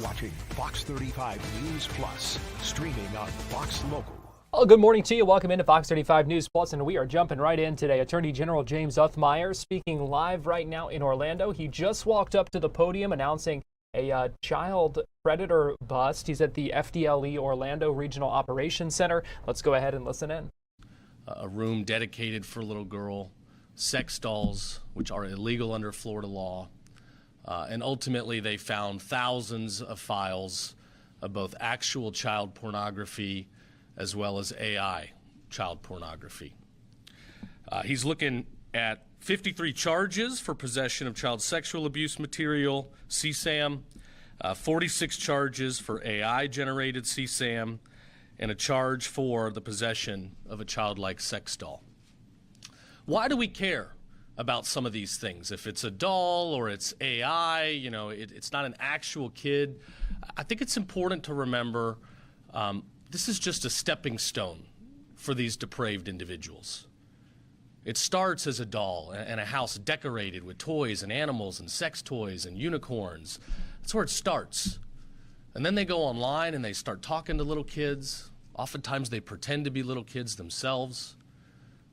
watching Fox 35 News Plus, streaming on Fox Local. Well, good morning to you. Welcome into Fox 35 News Plus, and we are jumping right in today. Attorney General James Uthmeier speaking live right now in Orlando. He just walked up to the podium announcing a child predator bust. He's at the FDLE Orlando Regional Operations Center. Let's go ahead and listen in. A room dedicated for a little girl, sex dolls, which are illegal under Florida law. And ultimately, they found thousands of files of both actual child pornography as well as AI child pornography. He's looking at 53 charges for possession of child sexual abuse material, CSAM, 46 charges for AI-generated CSAM, and a charge for the possession of a childlike sex doll. Why do we care about some of these things? If it's a doll or it's AI, you know, it's not an actual kid. I think it's important to remember this is just a stepping stone for these depraved individuals. It starts as a doll and a house decorated with toys and animals and sex toys and unicorns. That's where it starts. And then they go online and they start talking to little kids. Oftentimes they pretend to be little kids themselves.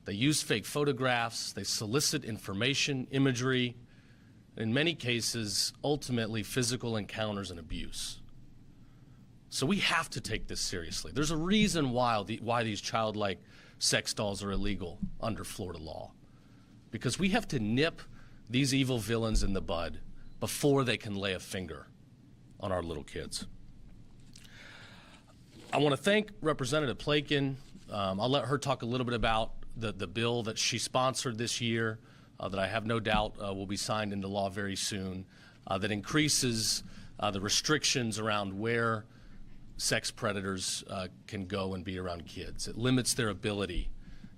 They use fake photographs. They solicit information, imagery, in many cases, ultimately physical encounters and abuse. So we have to take this seriously. There's a reason why these childlike sex dolls are illegal under Florida law, because we have to nip these evil villains in the bud before they can lay a finger on our little kids. I want to thank Representative Plakon. I'll let her talk a little bit about the bill that she sponsored this year, that I have no doubt will be signed into law very soon, that increases the restrictions around where sex predators can go and be around kids. It limits their ability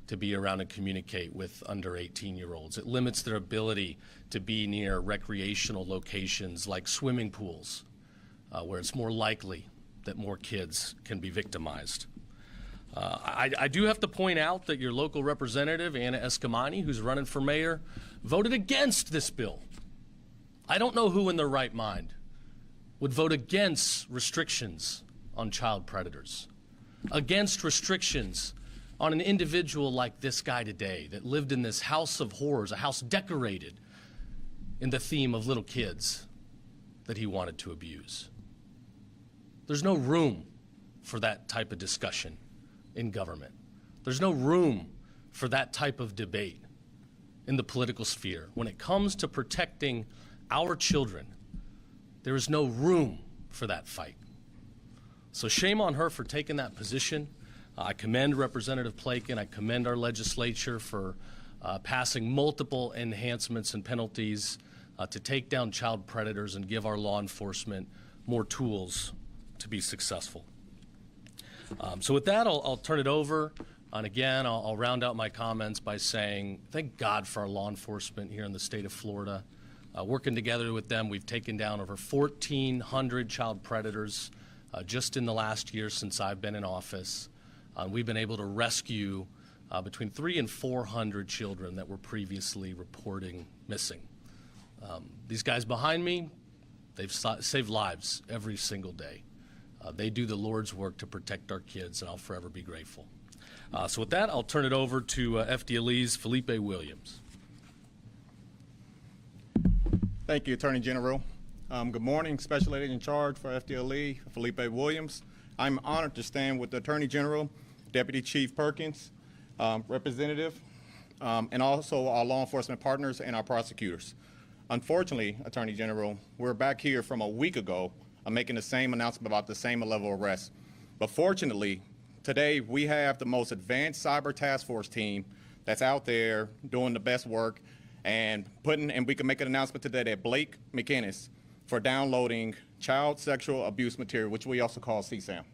to be around and communicate with under 18-year-olds. It limits their ability to be near recreational locations like swimming pools, where it's more likely that more kids can be victimized. I do have to point out that your local representative, Anna Escamani, who's running for mayor, voted against this bill. I don't know who in their right mind would vote against restrictions on child predators, against restrictions on an individual like this guy today that lived in this house of horrors, a house decorated in the theme of little kids that he wanted to abuse. There's no room for that type of discussion in government. There's no room for that type of debate in the political sphere. When it comes to protecting our children, there is no room for that fight. So shame on her for taking that position. I commend Representative Plakon. I commend our legislature for passing multiple enhancements and penalties to take down child predators and give our law enforcement more tools to be successful. So with that, I'll turn it over. And again, I'll round out my comments by saying thank God for our law enforcement here in the state of Florida. Working together with them, we've taken down over 1,400 child predators just in the last year since I've been in office. We've been able to rescue between 300 and 400 children that were previously reporting missing. These guys behind me, they've saved lives every single day. They do the Lord's work to protect our kids, and I'll forever be grateful. So with that, I'll turn it over to FDLE's Felipe Williams. Thank you, Attorney General. Good morning, Special Agent in Charge for FDLE, Felipe Williams. I'm honored to stand with the Attorney General, Deputy Chief Perkins, Representative, and also our law enforcement partners and our prosecutors. Unfortunately, Attorney General, we're back here from a week ago making the same announcement about the same level of arrest. But fortunately, today we have the most advanced cyber task force team that's out there doing the best work, and we can make an announcement today that Blake McInnes for downloading child sexual abuse material, which we also call CSAM.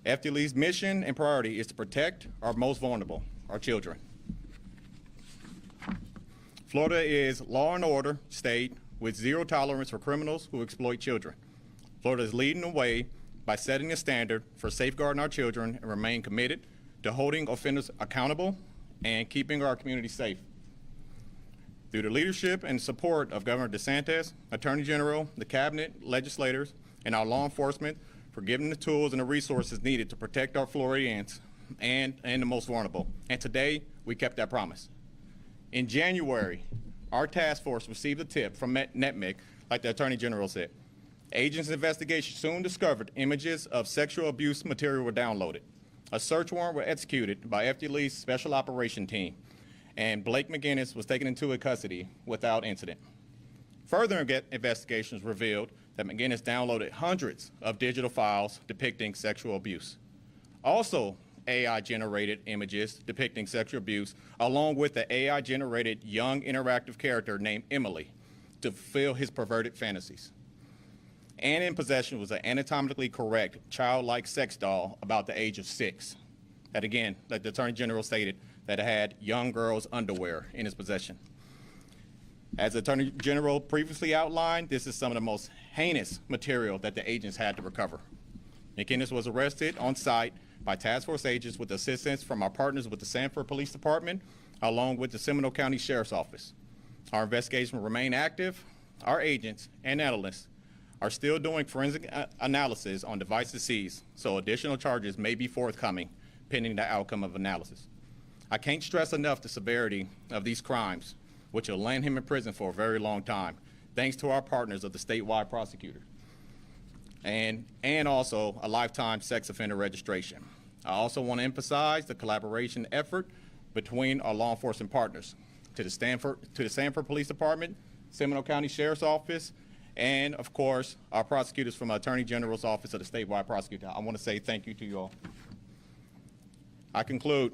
FDLE's mission and priority is to protect our most vulnerable, our children. Florida is law and order state with zero tolerance for criminals who exploit children. Florida is leading the way by setting a standard for safeguarding our children and remain committed to holding offenders accountable and keeping our community safe. Through the leadership and support of Governor DeSantis, Attorney General, the Cabinet, legislators, and our law enforcement for giving the tools and the resources needed to protect our Floridians and the most vulnerable. And today, we kept that promise. In January, our task force received a tip from NETMIC, like the Attorney General said. Agents' investigation soon discovered images of sexual abuse material were downloaded. A search warrant was executed by FDLE's Special Operation Team, and Blake McGinnis was taken into custody without incident. Further investigations revealed that McGinnis downloaded hundreds of digital files depicting sexual abuse. Also, AI-generated images depicting sexual abuse, along with the AI-generated young interactive character named Emily to fulfill his perverted fantasies. And in possession was an anatomically correct childlike sex doll about the age of 6. That again, like the Attorney General stated, that it had young girls' underwear in his possession. As the Attorney General previously outlined, this is some of the most heinous material that the agents had to recover. McInnes was arrested on site by task force agents with assistance from our partners with the Sanford Police Department, along with the Seminole County Sheriff's Office. Our investigation will remain active. Our agents and analysts are still doing forensic analysis on devices seized, so additional charges may be forthcoming pending the outcome of analysis. I can't stress enough the severity of these crimes, which will land him in prison for a very long time, thanks to our partners of the statewide prosecutor, and also a lifetime sex offender registration. I also want to emphasize the collaboration effort between our law enforcement partners, to the Sanford Police Department, Seminole County Sheriff's Office, and of course, our prosecutors from the Attorney General's Office of the statewide prosecutor. I want to say thank you to you all. I conclude,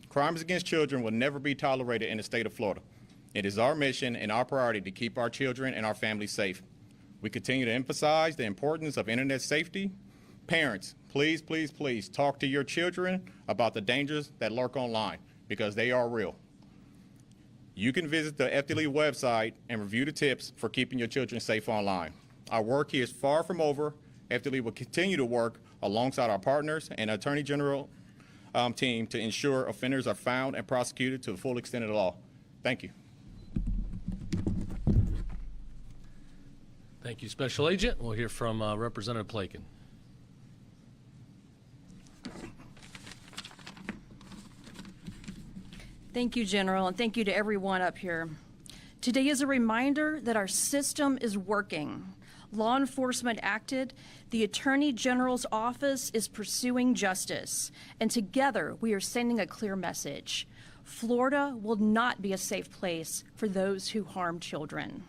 crimes against children will never be tolerated in the state of Florida. It is our mission and our priority to keep our children and our families safe. We continue to emphasize the importance of internet safety. Parents, please, please, please talk to your children about the dangers that lurk online, because they are real. You can visit the FDLE website and review the tips for keeping your children safe online. Our work here is far from over. FDLE will continue to work alongside our partners and Attorney General team to ensure offenders are found and prosecuted to the full extent of the law. Thank you. Thank you, Special Agent. We'll hear from Representative Plakon. Thank you, General, and thank you to everyone up here. Today is a reminder that our system is working. Law enforcement acted, the Attorney General's office is pursuing justice, and together we are sending a clear message. Florida will not be a safe place for those who harm children.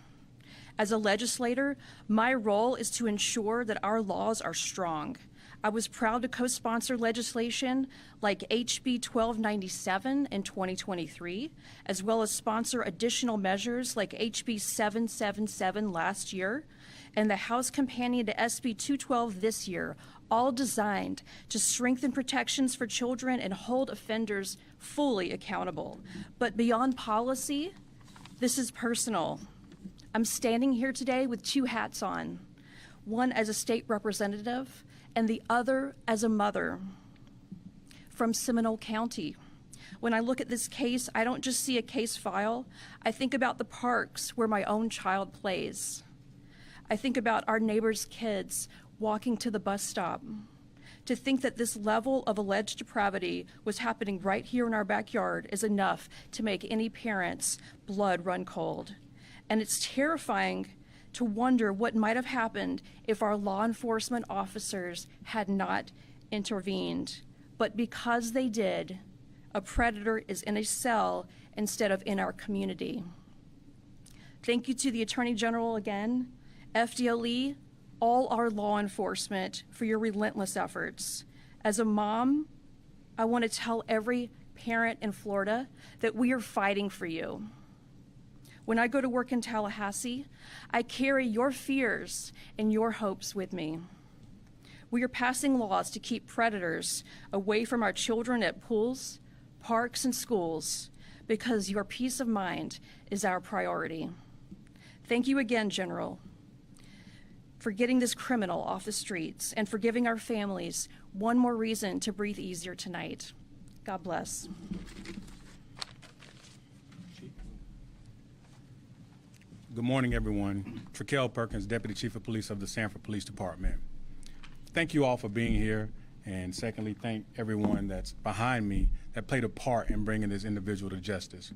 As a legislator, my role is to ensure that our laws are strong. I was proud to co-sponsor legislation like HB 1297 in 2023, as well as sponsor additional measures like HB 777 last year, and the House companion to SB 212 this year, all designed to strengthen protections for children and hold offenders fully accountable. But beyond policy, this is personal. I'm standing here today with two hats on, one as a state representative and the other as a mother from Seminole County. When I look at this case, I don't just see a case file. I think about the parks where my own child plays. I think about our neighbors' kids walking to the bus stop. To think that this level of alleged depravity was happening right here in our backyard is enough to make any parent's blood run cold. And it's terrifying to wonder what might have happened if our law enforcement officers had not intervened. But because they did, a predator is in a cell instead of in our community. Thank you to the Attorney General again, FDLE, all our law enforcement for your relentless efforts. As a mom, I want to tell every parent in Florida that we are fighting for you. When I go to work in Tallahassee, I carry your fears and your hopes with me. We are passing laws to keep predators away from our children at pools, parks, and schools, because your peace of mind is our priority. Thank you again, General, for getting this criminal off the streets and for giving our families one more reason to breathe easier tonight. God bless. Good morning, everyone. Micheal Perkins, Deputy Chief of Police of the Sanford Police Department. Thank you all for being here, and secondly, thank everyone that's behind me that played a part in bringing this individual to justice.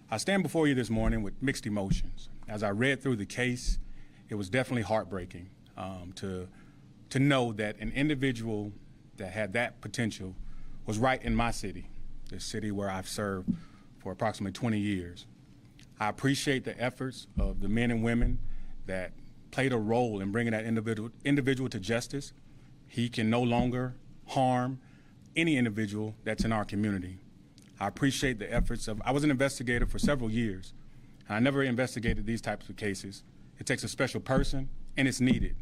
I stand before you this morning with mixed emotions. As I read through the case, it was definitely heartbreaking to know that an individual that had that potential was right in my city, the city where I've served for approximately 20 years. I appreciate the efforts of the men and women that played a role in bringing that individual to justice. He can no longer harm any individual that's in our community. I appreciate the efforts of, I was an investigator for several years, and I never investigated these types of cases. It takes a special person, and it's needed.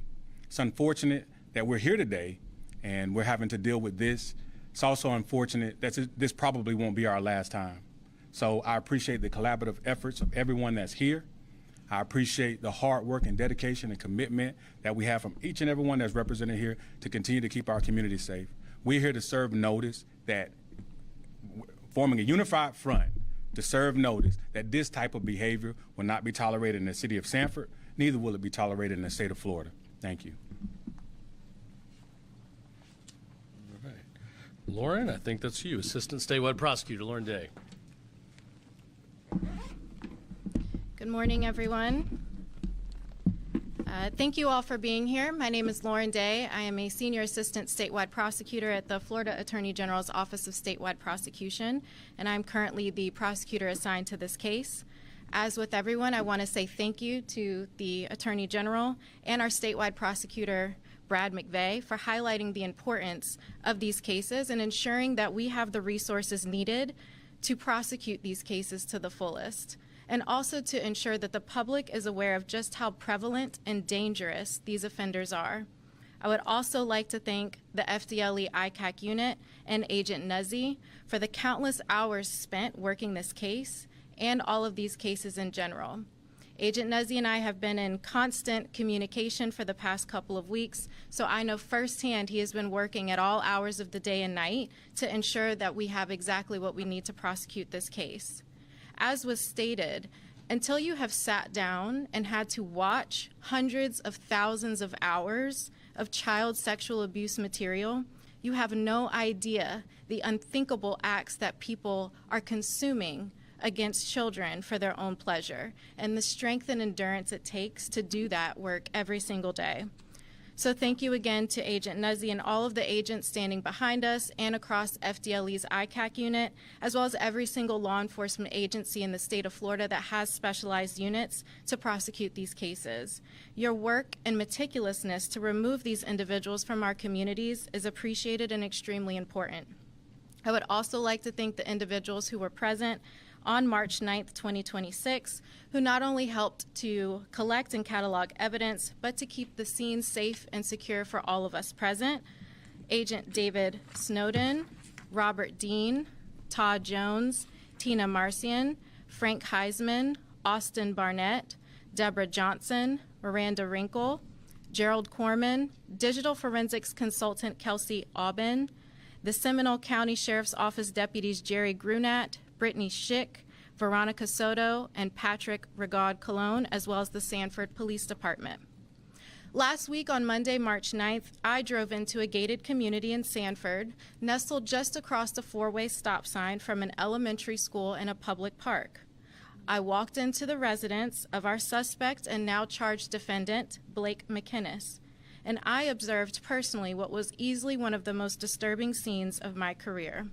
It's unfortunate that we're here today, and we're having to deal with this. It's also unfortunate that this probably won't be our last time. So I appreciate the collaborative efforts of everyone that's here. I appreciate the hard work and dedication and commitment that we have from each and every one that's represented here to continue to keep our community safe. We're here to serve notice that, forming a unified front, to serve notice that this type of behavior will not be tolerated in the city of Sanford, neither will it be tolerated in the state of Florida. Thank you. All right. Lauren, I think that's you, Assistant Statewide Prosecutor Lauren Day. Good morning, everyone. Thank you all for being here. My name is Lauren Day. I am a Senior Assistant Statewide Prosecutor at the Florida Attorney General's Office of Statewide Prosecution, and I'm currently the prosecutor assigned to this case. As with everyone, I want to say thank you to the Attorney General and our statewide prosecutor, Brad McVeigh, for highlighting the importance of these cases and ensuring that we have the resources needed to prosecute these cases to the fullest, and also to ensure that the public is aware of just how prevalent and dangerous these offenders are. I would also like to thank the FDLE ICAC unit and Agent Nuzzi for the countless hours spent working this case and all of these cases in general. Agent Nuzzi and I have been in constant communication for the past couple of weeks, so I know firsthand he has been working at all hours of the day and night to ensure that we have exactly what we need to prosecute this case. As was stated, until you have sat down and had to watch hundreds of thousands of hours of child sexual abuse material, you have no idea the unthinkable acts that people are consuming against children for their own pleasure, and the strength and endurance it takes to do that work every single day. So thank you again to Agent Nuzzi and all of the agents standing behind us and across FDLE's ICAC unit, as well as every single law enforcement agency in the state of Florida that has specialized units to prosecute these cases. Your work and meticulousness to remove these individuals from our communities is appreciated and extremely important. I would also like to thank the individuals who were present on March 9th, 2026, who not only helped to collect and catalog evidence, but to keep the scene safe and secure for all of us present. Agent David Snowden, Robert Dean, Todd Jones, Tina Marcian, Frank Heisman, Austin Barnett, Deborah Johnson, Miranda Wrinkle, Gerald Corman, digital forensics consultant Kelsey Aubin, the Seminole County Sheriff's Office deputies Jerry Grunat, Brittany Schick, Veronica Soto, and Patrick Rigaud Colon, as well as the Sanford Police Department. Last week on Monday, March 9th, I drove into a gated community in Sanford, nestled just across the four-way stop sign from an elementary school and a public park. I walked into the residence of our suspect and now charged defendant, Blake McInnes, and I observed personally what was easily one of the most disturbing scenes of my career.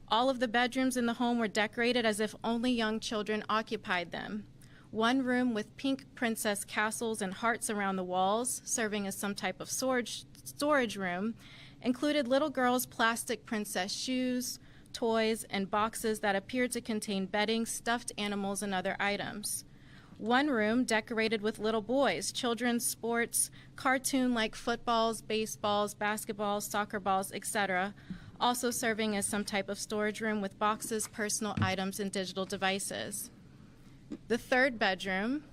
All of the bedrooms in the home were decorated as if only young children occupied them. One room with pink princess castles and hearts around the walls, serving as some type of storage room, included little girls' plastic princess shoes, toys, and boxes that appeared to contain bedding, stuffed animals, and other items. One room decorated with little boys, children's sports, cartoon-like footballs, baseballs, basketballs, soccer balls, etc., also serving as some type of storage room with boxes, personal items, and digital devices. The third bedroom,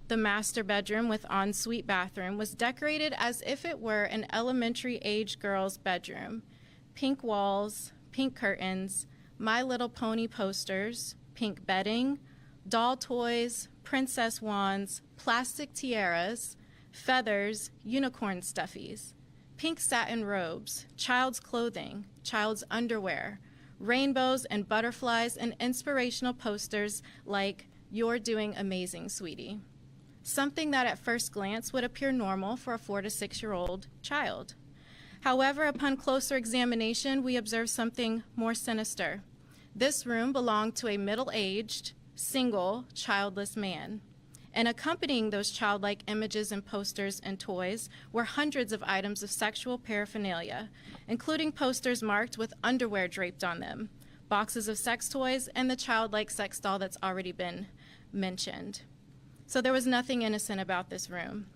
the master bedroom with ensuite bathroom, was decorated as if it were an elementary-age girl's bedroom. Pink walls, pink curtains, My Little Pony posters, pink bedding, doll toys, princess wands, plastic tiaras, feathers, unicorn stuffies, pink satin robes, child's clothing, child's underwear, rainbows and butterflies, and inspirational posters like, "You're doing amazing, sweetie." Something that at first glance would appear normal for a 4 to 6-year-old child. However, upon closer examination, we observe something more sinister. This room belonged to a middle-aged, single, childless man. And accompanying those childlike images and posters and toys were hundreds of items of sexual paraphernalia, including posters marked with underwear draped on them, boxes of sex toys, and the childlike sex doll that's already been mentioned. So there was nothing innocent about this room.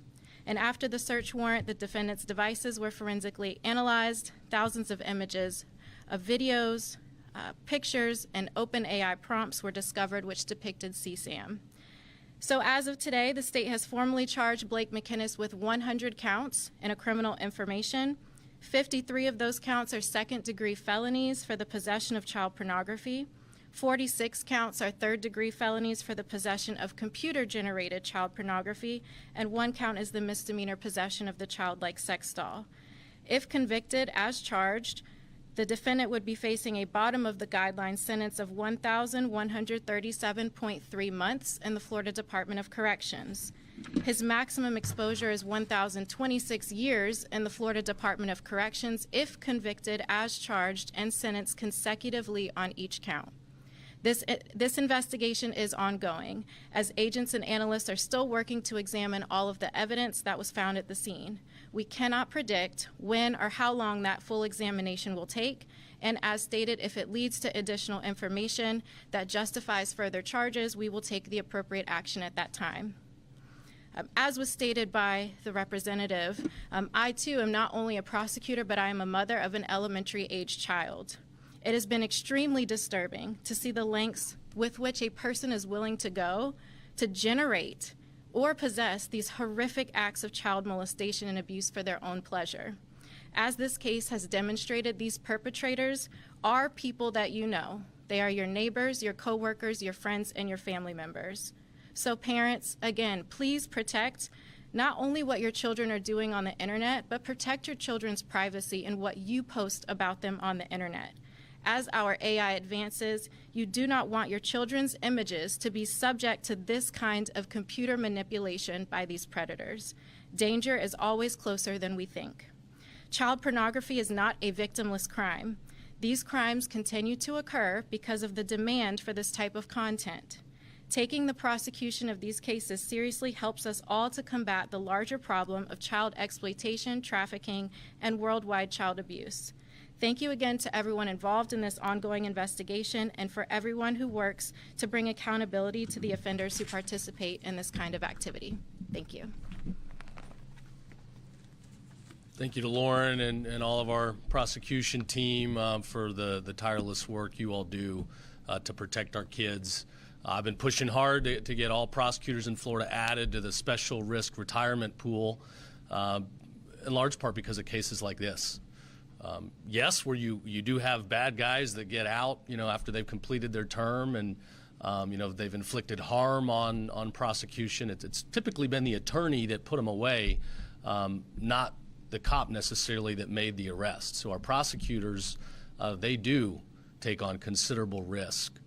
And after the search warrant, the defendant's devices were forensically analyzed, thousands of images of videos, pictures, and OpenAI prompts were discovered which depicted CSAM. So as of today, the state has formally charged Blake McInnes with 100 counts in a criminal information. 53 of those counts are second-degree felonies for the possession of child pornography. 46 counts are third-degree felonies for the possession of computer-generated child pornography, and 1 count is the misdemeanor possession of the childlike sex doll. If convicted as charged, the defendant would be facing a bottom-of-the-guideline sentence of 1,137.3 months in the Florida Department of Corrections. His maximum exposure is 1,026 years in the Florida Department of Corrections if convicted as charged and sentenced consecutively on each count. This investigation is ongoing, as agents and analysts are still working to examine all of the evidence that was found at the scene. We cannot predict when or how long that full examination will take, and as stated, if it leads to additional information that justifies further charges, we will take the appropriate action at that time. As was stated by the representative, I too am not only a prosecutor, but I am a mother of an elementary-aged child. It has been extremely disturbing to see the lengths with which a person is willing to go to generate or possess these horrific acts of child molestation and abuse for their own pleasure. As this case has demonstrated, these perpetrators are people that you know. They are your neighbors, your coworkers, your friends, and your family members. So parents, again, please protect not only what your children are doing on the internet, but protect your children's privacy and what you post about them on the internet. As our AI advances, you do not want your children's images to be subject to this kind of computer manipulation by these predators. Danger is always closer than we think. Child pornography is not a victimless crime. These crimes continue to occur because of the demand for this type of content. Taking the prosecution of these cases seriously helps us all to combat the larger problem of child exploitation, trafficking, and worldwide child abuse. Thank you again to everyone involved in this ongoing investigation and for everyone who works to bring accountability to the offenders who participate in this kind of activity. Thank you. Thank you to Lauren and all of our prosecution team for the tireless work you all do to protect our kids. I've been pushing hard to get all prosecutors in Florida added to the special risk retirement pool, in large part because of cases like this. Yes, where you do have bad guys that get out, after they've completed their term and, they've inflicted harm on prosecution. It's typically been the attorney that put them away, not the cop necessarily that made the arrest. So our prosecutors, they do take on considerable risk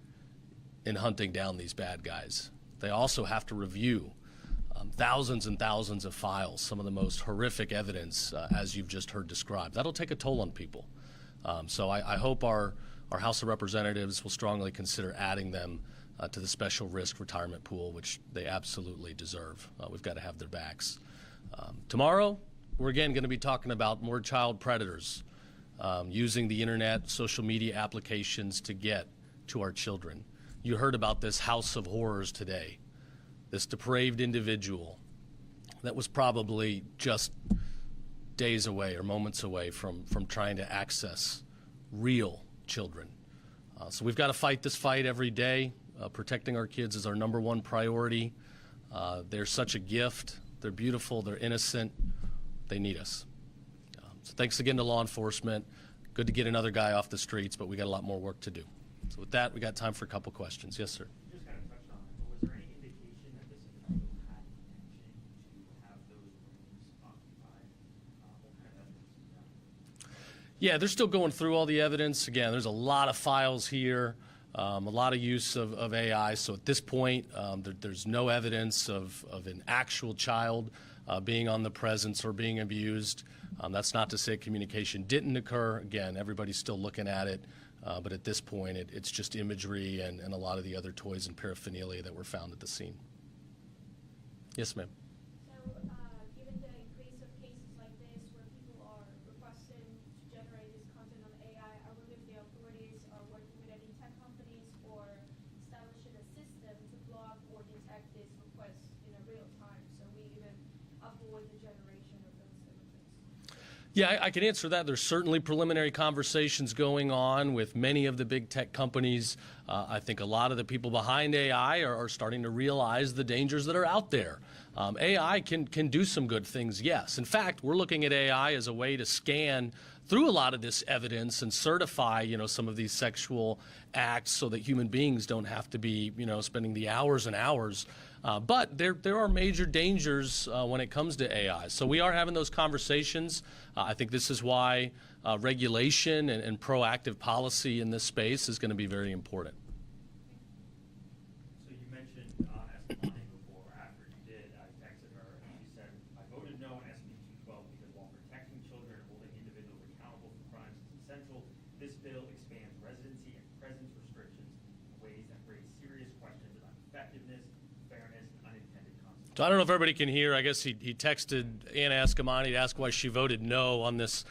in hunting down these bad guys. They also have to review thousands and thousands of files, some of the most horrific evidence, as you've just heard described. That'll take a toll on people. So I hope our House of Representatives will strongly consider adding them to the special risk retirement pool, which they absolutely deserve. We've got to have their backs. Tomorrow, we're again going to be talking about more child predators using the internet, social media applications to get to our children. You heard about this house of horrors today. This depraved individual that was probably just days away or moments away from trying to access real children. So we've got to fight this fight every day. Protecting our kids is our #1 priority. They're such a gift. They're beautiful. They're innocent. They need us. So thanks again to law enforcement. Good to get another guy off the streets, but we got a lot more work to do. So with that, we got time for a couple questions. Yes, sir. Just kind of touched on it, but was Yeah, they're still going through all the evidence. Again, there's a lot of files here, a lot of use of AI. So at this point, there's no evidence of an actual child being on the presence or being abused. That's not to say communication didn't occur. Again, everybody's still looking at it. But at this point, it's just imagery and a lot of the other toys and paraphernalia that were found at the scene. Yes, ma'am. So, given the increase of cases like this where people are requesting to generate this content on AI, I wonder if the authorities are working with any tech companies or establishing a system to block or detect these requests in a real time so we even avoid the generation of those images. Yeah, I can answer that. There's certainly preliminary conversations going on with many of the big tech companies. I think a lot of the people behind AI are starting to realize the dangers that are out there. AI can do some good things, yes. In fact, we're looking at AI as a way to scan through a lot of this evidence and certify, some of these sexual acts so that human beings don't have to be, spending the hours and hours. But there are major dangers when it comes to AI. So we are having those conversations. I think this is why regulation and proactive policy in this space is going to be very important. So you mentioned Escort before. After you did, I texted her and she said, I voted no on SB 212 because while protecting children and holding individuals accountable for crimes is essential, this bill expands residency and presence restrictions in ways that raise serious questions about effectiveness, fairness, and unintended consequences. So I don't know if everybody can hear. I guess he texted Anna Escamani to ask why she voted no on this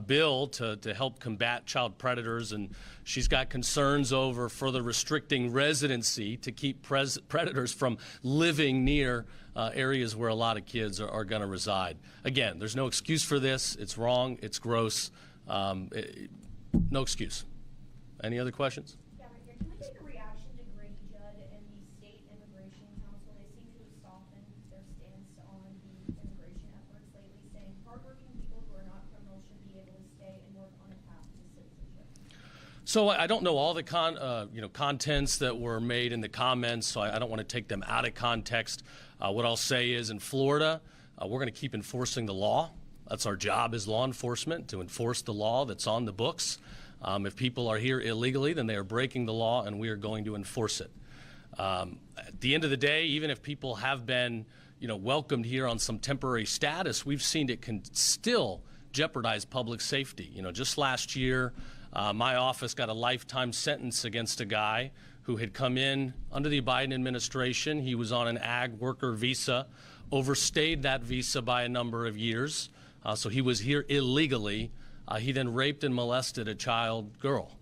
bill to help combat child predators, and she's got concerns over further restricting residency to keep predators from living near areas where a lot of kids are going to reside. Again, there's no excuse for this. It's wrong. It's gross. No excuse. Any other questions? Yeah, right here. Can we take a reaction to Grady Judd and the State Immigration Council? They seem to have softened their stance on the immigration efforts lately, saying hardworking people who are not criminals should be able to stay and work on a path to citizenship. So I don't know all the contents that were made in the comments, so I don't want to take them out of context. What I'll say is in Florida, we're going to keep enforcing the law. That's our job as law enforcement, to enforce the law that's on the books. If people are here illegally, then they are breaking the law, and we are going to enforce it. At the end of the day, even if people have been, welcomed here on some temporary status, we've seen it can still jeopardize public safety. Just last year, my office got a lifetime sentence against a guy who had come in under the Biden administration. He was on an ag worker visa, overstayed that visa by a number of years, so he was here illegally. He then raped and molested a child girl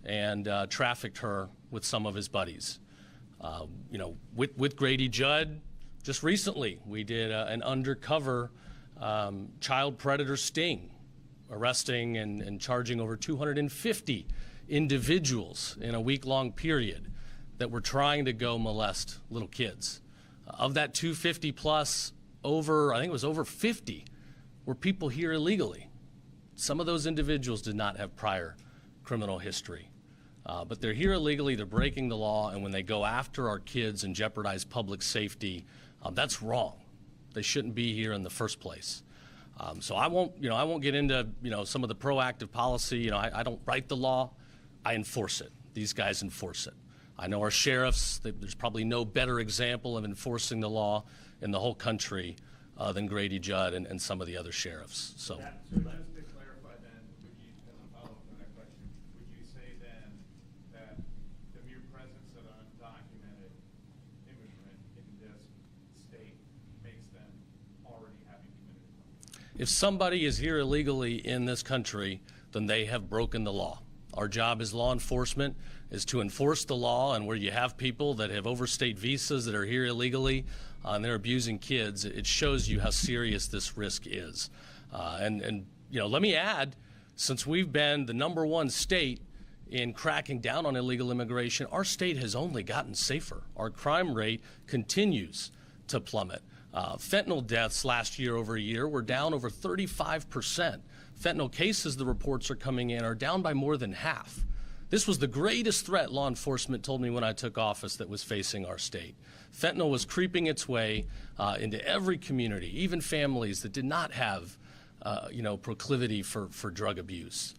and trafficked her with some of his buddies. With Grady Judd, just recently we did an undercover child predator sting, arresting and charging over 250 individuals in a week-long period that were trying to go molest little kids. Of that 250 plus, I think it was over 50 were people here illegally. Some of those individuals did not have prior criminal history, but they're here illegally, they're breaking the law, and when they go after our kids and jeopardize public safety, that's wrong. They shouldn't be here in the first place. So I won't get into, some of the proactive policy. I don't write the law, I enforce it. These guys enforce it. I know our sheriffs, there's probably no better example of enforcing the law in the whole country than Grady Judd and some of the other sheriffs. So. Just to clarify then, as a follow-up to that question, would you say then that the mere presence of an undocumented immigrant in this state makes them already having committed a crime? If somebody is here illegally in this country, then they have broken the law. Our job as law enforcement is to enforce the law, and where you have people that have overstayed visas that are here illegally and they're abusing kids, it shows you how serious this risk is. And let me add, since we've been the #1 state in cracking down on illegal immigration, our state has only gotten safer. Our crime rate continues to plummet. Fentanyl deaths last year over a year were down over 35%. Fentanyl cases, the reports are coming in, are down by more than half. This was the greatest threat law enforcement told me when I took office that was facing our state. Fentanyl was creeping its way into every community, even families that did not have proclivity for drug abuse.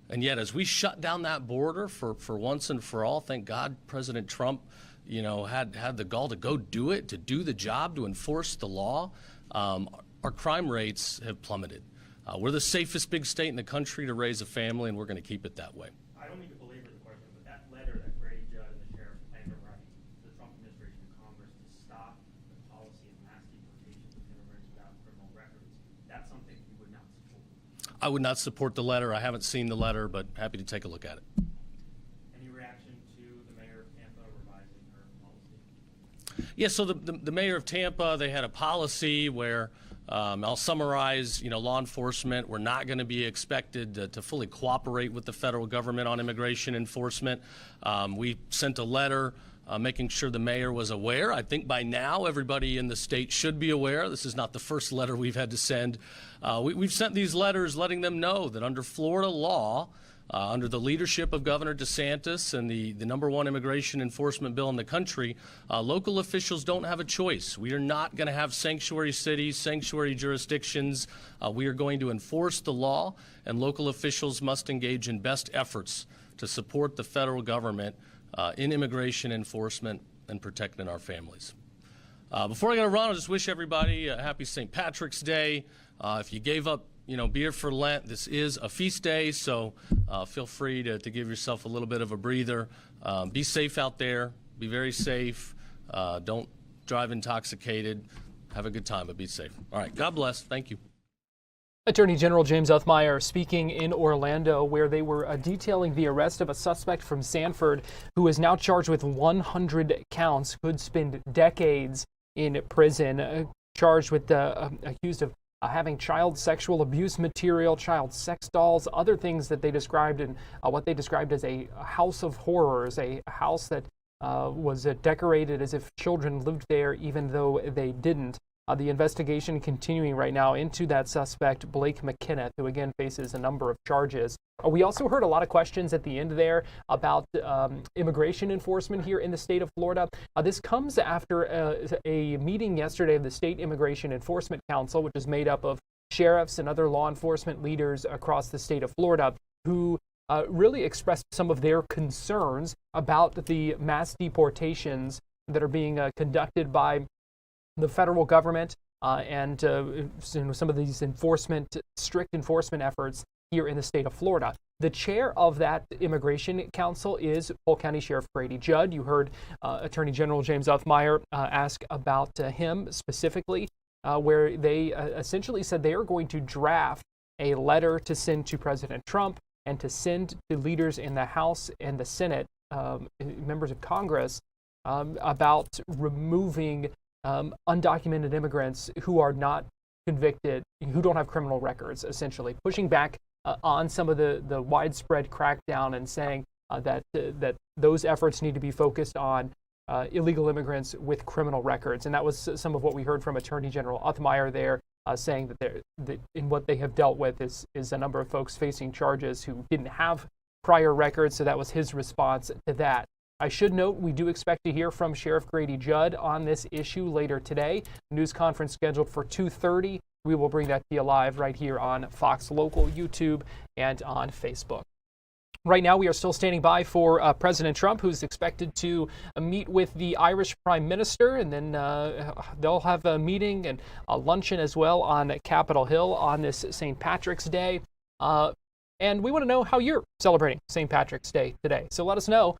And yet, as we shut down that border for once and for all, thank God President Trump, had the gall to go do it, to do the job, to enforce the law. Our crime rates have plummeted. We're the safest big state in the country to raise a family, and we're going to keep it that way. I don't mean to belabor the question, but that letter that Grady Judd and the sheriff plan to write to the Trump administration and Congress to stop the policy of mass deportations of immigrants without criminal records, that's something you would not support. I would not support the letter. I haven't seen the letter, but happy to take a look at it. Any reaction to the mayor of Tampa revising her policy? Yeah, so the mayor of Tampa, they had a policy where I'll summarize, law enforcement, we're not going to be expected to fully cooperate with the federal government on immigration enforcement. We sent a letter making sure the mayor was aware. I think by now everybody in the state should be aware. This is not the first letter we've had to send. We've sent these letters letting them know that under Florida law, under the leadership of Governor DeSantis and the #1 immigration enforcement bill in the country, local officials don't have a choice. We are not going to have sanctuary cities, sanctuary jurisdictions. We are going to enforce the law, and local officials must engage in best efforts to support the federal government in immigration enforcement and protecting our families. Before I got to run, I'll just wish everybody a happy St. Patrick's Day. If you gave up beer for Lent, this is a feast day, so feel free to give yourself a little bit of a breather. Be safe out there. Be very safe. Don't drive intoxicated. Have a good time, but be safe. All right. God bless. Thank you. Attorney General James Uthmeier speaking in Orlando, where they were detailing the arrest of a suspect from Sanford who is now charged with 100 counts, could spend decades in prison, charged with accused of having child sexual abuse material, child sex dolls, other things that they described in what they described as a house of horrors, a house that was decorated as if children lived there even though they didn't. The investigation continuing right now into that suspect, Blake McKenneth, who again faces a number of charges. We also heard a lot of questions at the end there about immigration enforcement here in the state of Florida. This comes after a meeting yesterday of the State Immigration Enforcement Council, which is made up of sheriffs and other law enforcement leaders across the state of Florida, who really expressed some of their concerns about the mass deportations that are being conducted by the federal government and some of these strict enforcement efforts here in the state of Florida. The chair of that Immigration Council is Pulk County Sheriff Grady Judd. You heard Attorney General James Uthmeier ask about him specifically, where they essentially said they are going to draft a letter to send to President Trump and to send to leaders in the House and the Senate, members of Congress, about removing undocumented immigrants who are not convicted, who don't have criminal records, essentially pushing back on some of the widespread crackdown and saying that those efforts need to be focused on illegal immigrants with criminal records. And that was some of what we heard from Attorney General Uthmeier there, saying that in what they have dealt with is a number of folks facing charges who didn't have prior records. So that was his response to that. I should note we do expect to hear from Sheriff Grady Judd on this issue later today. News conference scheduled for 2:30. We will bring that to you live right here on Fox Local, YouTube, and on Facebook. Right now, we are still standing by for President Trump, who's expected to meet with the Irish Prime Minister, and then they'll have a meeting and a luncheon as well on Capitol Hill on this St. Patrick's Day. And we want to know how you're celebrating St. Patrick's Day today. So let us know.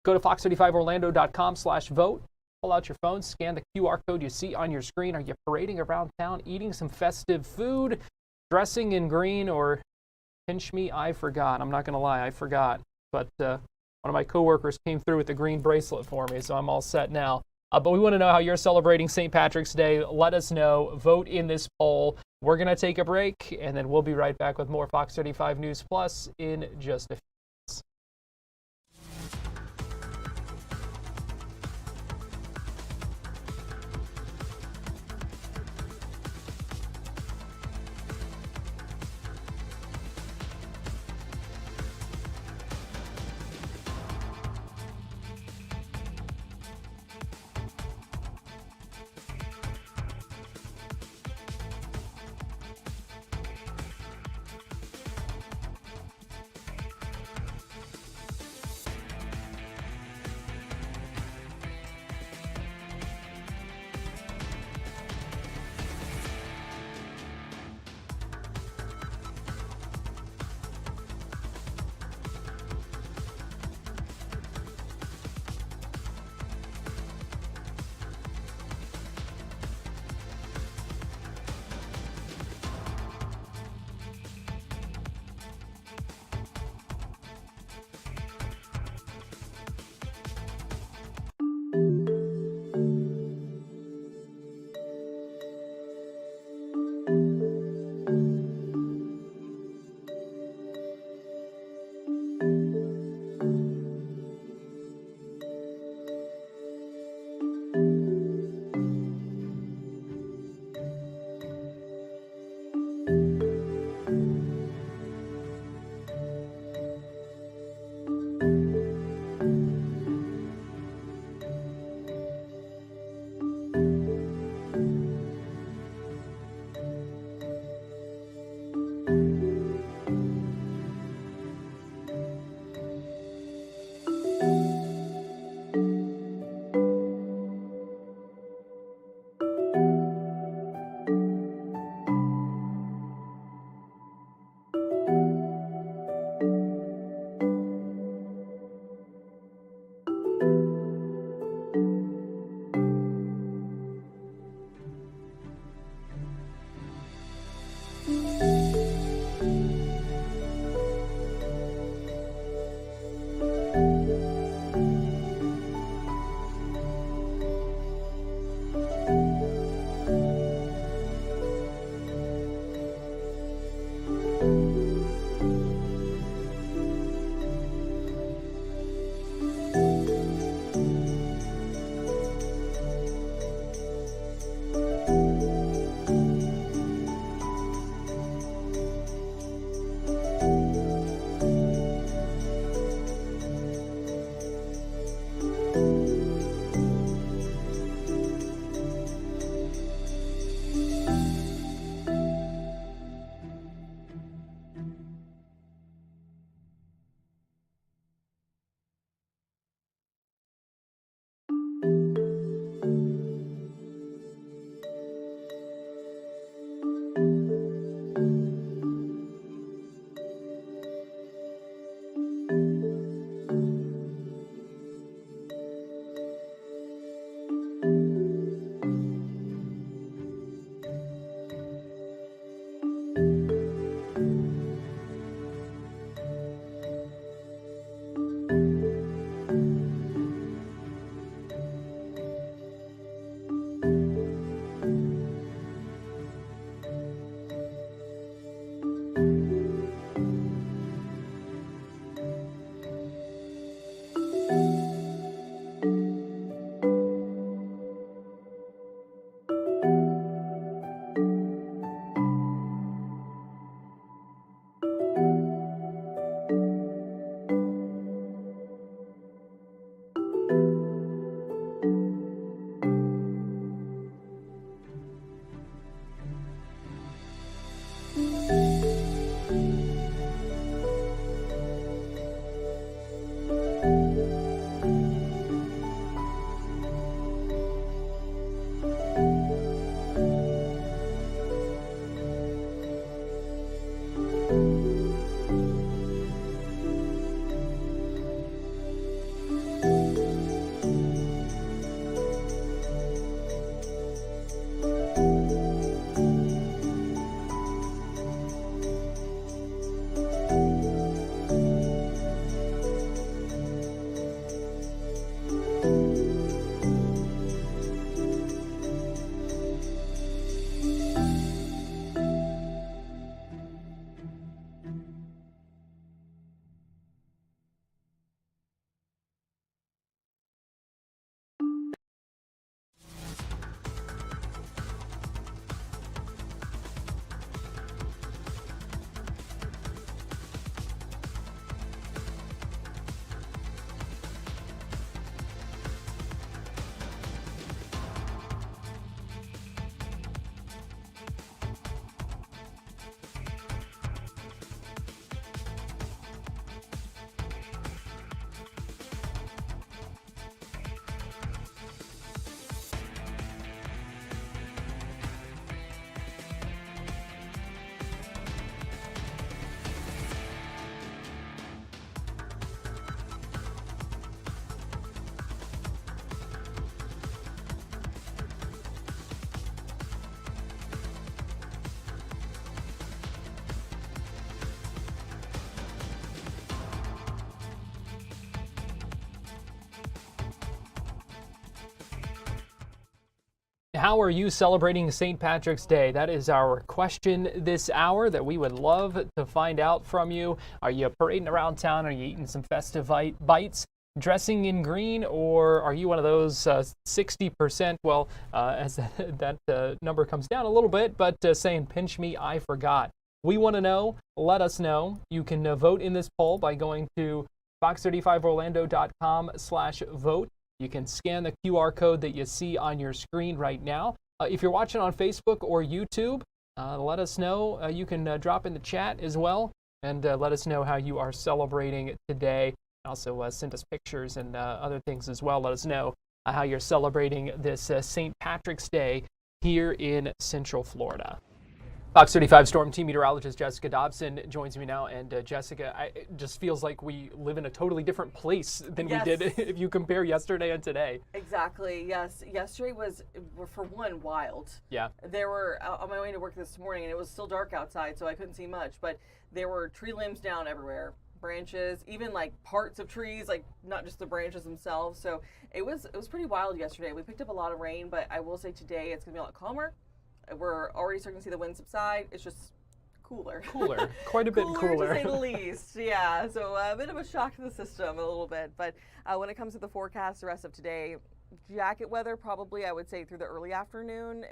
Go to fox35orlando.com/vote. Pull out your phone, scan the QR code you see on your screen. Are you parading around town, eating some festive food, dressing in green, or pinch me, I forgot. I'm not going to lie, I forgot. But one of my coworkers came through with the green bracelet for me, so I'm all set now. But we want to know how you're celebrating St. Patrick's Day. Let us know. Vote in this poll. We're going to take a break, and then we'll be right back with more Fox 35 News Plus in just a few. How are you celebrating St. Patrick's Day? That is our question this hour that we would love to find out from you. Are you parading around town? Are you eating some festive bites? Dressing in green, or are you one of those 60%, well, as that number comes down a little bit, but saying, pinch me, I forgot. We want to know. Let us know. You can vote in this poll by going to fox35orlando.com/vote. You can scan the QR code that you see on your screen right now. If you're watching on Facebook or YouTube, let us know. You can drop in the chat as well, and let us know how you are celebrating today. Also send us pictures and other things as well. Let us know how you're celebrating this St. Patrick's Day here in Central Florida. Fox 35 Storm Team Meteorologist Jessica Dobson joins me now. And Jessica, it just feels like we live in a totally different place than we did if you compare yesterday and today. Exactly, yes. Yesterday was, for one, wild. Yeah. There were, on my way to work this morning, and it was still dark outside, so I couldn't see much, but there were tree limbs down everywhere. Branches, even like parts of trees, like not just the branches themselves. So it was pretty wild yesterday. We picked up a lot of rain, but I will say today it's gonna be a lot calmer. We're already starting to see the wind subside. It's just cooler. Quite a bit cooler. To say the least. Yeah, so a bit of a shock to the system a little bit. But when it comes to the forecast the rest of today, jacket weather probably, I would say, through the early afternoon.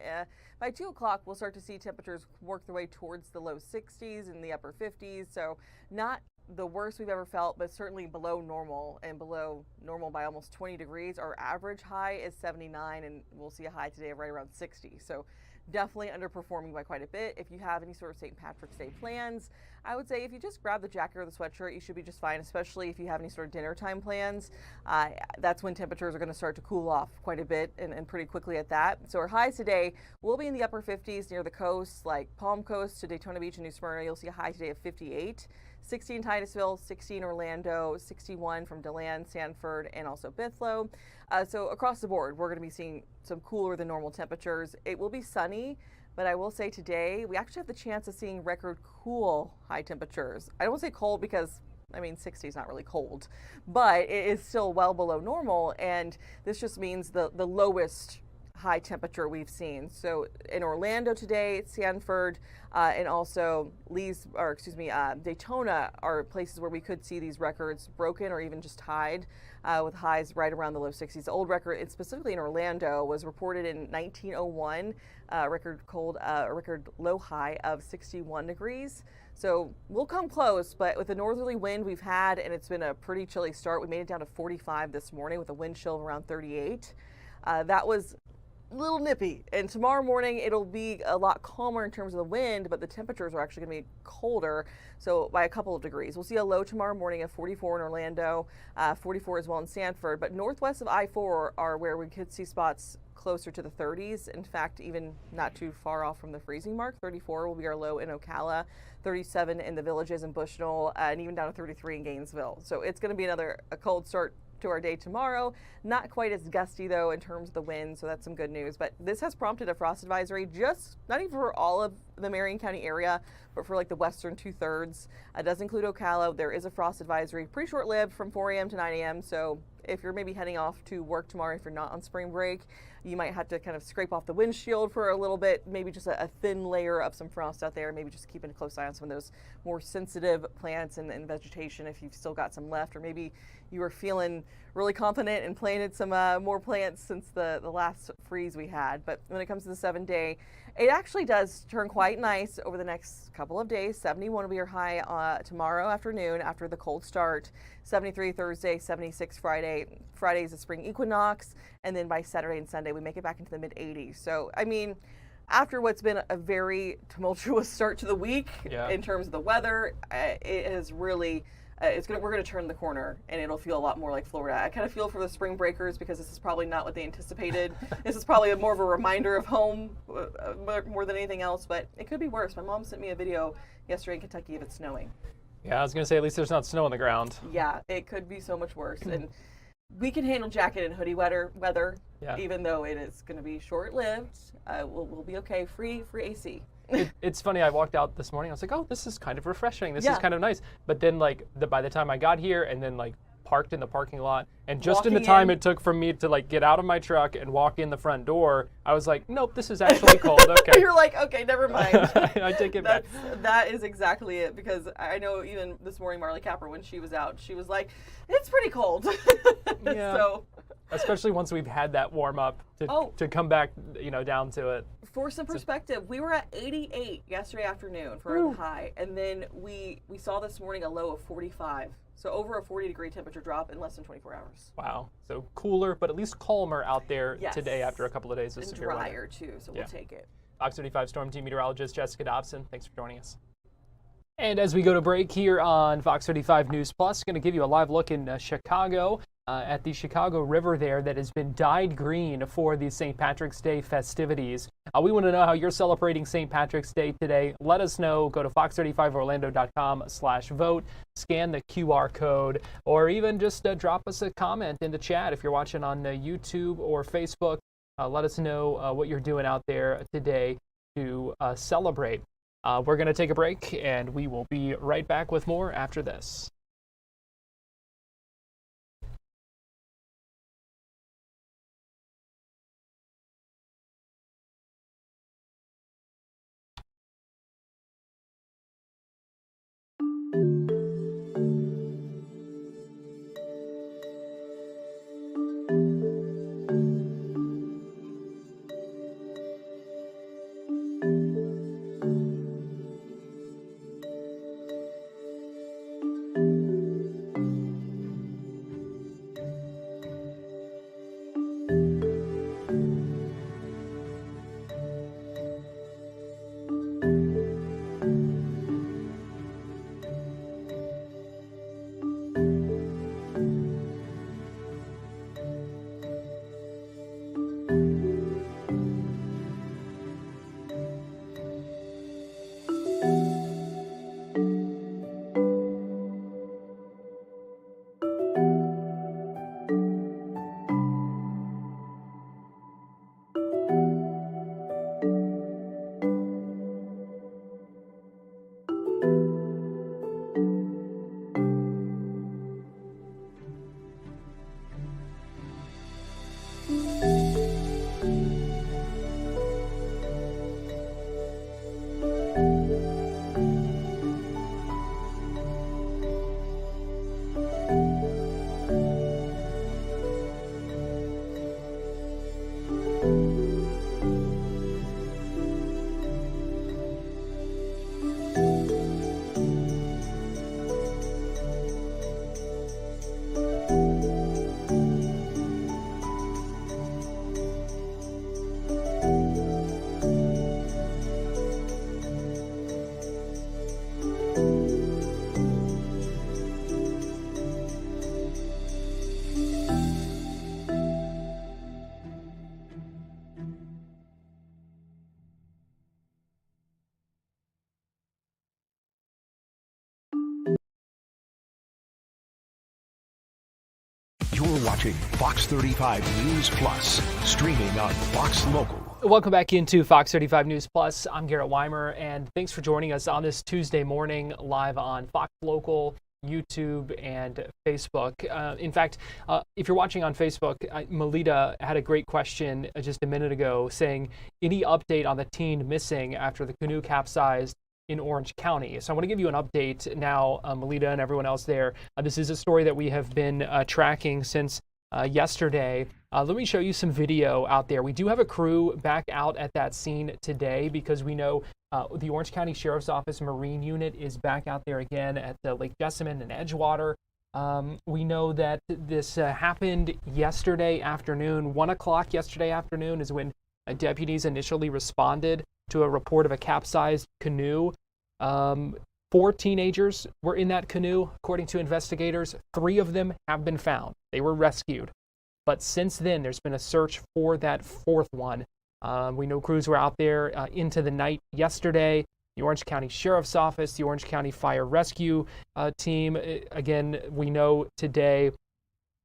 By 2 o'clock, we'll start to see temperatures work their way towards the low 60s and the upper 50s. So not the worst we've ever felt, but certainly below normal, and below normal by almost 20 degrees. Our average high is 79, and we'll see a high today of right around 60. So definitely underperforming by quite a bit. If you have any sort of St. Patrick's Day plans, I would say if you just grab the jacket or the sweatshirt, you should be just fine, especially if you have any sort of dinner time plans. That's when temperatures are going to start to cool off quite a bit and pretty quickly at that. So our highs today will be in the upper 50s near the coast, like Palm Coast to Daytona Beach and New Smyrna. You'll see a high today of 58. 60 in Titusville, 60 in Orlando, 61 from DeLand, Sanford, and also Bithlo. So across the board, we're going to be seeing some cooler than normal temperatures. It will be sunny, but I will say today, we actually have the chance of seeing record cool high temperatures. I don't say cold because, I mean, 60 is not really cold, but it is still well below normal, and this just means the lowest high temperature we've seen. So in Orlando today, Sanford, and also Daytona are places where we could see these records broken or even just tied, with highs right around the low 60s. The old record, specifically in Orlando, was reported in 1901, record low high of 61 degrees. So we'll come close, but with the northerly wind we've had, and it's been a pretty chilly start, we made it down to 45 this morning with a wind chill of around 38. That was a little nippy, and tomorrow morning it'll be a lot calmer in terms of the wind, but the temperatures are actually going to be colder, so by a couple of degrees. We'll see a low tomorrow morning of 44 in Orlando, 44 as well in Sanford, but northwest of I-4 are where we could see spots closer to the 30s. In fact, even not too far off from the freezing mark. 34 will be our low in Ocala, 37 in the Villages in Bushnell, and even down to 33 in Gainesville. So it's going to be a cold start to our day tomorrow. Not quite as gusty though in terms of the wind, so that's some good news. But this has prompted a frost advisory, just not even for all of the Marion County area, but for like the western 2/3. It does include Ocala. There is a frost advisory, pretty short-lived, from 4 a.m. to 9 a.m. So if you're maybe heading off to work tomorrow, if you're not on spring break, you might have to kind of scrape off the windshield for a little bit, maybe just a thin layer of some frost out there, maybe just keeping a close eye on some of those more sensitive plants and vegetation if you've still got some left, or maybe you were feeling really confident and planted some more plants since the last freeze we had. But when it comes to the 7-day, it actually does turn quite nice over the next couple of days. 71 will be our high tomorrow afternoon after the cold start. 73 Thursday, 76 Friday. Friday is the spring equinox, and then by Saturday and Sunday we make it back into the mid-80s. So I mean, after what's been a very tumultuous start to the week in terms of the weather, it has really we're going to turn the corner, and it'll feel a lot more like Florida. I kind of feel for the spring breakers because this is probably not what they anticipated. This is probably more of a reminder of home more than anything else, but it could be worse. My mom sent me a video yesterday in Kentucky of it snowing. Yeah, I was going to say, at least there's not snow on the ground. Yeah, it could be so much worse. And we can handle jacket and hoodie weather, even though it is going to be short-lived. We'll be okay. Free AC. It's funny, I walked out this morning, I was like, oh, this is kind of refreshing. This is kind of nice. But then, by the time I got here and then, parked in the parking lot, and just in the Walking time in. it took for me to like get out of my truck and walk in the front door, I was like, nope, this is actually cold. Okay. You're like, okay, never mind. I take it back. That is exactly it, because I know even this morning Marley Capper, when she was out, she was like, it's pretty cold. Yeah. So, especially once we've had that warm up to come back, down to it. for some perspective, we were at 88 yesterday afternoon for a high, and then we saw this morning a low of 45. So over a 40-degree temperature drop in less than 24 hours. Wow. So cooler, but at least calmer out there Yes. today after a couple of days of And severe weather. drier too, so Yeah. we'll take it. Fox 35 Storm Team Meteorologist Jessica Dobson, thanks for joining us. And as we go to break here on Fox 35 News Plus, going to give you a live look in Chicago at the Chicago River there that has been dyed green for the St. Patrick's Day festivities. We want to know how you're celebrating St. Patrick's Day today. Let us know. Go to fox35orlando.com/vote, scan the QR code, or even just drop us a comment in the chat if you're watching on YouTube or Facebook. Let us know what you're doing out there today to celebrate. We're going to take a break, and we will be right back with more after this. You're watching Fox 35 News Plus, streaming on Fox Local. Welcome back into Fox 35 News Plus. I'm Garrett Weimer, and thanks for joining us on this Tuesday morning live on Fox Local, YouTube, and Facebook. In fact, if you're watching on Facebook, Melita had a great question just a minute ago saying, any update on the teen missing after the canoe capsized in Orange County? So I want to give you an update now, Melita and everyone else there. This is a story that we have been tracking since yesterday. Let me show you some video out there. We do have a crew back out at that scene today because we know the Orange County Sheriff's Office Marine Unit is back out there again at Lake Jessamine and Edgewater. We know that this happened yesterday afternoon. 1 o'clock yesterday afternoon is when deputies initially responded to a report of a capsized canoe. 4 teenagers were in that canoe, according to investigators. 3 of them have been found. They were rescued. But since then, there's been a search for that 4th one. We know crews were out there into the night yesterday. The Orange County Sheriff's Office, the Orange County Fire Rescue Team. Again, we know today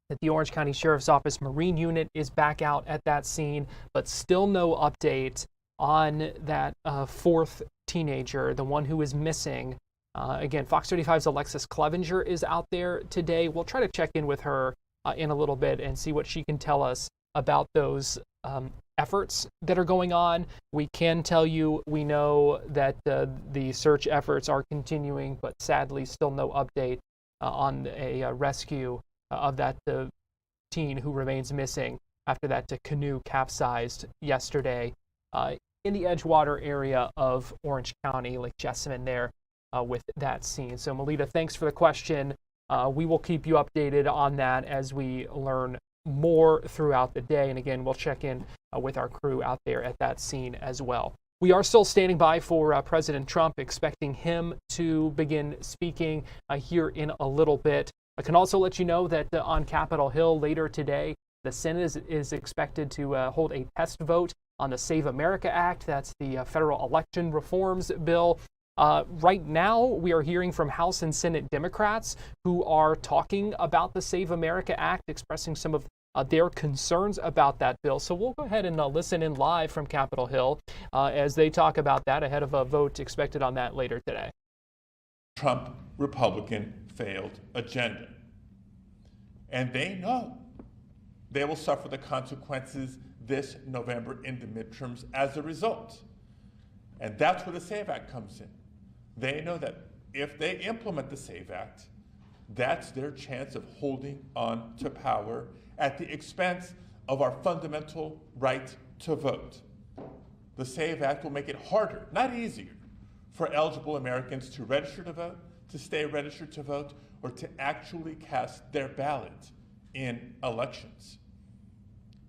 that the Orange County Sheriff's Office Marine Unit is back out at that scene, but still no update on that 4th teenager, the one who is missing. Again, Fox 35's Alexis Clevenger is out there today. We'll try to check in with her in a little bit and see what she can tell us about those efforts that are going on. We can tell you we know that the search efforts are continuing, but sadly still no update on a rescue of that teen who remains missing after that canoe capsized yesterday in the Edgewater area of Orange County, Lake Jessamine there with that scene. So Melita, thanks for the question. We will keep you updated on that as we learn more throughout the day. And again, we'll check in with our crew out there at that scene as well. We are still standing by for President Trump, expecting him to begin speaking here in a little bit. I can also let you know that on Capitol Hill later today, the Senate is expected to hold a test vote on the Save America Act. That's the federal election reforms bill. Right now, we are hearing from House and Senate Democrats who are talking about the Save America Act, expressing some of their concerns about that bill. So we'll go ahead and listen in live from Capitol Hill as they talk about that ahead of a vote expected on that later today. Trump Republican failed agenda. And they know they will suffer the consequences this November in the midterms as a result. And that's where the SAVE Act comes in. They know that if they implement the SAVE Act, that's their chance of holding on to power at the expense of our fundamental right to vote. The SAVE Act will make it harder, not easier, for eligible Americans to register to vote, to stay registered to vote, or to actually cast their ballot in elections.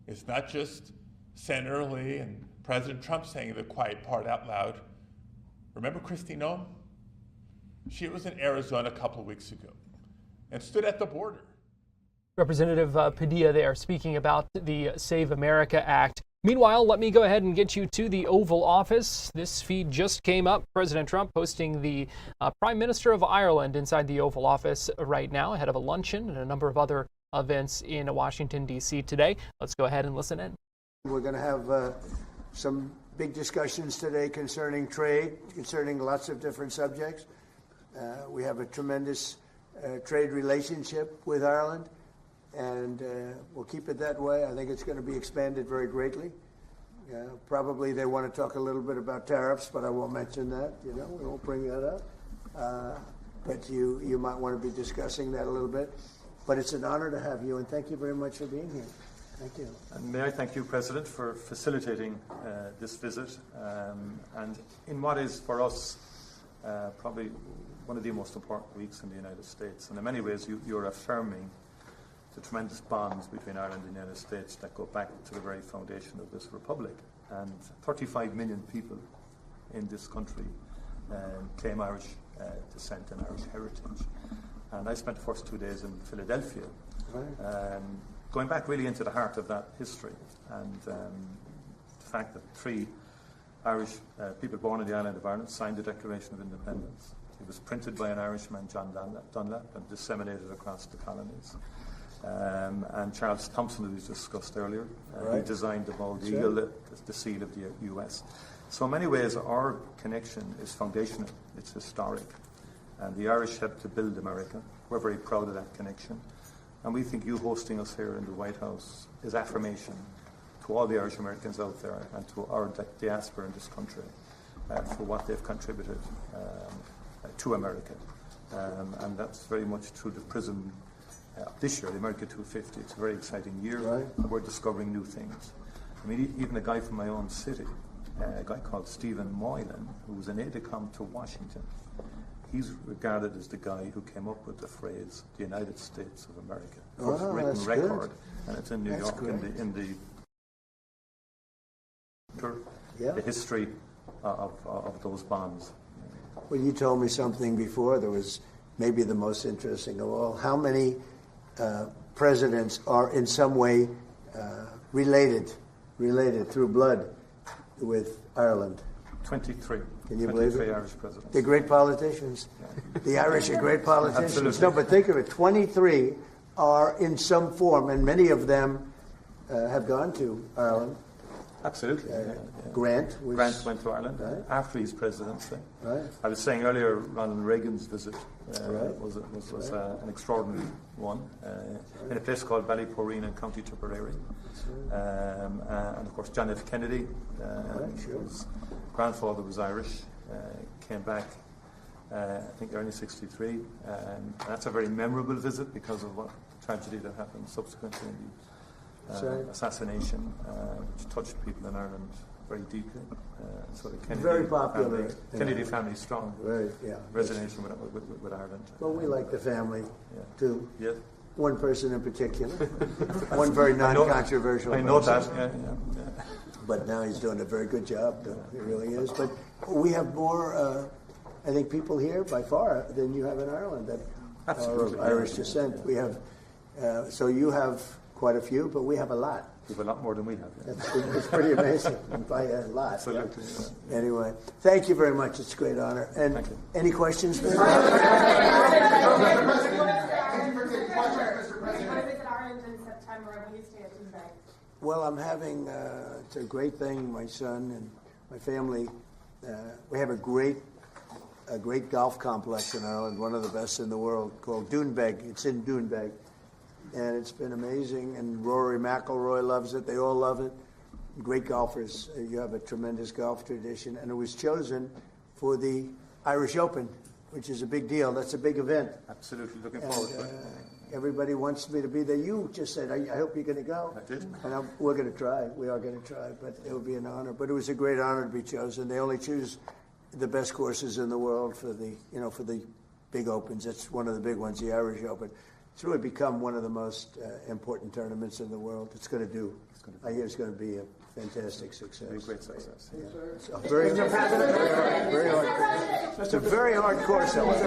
It's not just Senator Lee and President Trump saying the quiet part out loud. Remember Kristi Noem? She was in Arizona a couple of weeks ago and stood at the border. Representative Padilla there speaking about the Save America Act. Meanwhile, let me go ahead and get you to the Oval Office. This feed just came up. President Trump hosting the Prime Minister of Ireland inside the Oval Office right now ahead of a luncheon and a number of other events in Washington, D.C. today. Let's go ahead and listen in. We're going to have some big discussions today concerning trade, concerning lots of different subjects. We have a tremendous trade relationship with Ireland, and we'll keep it that way. I think it's going to be expanded very greatly. Probably they want to talk a little bit about tariffs, but I won't mention that. We won't bring that up. But you might want to be discussing that a little bit. But it's an honor to have you, and thank you very much for being here. Thank you. And may I thank you, President, for facilitating this visit. And in what is, for us, probably one of the most important weeks in the United States. And in many ways, you're affirming the tremendous bonds between Ireland and the United States that go back to the very foundation of this republic. And 35 million people in this country claim Irish descent and Irish heritage. And I spent the first 2 days in Philadelphia, going back really into the heart of that history, and the fact that 3 Irish people born on the island of Ireland signed the Declaration of Independence. It was printed by an Irishman, John Dunlap, and disseminated across the colonies. And Charles Thompson, who was discussed earlier, he designed the bald eagle, the seal of the U.S. So in many ways, our connection is foundational, it's historic. And the Irish helped to build America. We're very proud of that connection. And we think you hosting us here in the White House is affirmation to all the Irish Americans out there and to our diaspora in this country for what they've contributed to America. And that's very much through the prism this year, the America 250. It's a very exciting year. We're discovering new things. I mean, even a guy from my own city, a guy called Stephen Moylan, who was an aide-de-camp to Washington, he's regarded as the guy who came up with the phrase, the United States of America. First written record, and it's in New York in the history of those bonds. Well, you told me something before that was maybe the most interesting of all. How many presidents are in some way related through blood with Ireland? 23. Can you believe it? Irish presidents. They're great politicians. Yeah. The Irish are great politicians. Absolutely. No, but think of it. 23 are in some form, and many of them have gone to Ireland, Absolutely. Grant went to Ireland after his presidency. Right. I was saying earlier, Ronald Reagan's visit was an extraordinary one in a place called Ballyporeen in County Tipperary. And of course, John F. Kennedy, whose grandfather was Irish, came back, I think, early '63. That's a very memorable visit because of what tragedy that happened subsequently in the assassination, which touched people in Ireland very deeply. So the Kennedy very popular. Kennedy family strong. Very, resonation with Ireland. Well, we like the family too. Yes. One person in particular. One very non-controversial. I know that. But now he's doing a very good job. He really is. But we have more, I think, people here by far than you have in Ireland that are of Irish descent. We have. So you have quite a few, but we have a lot. We have a lot more than we have. It's pretty amazing by a lot. Absolutely. Yeah. Anyway, thank you very much. It's a great honor. And any questions for me? Well, I'm having, it's a great thing, my son and my family. We have a great golf complex in Ireland, one of the best in the world, called Doonbeg. It's in Doonbeg. And it's been amazing, and Rory McIlroy loves it. They all love it. Great golfers. You have a tremendous golf tradition, and it was chosen for the Irish Open, which is a big deal. That's a big event. Absolutely, looking forward to it. Everybody wants me to be there. You just said, I hope you're going to go. I did. And we're going to try. We are going to try, but it would be an honor. But it was a great honor to be chosen. They only choose the best courses in the world for the, for the big opens. That's one of the big ones, the Irish Open. It's really become one of the most important tournaments in the world. I hear it's going to be a fantastic success. Be a great success. Yeah. It's a very hard. It's a very hard course. What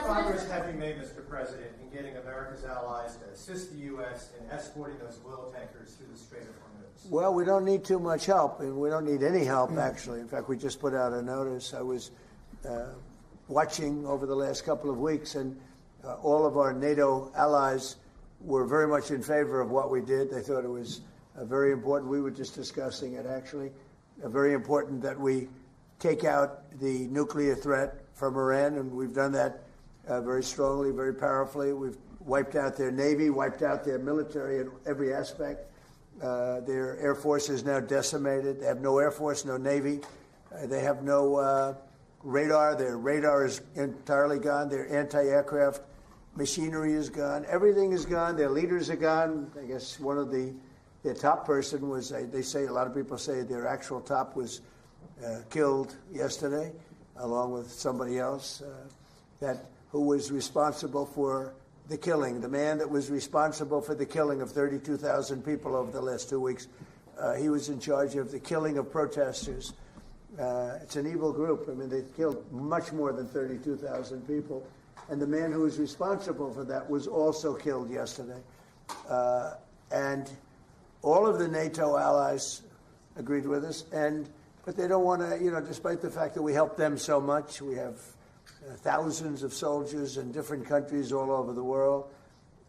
progress have you made, Mr. President, in getting America's allies to assist the U.S. in escorting those oil tankers through the Strait of Hernando? Well, we don't need too much help, and we don't need any help, actually. In fact, we just put out a notice. I was watching over the last couple of weeks, and all of our NATO allies were very much in favor of what we did. They thought it was very important. We were just discussing it, actually. Very important that we take out the nuclear threat from Iran, and we've done that very strongly, very powerfully. We've wiped out their Navy, wiped out their military in every aspect. Their Air Force is now decimated. They have no Air Force, no Navy. They have no radar. Their radar is entirely gone. Their anti-aircraft machinery is gone. Everything is gone. Their leaders are gone. I guess one of their top person was, they say, a lot of people say their actual top was killed yesterday, along with somebody else who was responsible for the killing. The man that was responsible for the killing of 32,000 people over the last 2 weeks, he was in charge of the killing of protesters. It's an evil group. I mean, they killed much more than 32,000 people. And the man who was responsible for that was also killed yesterday. And all of the NATO allies agreed with us. But they don't want to, despite the fact that we help them so much, we have thousands of soldiers in different countries all over the world,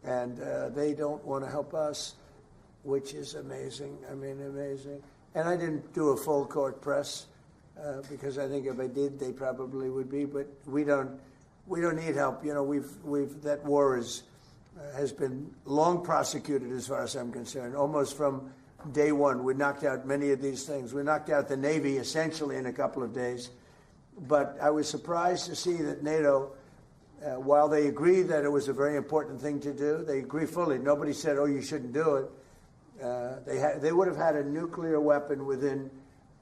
and they don't want to help us, which is amazing. I mean, amazing. And I didn't do a full court press because I think if I did, they probably would be. But we don't need help. That war has been long prosecuted, as far as I'm concerned, almost from day one. We knocked out many of these things. We knocked out the Navy essentially in a couple of days. But I was surprised to see that NATO, while they agree that it was a very important thing to do, they agree fully. Nobody said, oh, you shouldn't do it. They would have had a nuclear weapon within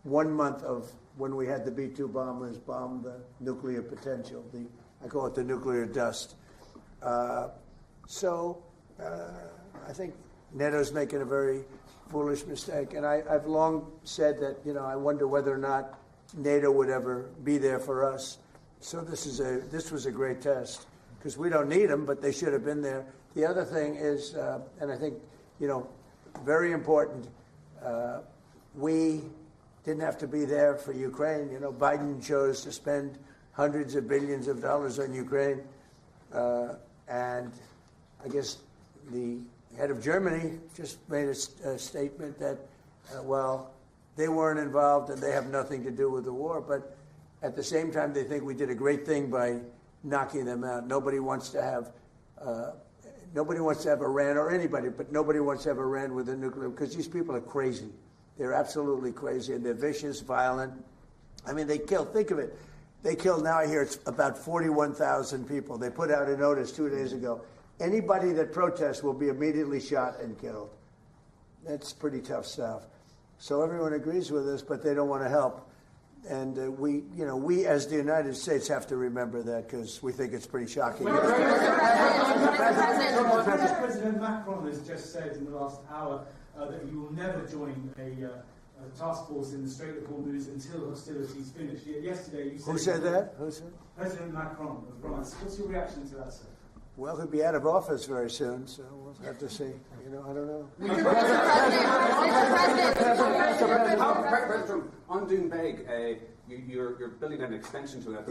1 month of when we had the B-2 bombers bomb the nuclear potential. I call it the nuclear dust. So I think NATO's making a very foolish mistake. And I've long said that, I wonder whether or not NATO would ever be there for us. So this was a great test, because we don't need them, but they should have been there. The other thing is, and I think, very important, we didn't have to be there for Ukraine. Biden chose to spend hundreds of billions of dollars on Ukraine. And I guess the head of Germany just made a statement that, well, they weren't involved and they have nothing to do with the war, but at the same time, they think we did a great thing by knocking them out. Nobody wants to have Iran, or anybody, but nobody wants to have Iran with a nuclear, because these people are crazy. They're absolutely crazy, and they're vicious, violent. I mean, they kill, think of it. They killed, now I hear it's about 41,000 people. They put out a notice 2 days ago. Anybody that protests will be immediately shot and killed. That's pretty tough stuff. So everyone agrees with us, but they don't want to help. And we as the United States have to remember that, because we think it's pretty shocking. President Macron has just said in the last hour that he will never join a task force in the Strait of Hormuz until hostilities finish. Yesterday you said... Who said that? Who said? President Macron of France. What's your reaction to that, sir? Well, he'll be out of office very soon, so we'll have to see. I don't know. Mr. President, on Doonbeg, you're building an extension to it,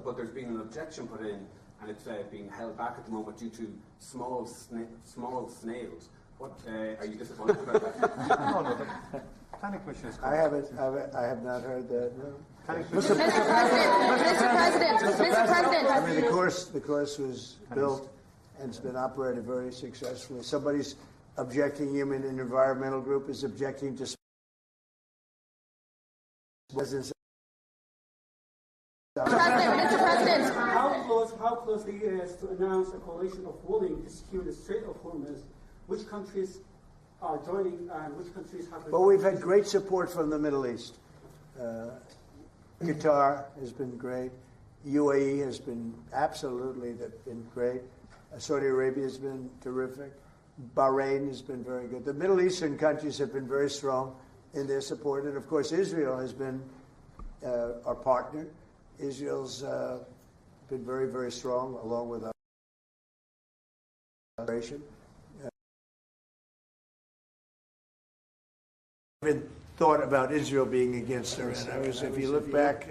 but there's been an objection put in, and it's being held back at the moment due to small snails. What are you disappointed about that? No, the planning commission is. I have not heard that. No. Mr. President. I mean, the course was built and it's been operated very successfully. Somebody's objecting. Human and environmental group is objecting to. Mr. President. How close the EU is to announce a coalition of willing to secure the Strait of Hormuz? Which countries are joining and which countries have... Well, we've had great support from the Middle East. Qatar has been great. UAE has been great. Saudi Arabia has been terrific. Bahrain has been very good. The Middle Eastern countries have been very strong in their support. And, of course, Israel has been our partner. Israel's been very, very strong, along with our operation. I haven't thought about Israel being against Iran. If you look back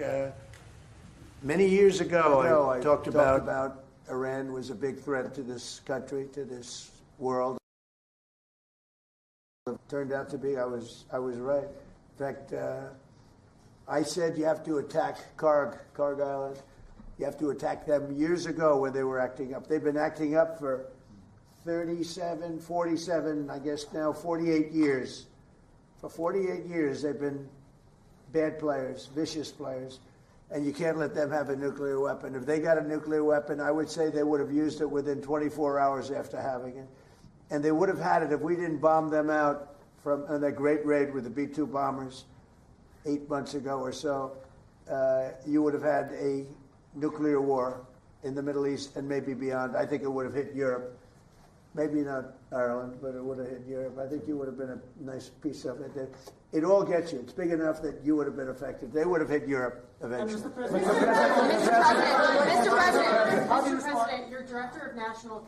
many years ago, I talked about Iran was a big threat to this country, to this world. It turned out to be, I was right. In fact, I said you have to attack Karg Island. You have to attack them years ago when they were acting up. They've been acting up for 47, I guess now 48 years. For 48 years, they've been bad players, vicious players, and you can't let them have a nuclear weapon. If they got a nuclear weapon, I would say they would have used it within 24 hours after having it. And they would have had it if we didn't bomb them out on that great raid with the B-2 bombers 8 months ago or so. You would have had a nuclear war in the Middle East and maybe beyond. I think it would have hit Europe. Maybe not Ireland, but it would have hit Europe. I think you would have been a nice piece of it. It all gets you. It's big enough that you would have been affected. They would have hit Europe eventually. Mr. President, your Director of National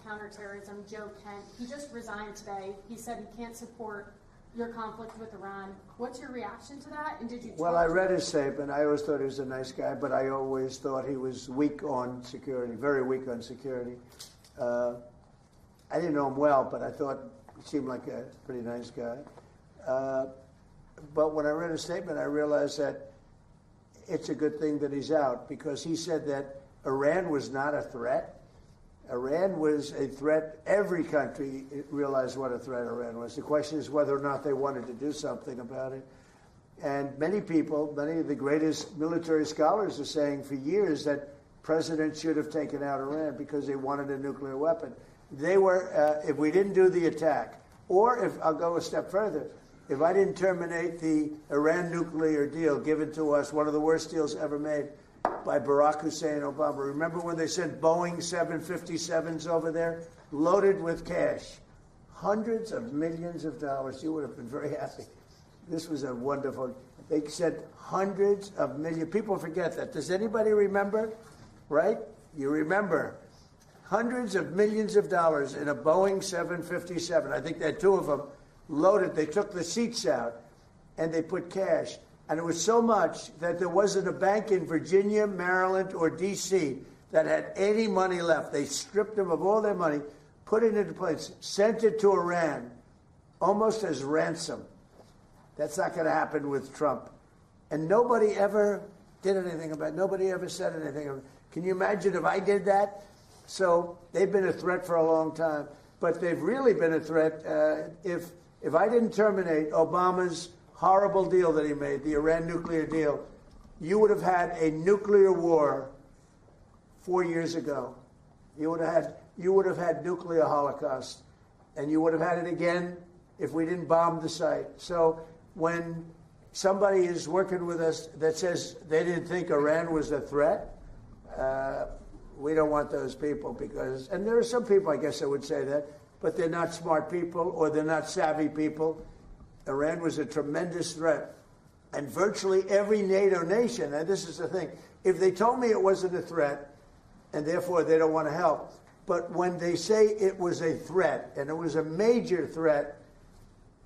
Counterterrorism, Joe Kent, he just resigned today. He said he can't support your conflict with Iran. What's your reaction to that? And did you? Well, I read his statement. I always thought he was a nice guy, but I always thought he was weak on security, very weak on security. I didn't know him well, but I thought he seemed like a pretty nice guy. But when I read his statement, I realized that it's a good thing that he's out, because he said that Iran was not a threat. Iran was a threat. Every country realized what a threat Iran was. The question is whether or not they wanted to do something about it. And many people, many of the greatest military scholars are saying for years that presidents should have taken out Iran because they wanted a nuclear weapon. They were, if we didn't do the attack, or if, I'll go a step further, if I didn't terminate the Iran nuclear deal given to us, one of the worst deals ever made by Barack Hussein Obama. Remember when they sent Boeing 757s over there, loaded with cash, hundreds of millions of dollars? You would have been very happy. This was a wonderful, they sent hundreds of millions. People forget that. Does anybody remember? Right? You remember. Hundreds of millions of dollars in a Boeing 757. I think they had two of them loaded. They took the seats out and they put cash. And it was so much that there wasn't a bank in Virginia, Maryland, or D.C. that had any money left. They stripped them of all their money, put put it into place, sent it to Iran, almost as ransom. That's not going to happen with Trump. And nobody ever did anything about it. Nobody ever said anything about it. Can you imagine if I did that? So they've been a threat for a long time. But they've really been a threat. If I didn't terminate Obama's horrible deal that he made, the Iran nuclear deal, you would have had a nuclear war 4 years ago. You would have had nuclear holocaust. And you would have had it again if we didn't bomb the site. So when somebody is working with us that says they didn't think Iran was a threat, we don't want those people because, and there are some people, I guess I would say that, but they're not smart people or they're not savvy people. Iran was a tremendous threat. And virtually every NATO nation, and this is the thing, if they told me it wasn't a threat, and therefore they don't want to help, but when they say it was a threat, and it was a major threat,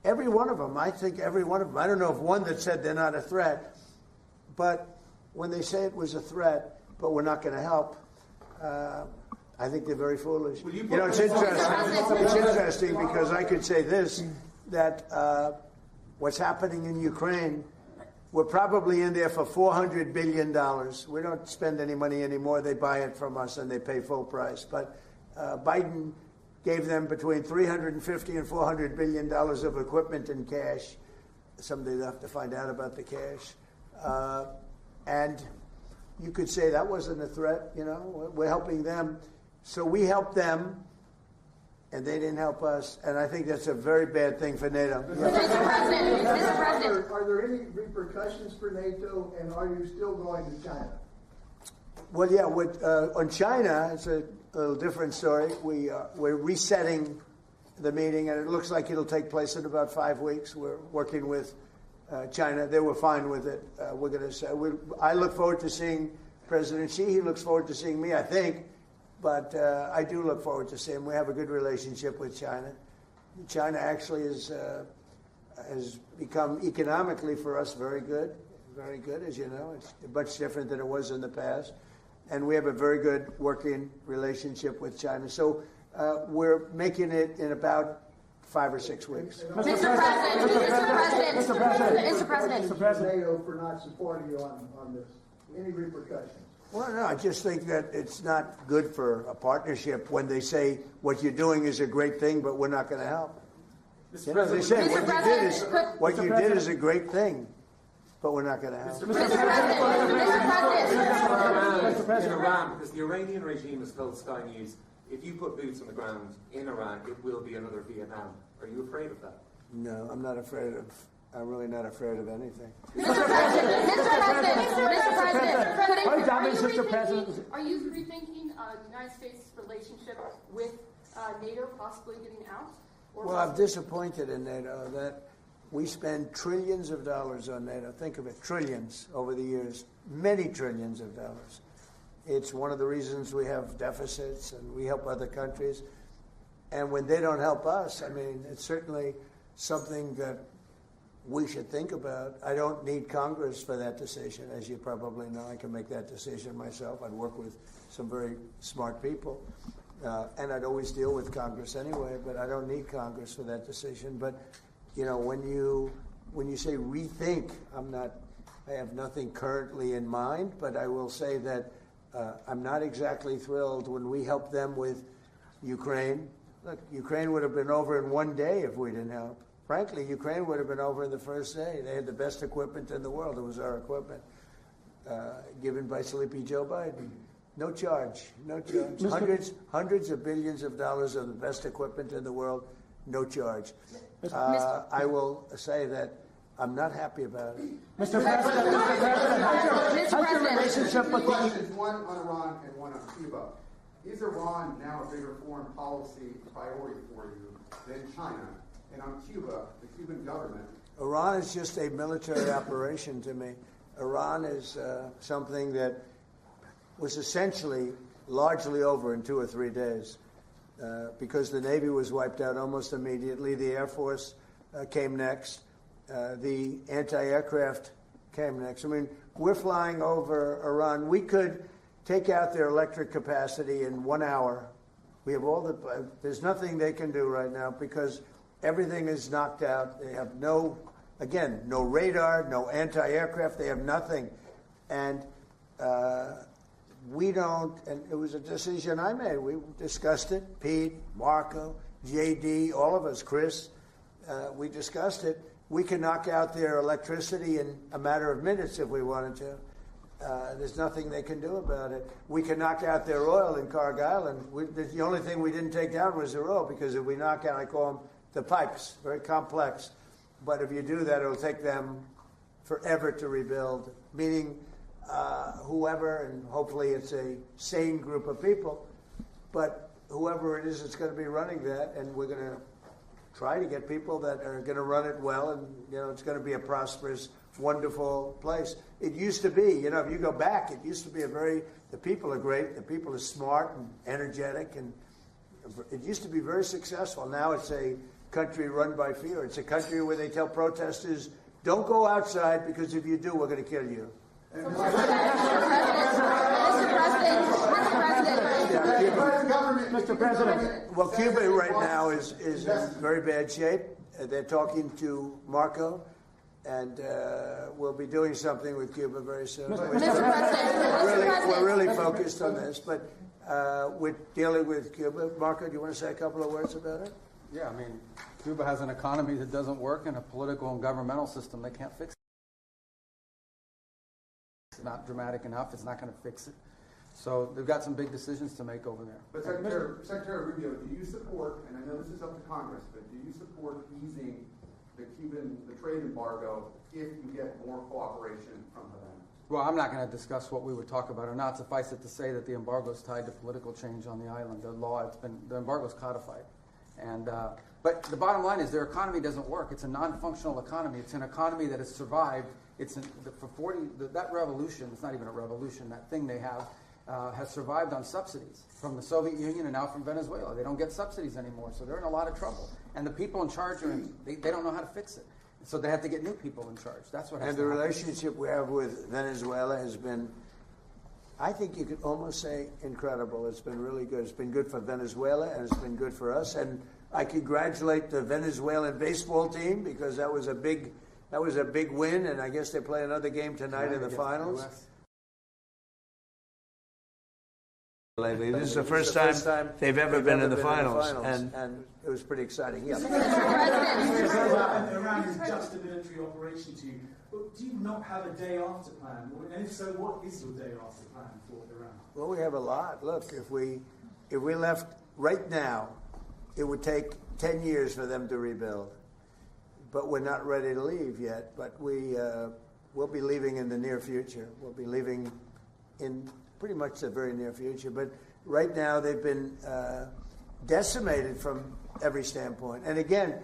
every one of them, I think every one of them, I don't know of one that said they're not a threat, but when they say it was a threat, but we're not going to help, I think they're very foolish. You know, it's interesting. It's interesting because I could say this, that what's happening in Ukraine, we're probably in there for $400 billion. We don't spend any money anymore. They buy it from us and they pay full price. But Biden gave them between $350 and $400 billion of equipment in cash. Someday they'll have to find out about the cash. And you could say that wasn't a threat, you know. We're helping them. So we helped them, and they didn't help us. And I think that's a very bad thing for NATO. Mr. President. Are there any repercussions for NATO, and are you still going to China? Well, yeah, on China, it's a little different story. We're resetting the meeting, and it looks like it'll take place in about 5 weeks. We're working with China. They were fine with it. We're going to say I look forward to seeing President Xi. He looks forward to seeing me, I think. But I do look forward to seeing him. We have a good relationship with China. China actually has become economically for us very good, as you know. It's much different than it was in the past. And we have a very good working relationship with China. So we're making it in about 5 or 6 weeks. Mr. President, NATO for not supporting you on this. Any repercussions? Well, no, I just think that it's not good for a partnership when they say what you're doing is a great thing, but we're not going to help. You know, they say what you did is a great thing, but we're not going to help. Mr. President, in Iran, because the Iranian regime has told Sky News, if you put boots on the ground in Iran, it will be another Vietnam. Are you afraid of that? No, I'm not afraid of. I'm really not afraid of anything. Mr. President, are you rethinking the United States' relationship with NATO possibly getting out? Well, I'm disappointed in NATO that we spend trillions of dollars on NATO. Think of it, trillions over the years, many trillions of dollars. It's one of the reasons we have deficits and we help other countries. And when they don't help us, I mean, it's certainly something that we should think about. I don't need Congress for that decision, as you probably know. I can make that decision myself. I'd work with some very smart people. And I'd always deal with Congress anyway, but I don't need Congress for that decision. But, you know, when you say rethink, I have nothing currently in mind, but I will say that I'm not exactly thrilled when we help them with Ukraine. Look, Ukraine would have been over in 1 day if we didn't help. Frankly, Ukraine would have been over in the first day. They had the best equipment in the world. It was our equipment, given by Sleepy Joe Biden. No charge, no charge. Hundreds of billions of dollars of the best equipment in the world, no charge. I will say that I'm not happy about it. Mr. President, how's your relationship with questions, one on Iran and one on Cuba? Is Iran now a bigger foreign policy priority for you than China? And on Cuba, the Cuban government. Iran is just a military operation to me. Iran is something that was essentially largely over in 2 or 3 days because the Navy was wiped out almost immediately. The Air Force came next. The anti-aircraft came next. I mean, we're flying over Iran. We could take out their electric capacity in 1 hour. We have all the, there's nothing they can do right now because everything is knocked out. They have no, again, no radar, no anti-aircraft. They have nothing. And we don't, and it was a decision I made. We discussed it, Pete, Marco, JD, all of us, Chris, we discussed it. We can knock out their electricity in a matter of minutes if we wanted to. There's nothing they can do about it. We can knock out their oil in Carg Island. The only thing we didn't take down was their oil because if we knock out, I call them the pipes, very complex. But if you do that, it'll take them forever to rebuild, meaning whoever, and hopefully it's a sane group of people, but whoever it is that's going to be running that, and we're going to try to get people that are going to run it well, and it's going to be a prosperous, wonderful place. It used to be, if you go back, it used to be the people are great, the people are smart and energetic, and it used to be very successful. Now it's a country run by fear. It's a country where they tell protesters, don't go outside because if you do, we're going to kill you. Mr. President. Well, Cuba right now is in very bad shape. They're talking to Marco, and we'll be doing something with Cuba very soon. We're really focused on this, but we're dealing with Cuba. Marco, do you want to say a couple of words about it? Yeah, I mean, Cuba has an economy that doesn't work and a political and governmental system they can't fix. It's not dramatic enough. It's not going to fix it. So they've got some big decisions to make over there. But Secretary Rubio, do you support, and I know this is up to Congress, but do you support easing the trade embargo if you get more cooperation from Havana? Well, I'm not going to discuss what we would talk about or not. Suffice it to say that the embargo is tied to political change on the island. The embargo is codified. And but the bottom line is their economy doesn't work. It's a non-functional economy. It's an economy that has survived. That revolution, it's not even a revolution, that thing they have, has survived on subsidies from the Soviet Union and now from Venezuela. They don't get subsidies anymore, so they're in a lot of trouble. And the people in charge, they don't know how to fix it. So they have to get new people in charge. That's what has to happen. And the relationship we have with Venezuela has been, I think you could almost say, incredible. It's been really good. It's been good for Venezuela, and it's been good for us. And I congratulate the Venezuelan baseball team because that was a big win, and I guess they play another game tonight in the finals. This is the first time they've ever been in the finals, and it was pretty exciting. Yeah. Iran is just a military operation to you. But do you not have a day after plan? And if so, what is your day after plan for Iran? Well, we have a lot. Look, if we left right now, it would take 10 years for them to rebuild. But we're not ready to leave yet. But we'll be leaving in the near future. We'll be leaving in pretty much the very near future. But right now, they've been decimated from every standpoint. And again,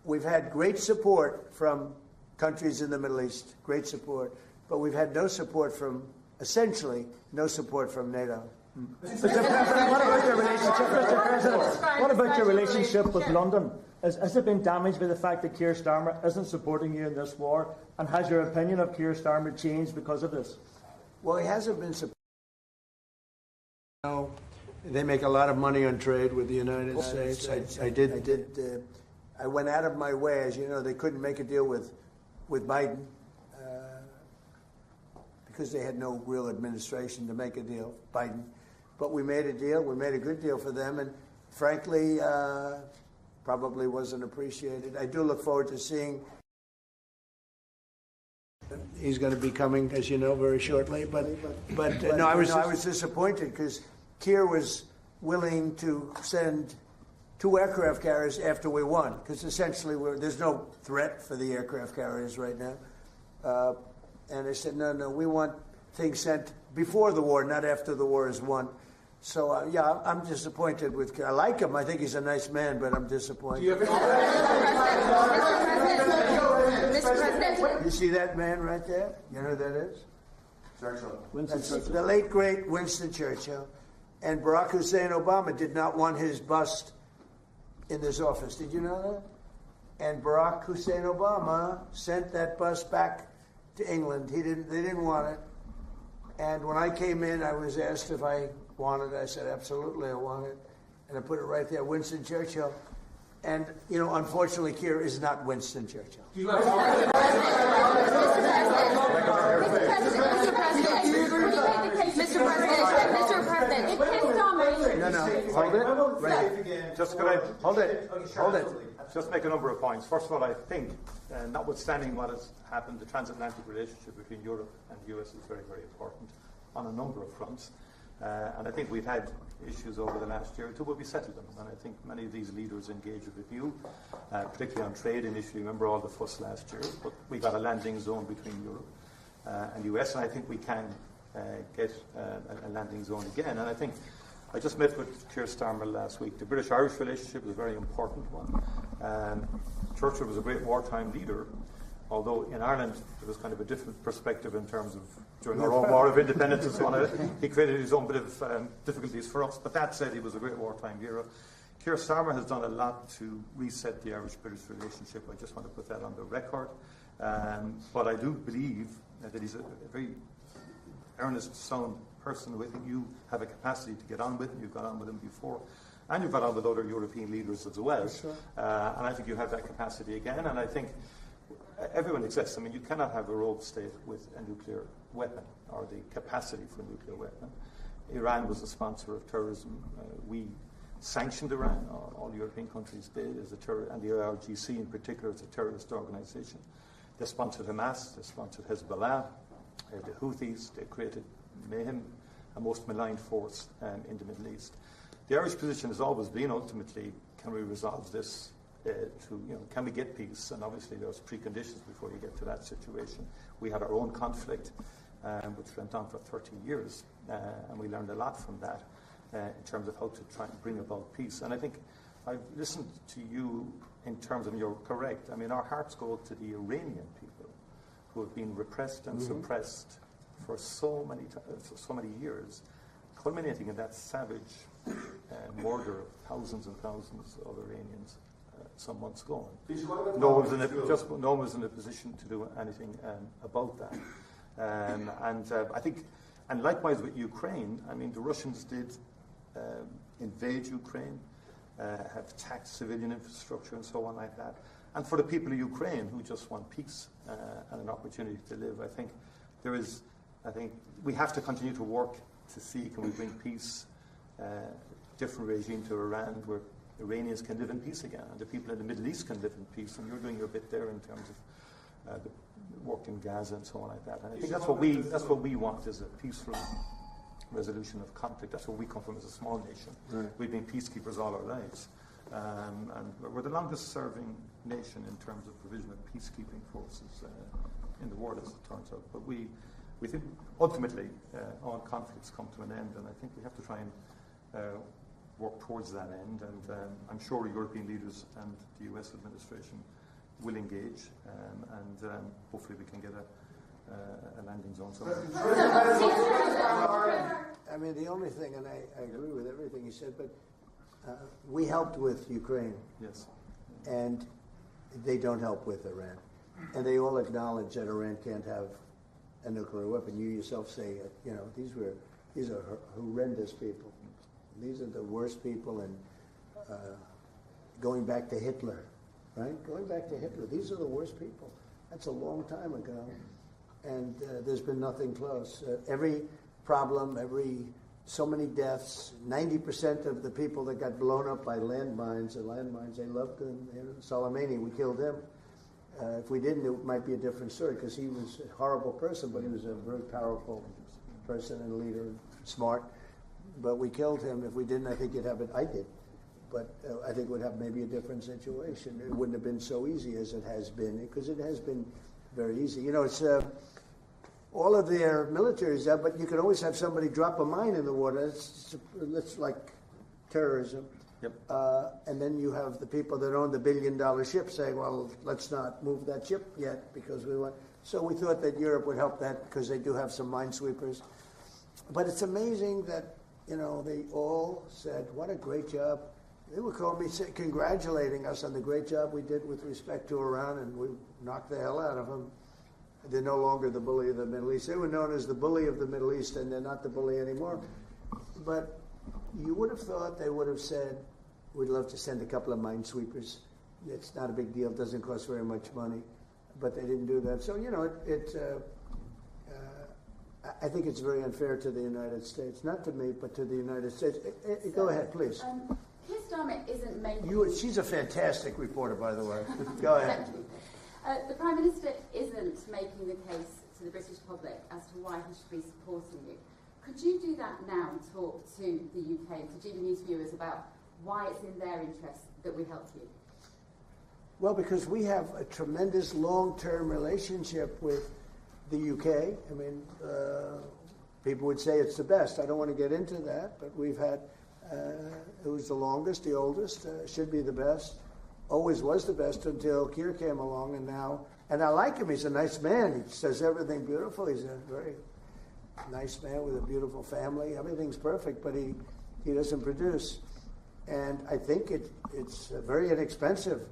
we've had great support from countries in the Middle East, great support. But we've had no support from, essentially, no support from NATO. Mr. President, what about your relationship with London? Has it been damaged by the fact that Keir Starmer isn't supporting you in this war? And has your opinion of Keir Starmer changed because of this? Well, he hasn't been supporting. They make a lot of money on trade with the United States. I went out of my way, as you know. They couldn't make a deal with Biden because they had no real administration to make a deal, Biden. But we made a deal. We made a good deal for them, and frankly, probably wasn't appreciated. I do look forward to seeing. He's going to be coming, as you know, very shortly. But no, I was disappointed because Keir was willing to send 2 aircraft carriers after we won, because essentially there's no threat for the aircraft carriers right now. And I said, no, we want things sent before the war, not after the war is won. So, yeah, I'm disappointed with Keir. I like him. I think he's a nice man, but I'm disappointed. You see that man right there? You know who that is? Churchill. That's the late, great Winston Churchill. And Barack Hussein Obama did not want his bust in this office. Did you know that? And Barack Hussein Obama sent that bust back to England. They didn't want it. And when I came in, I was asked if I wanted it. I said, absolutely, I want it. And I put it right there, Winston Churchill. And, you know, unfortunately, Keir is not Winston Churchill. Mr. President, it pissed on me. No, hold it. Right. Just could I hold it? Hold it. Just make a number of points. First of all, I think, notwithstanding what has happened, the transatlantic relationship between Europe and the US is very, very important on a number of fronts. And I think we've had issues over the last year or two, but we settled them. And I think many of these leaders engaged with you, particularly on trade initially. Remember all the fuss last year, but we got a landing zone between Europe and the US, and I think we can get a landing zone again. And I think I just met with Keir Starmer last week. The British-Irish relationship is a very important one. Churchill was a great wartime leader, although in Ireland there was kind of a different perspective in terms of during our own war of independence and so on. He created his own bit of difficulties for us, but that said, he was a great wartime hero. Keir Starmer has done a lot to reset the Irish-British relationship. I just want to put that on the record. But I do believe that he's a very earnest, sound person who I think you have a capacity to get on with. You've got on with him before. And you've got on with other European leaders as well. Sure. And I think you have that capacity again. And I think everyone exists. I mean, you cannot have a rogue state with a nuclear weapon or the capacity for a nuclear weapon. Iran was a sponsor of terrorism. We sanctioned Iran. All European countries did, as a and the IRGC in particular as a terrorist organization. They sponsored Hamas. They sponsored Hezbollah. The Houthis. They created mayhem, a most maligned force in the Middle East. The Irish position has always been, ultimately, can we resolve this can we get peace? And obviously there's preconditions before you get to that situation. We had our own conflict, which went on for 30 years, and we learned a lot from that in terms of how to try and bring about peace. And I think I've listened to you in terms of, you're correct, I mean, our hearts go out to the Iranian people who have been repressed and suppressed for so many years, culminating in that savage murder of thousands and thousands of Iranians some months ago. No one was in a position to do anything about that. I think, and likewise with Ukraine, I mean, the Russians did invade Ukraine, have attacked civilian infrastructure and so on like that. And for the people of Ukraine who just want peace and an opportunity to live, I think we have to continue to work to see, can we bring peace, different regime to Iran where Iranians can live in peace again, and the people in the Middle East can live in peace, and you're doing your bit there in terms of the work in Gaza and so on like that. And I think that's what we want, is a peaceful resolution of conflict. That's where we come from as a small nation. Right. We've been peacekeepers all our lives, and we're the longest-serving nation in terms of provision of peacekeeping forces in the world, as it turns out. But we think ultimately all conflicts come to an end, and I think we have to try and work towards that end, and I'm sure European leaders and the US administration will engage, and hopefully we can get a landing zone somewhere. I mean, the only thing, and I agree with everything you said, but we helped with Ukraine. Yes. And they don't help with Iran. And they all acknowledge that Iran can't have a nuclear weapon. You yourself say, these are horrendous people. These are the worst people, and going back to Hitler, right? Going back to Hitler, these are the worst people. That's a long time ago, and there's been nothing close. Every problem, so many deaths, 90% of the people that got blown up by landmines, they loved them. Soleimani, we killed him. If we didn't, it might be a different story, because he was a horrible person, but he was a very powerful person and leader, smart. But we killed him. If we didn't, I think I did. But I think it would have maybe a different situation. It wouldn't have been so easy as it has been, because it has been very easy. You know, it's all of their militaries out, but you can always have somebody drop a mine in the water. It's like terrorism. Yep. And then you have the people that own the billion-dollar ship saying, well, let's not move that ship yet because we want. So we thought that Europe would help that because they do have some minesweepers. But it's amazing that, they all said, what a great job. They would call me congratulating us on the great job we did with respect to Iran, and we knocked the hell out of them. They're no longer the bully of the Middle East. They were known as the bully of the Middle East, and they're not the bully anymore. But You would have thought they would have said, we'd love to send a couple of minesweepers. It's not a big deal. It doesn't cost very much money. But they didn't do that. So, you know, I think it's very unfair to the United States. Not to me, but to the United States. Go ahead, please. Keir Starmer isn't making... She's a fantastic reporter, by the way. Go ahead. The Prime Minister isn't making the case to the British public as to why he should be supporting you. Could you do that now and talk to the UK, to GB News viewers, about why it's in their interest that we help you? Well, because we have a tremendous long-term relationship with the UK. I mean, people would say it's the best. I don't want to get into that, but we've had, it was the longest, the oldest, should be the best. Always was the best until Keir came along, and now, and I like him. He's a nice man. He says everything beautiful. He's a very nice man with a beautiful family. Everything's perfect, but he doesn't produce. And I think it's very inexpensive.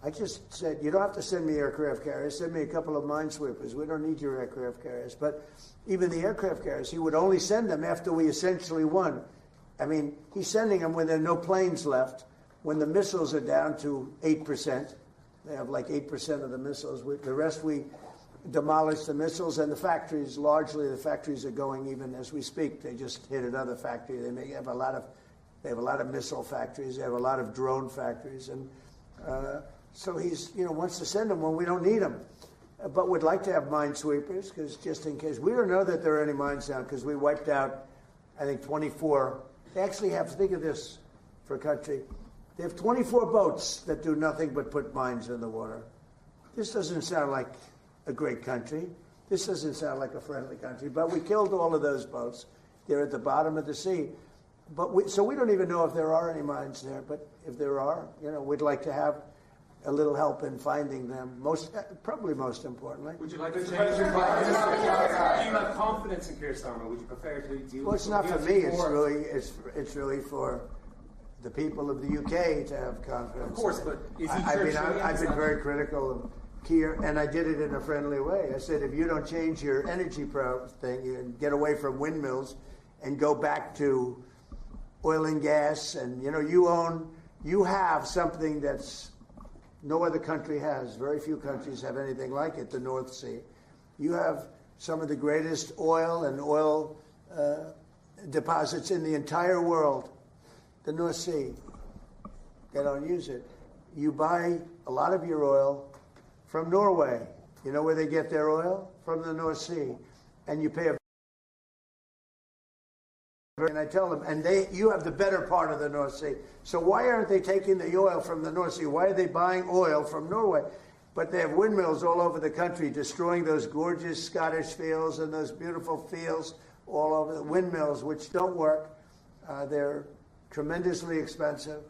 I just said, you don't have to send me aircraft carriers. Send me a couple of minesweepers. We don't need your aircraft carriers. But even the aircraft carriers, he would only send them after we essentially won. I mean, he's sending them when there are no planes left, when the missiles are down to 8%. They have like 8% of the missiles. The rest we demolish the missiles, and the factories, largely the factories are going even as we speak. They just hit another factory. They have a lot of missile factories. They have a lot of drone factories, and so he's, wants to send them when we don't need them. But we'd like to have minesweepers, because just in case. We don't know that there are any mines down, because we wiped out, I think, 24. They actually have, think of this for a country. They have 24 boats that do nothing but put mines in the water. This doesn't sound like a great country. This doesn't sound like a friendly country. But we killed all of those boats. They're at the bottom of the sea. So we don't even know if there are any mines there. But if there are, we'd like to have a little help in finding them. Probably most importantly. Would you like to change your mind? Do you have confidence in Keir Starmer? Would you prefer to deal? Well, it's not for me. It's really for the people of the UK to have confidence. Of course, but is he I've been very critical of Keir, and I did it in a friendly way. I said, if you don't change your energy thing and get away from windmills and go back to oil and gas, and you have something that's no other country has. Very few countries have anything like it, the North Sea. You have some of the greatest oil and oil deposits in the entire world, the North Sea. They don't use it. You buy a lot of your oil from Norway. You know where they get their oil? From the North Sea. And you pay and I tell them, and you have the better part of the North Sea. So why aren't they taking the oil from the North Sea? Why are they buying oil from Norway? But they have windmills all over the country, destroying those gorgeous Scottish fields and those beautiful fields all over the windmills, which don't work. They're tremendously expensive.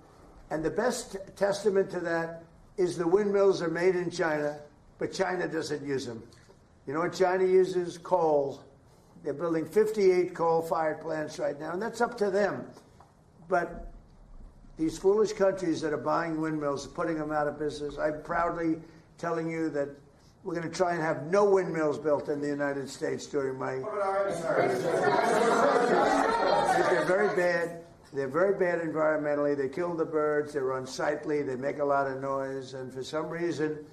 And the best testament to that is the windmills are made in China, but China doesn't use them. You know what China uses? Coal. They're building 58 coal-fired plants right now, and that's up to them. But these foolish countries that are buying windmills, putting them out of business, I'm proudly telling you that we're going to try and have no windmills built in the United States during my... They're very bad. They're very bad environmentally. They kill the birds. They're unsightly. They make a lot of noise. And for some reason,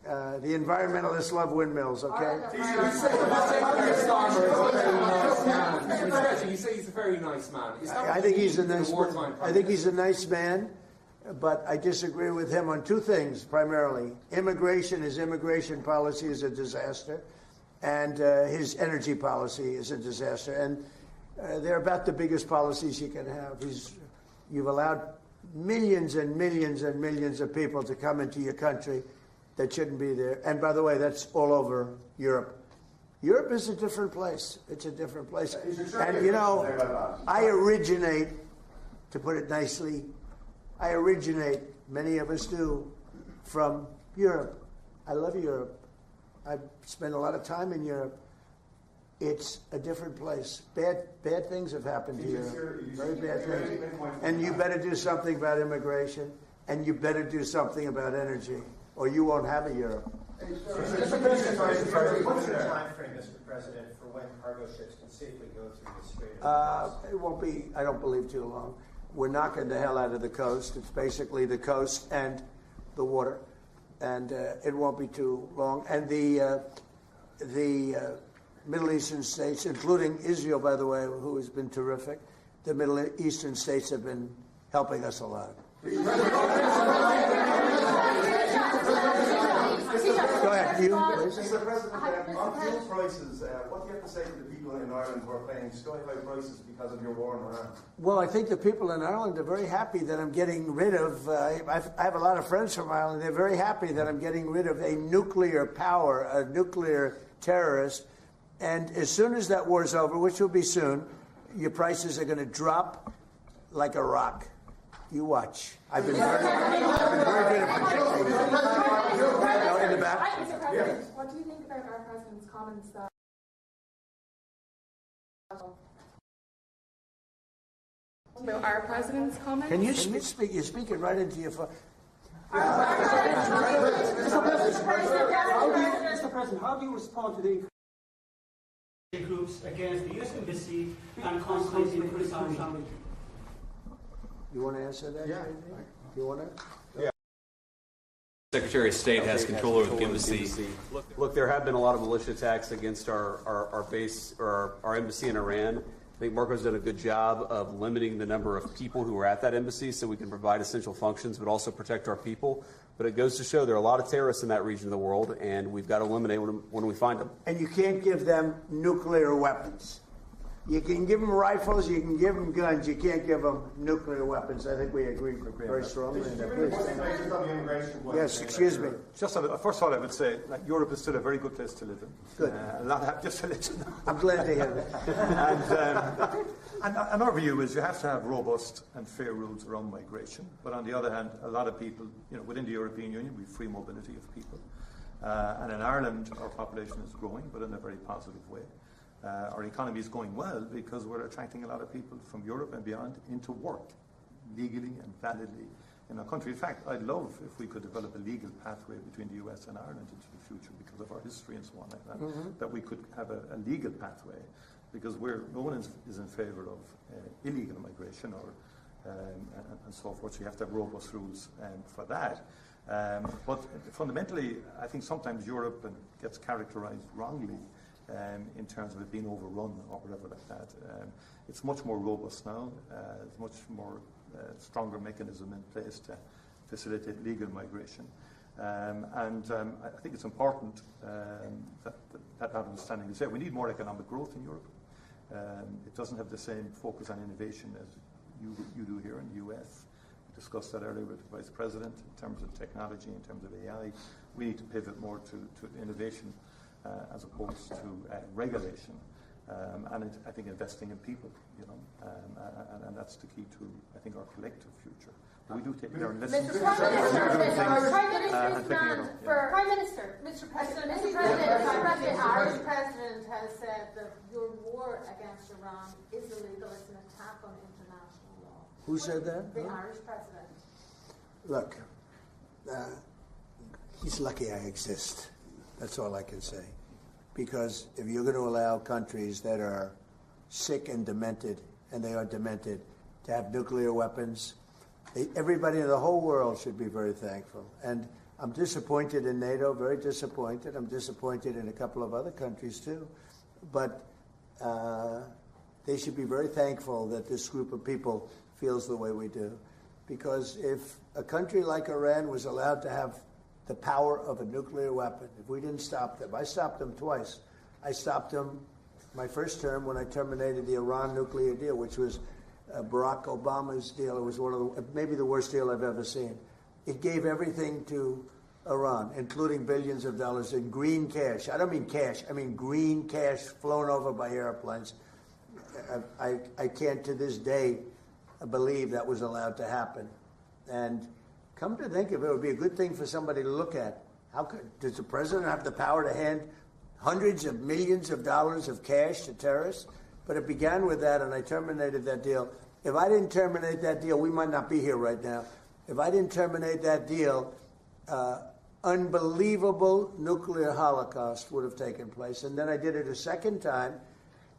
the environmentalists love windmills, okay? You say he's a very nice man. I think he's a nice man, but I disagree with him on two things, primarily. His immigration policy is a disaster, and his energy policy is a disaster. And they're about the biggest policies you can have. You've allowed millions and millions and millions of people to come into your country that shouldn't be there. And by the way, that's all over Europe. Europe is a different place. It's a different place. And I originate, to put it nicely, many of us do, from Europe. I love Europe. I've spent a lot of time in Europe. It's a different place. Bad things have happened to Europe. Very bad things. And you better do something about immigration, and you better do something about energy, or you won't have a Europe. Mr. President, what's your time frame, Mr. President, for when cargo ships can safely go through the Strait of Hormuz? It won't be, I don't believe, too long. We're knocking the hell out of the coast. It's basically the coast and the water, and it won't be too long. And the Middle Eastern states, including Israel, by the way, who has been terrific, the Middle Eastern states have been helping us a lot. Go ahead, you. Mr. President, on fuel prices, what do you have to say to the people in Ireland who are paying sky-high prices because of your war in Iran? Well, I think the people in Ireland are very happy that I'm getting rid of, I have a lot of friends from Ireland, they're very happy that I'm getting rid of a nuclear power, a nuclear terrorist, and as soon as that war's over, which will be soon, your prices are going to drop like a rock. You watch. I've been very good at predicting. In the back. Mr. President, what do you think about our president's comments that about our president's comments? Can you speak? You're speaking right into your phone. Mr. President, how do you respond to the groups against the U.S. Embassy and constantly criticizing? You want to answer that? Yeah. You want to? Yeah. Secretary of State has control over the embassy. Look, there have been a lot of militia attacks against our base or our embassy in Iran. I think Marco's done a good job of limiting the number of people who are at that embassy so we can provide essential functions but also protect our people. But it goes to show there are a lot of terrorists in that region of the world, and we've got to eliminate them when we find them. And you can't give them nuclear weapons. You can give them rifles, you can give them guns, you can't give them nuclear weapons. I think we agree very strongly. Yes, excuse me. Just first of all, I would say that Europe is still a very good place to live in. Good. Just to let you know. I'm glad to hear that. And our view is you have to have robust and fair rules around migration. But on the other hand, a lot of people, within the European Union, we have free mobility of people. And in Ireland, our population is growing, but in a very positive way. Our economy is going well because we're attracting a lot of people from Europe and beyond into work, legally and validly in our country. In fact, I'd love if we could develop a legal pathway between the US and Ireland into the future because of our history and so on like that, that we could have a legal pathway because no one is in favour of illegal migration or and so forth. So you have to have robust rules for that. But fundamentally, I think sometimes Europe gets characterised wrongly in terms of it being overrun or whatever like that. It's much more robust now. It's much more stronger mechanism in place to facilitate legal migration. I think it's important that understanding is there. We need more economic growth in Europe. It doesn't have the same focus on innovation as you do here in the US. We discussed that earlier with the Vice President in terms of technology, in terms of AI. We need to pivot more to innovation as opposed to regulation, and I think investing in people, and that's the key to, I think, our collective future. We do take our investments. Mr. President, the Irish President has said that your war against Iran is illegal. It's an attack on international law. Who said that? The Irish President. Look, he's lucky I exist. That's all I can say. Because if you're going to allow countries that are sick and demented, and they are demented, to have nuclear weapons, everybody in the whole world should be very thankful. And I'm disappointed in NATO, very disappointed. I'm disappointed in a couple of other countries too. But they should be very thankful that this group of people feels the way we do. Because if a country like Iran was allowed to have the power of a nuclear weapon, if we didn't stop them. I stopped them twice. I stopped them my first term when I terminated the Iran nuclear deal, which was Barack Obama's deal. It was maybe the worst deal I've ever seen. It gave everything to Iran, including billions of dollars in green cash. I don't mean cash. I mean green cash flown over by airplanes. I can't to this day believe that was allowed to happen. And come to think of it, it would be a good thing for somebody to look at. Does the president have the power to hand hundreds of millions of dollars of cash to terrorists? But it began with that, and I terminated that deal. If I didn't terminate that deal, we might not be here right now. If I didn't terminate that deal, unbelievable nuclear holocaust would have taken place. And then I did it a second time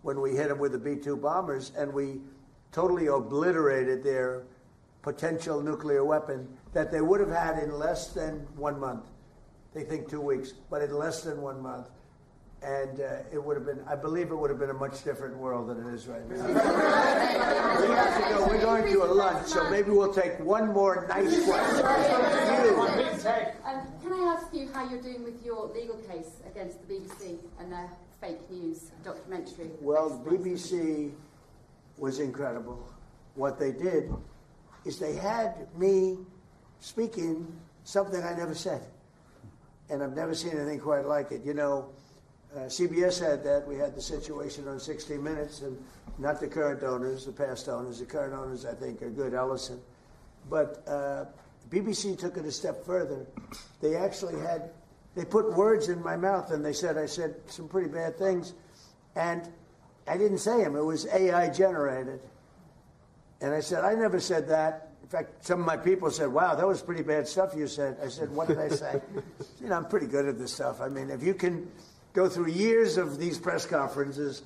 when we hit them with the B-2 bombers, and we totally obliterated their potential nuclear weapon that they would have had in less than 1 month. They think 2 weeks, but in less than 1 month. And it would have been, I believe it would have been a much different world than it is right now. We have to go. We're going to a lunch, so maybe we'll take one more nice question. Can I ask you how you're doing with your legal case against the BBC and their fake news documentary? Well, the BBC was incredible. What they did is they had me speaking something I never said. And I've never seen anything quite like it. You know, CBS had that. We had the situation on 60 Minutes, and not the current owners, the past owners. The current owners, I think, are good, Ellison. But BBC took it a step further. They actually they put words in my mouth, and I said some pretty bad things. And I didn't say them. It was AI generated. And I said, I never said that. In fact, some of my people said, wow, that was pretty bad stuff you said. I said, what did I say? You know, I'm pretty good at this stuff. I mean, if you can go through years of these press conferences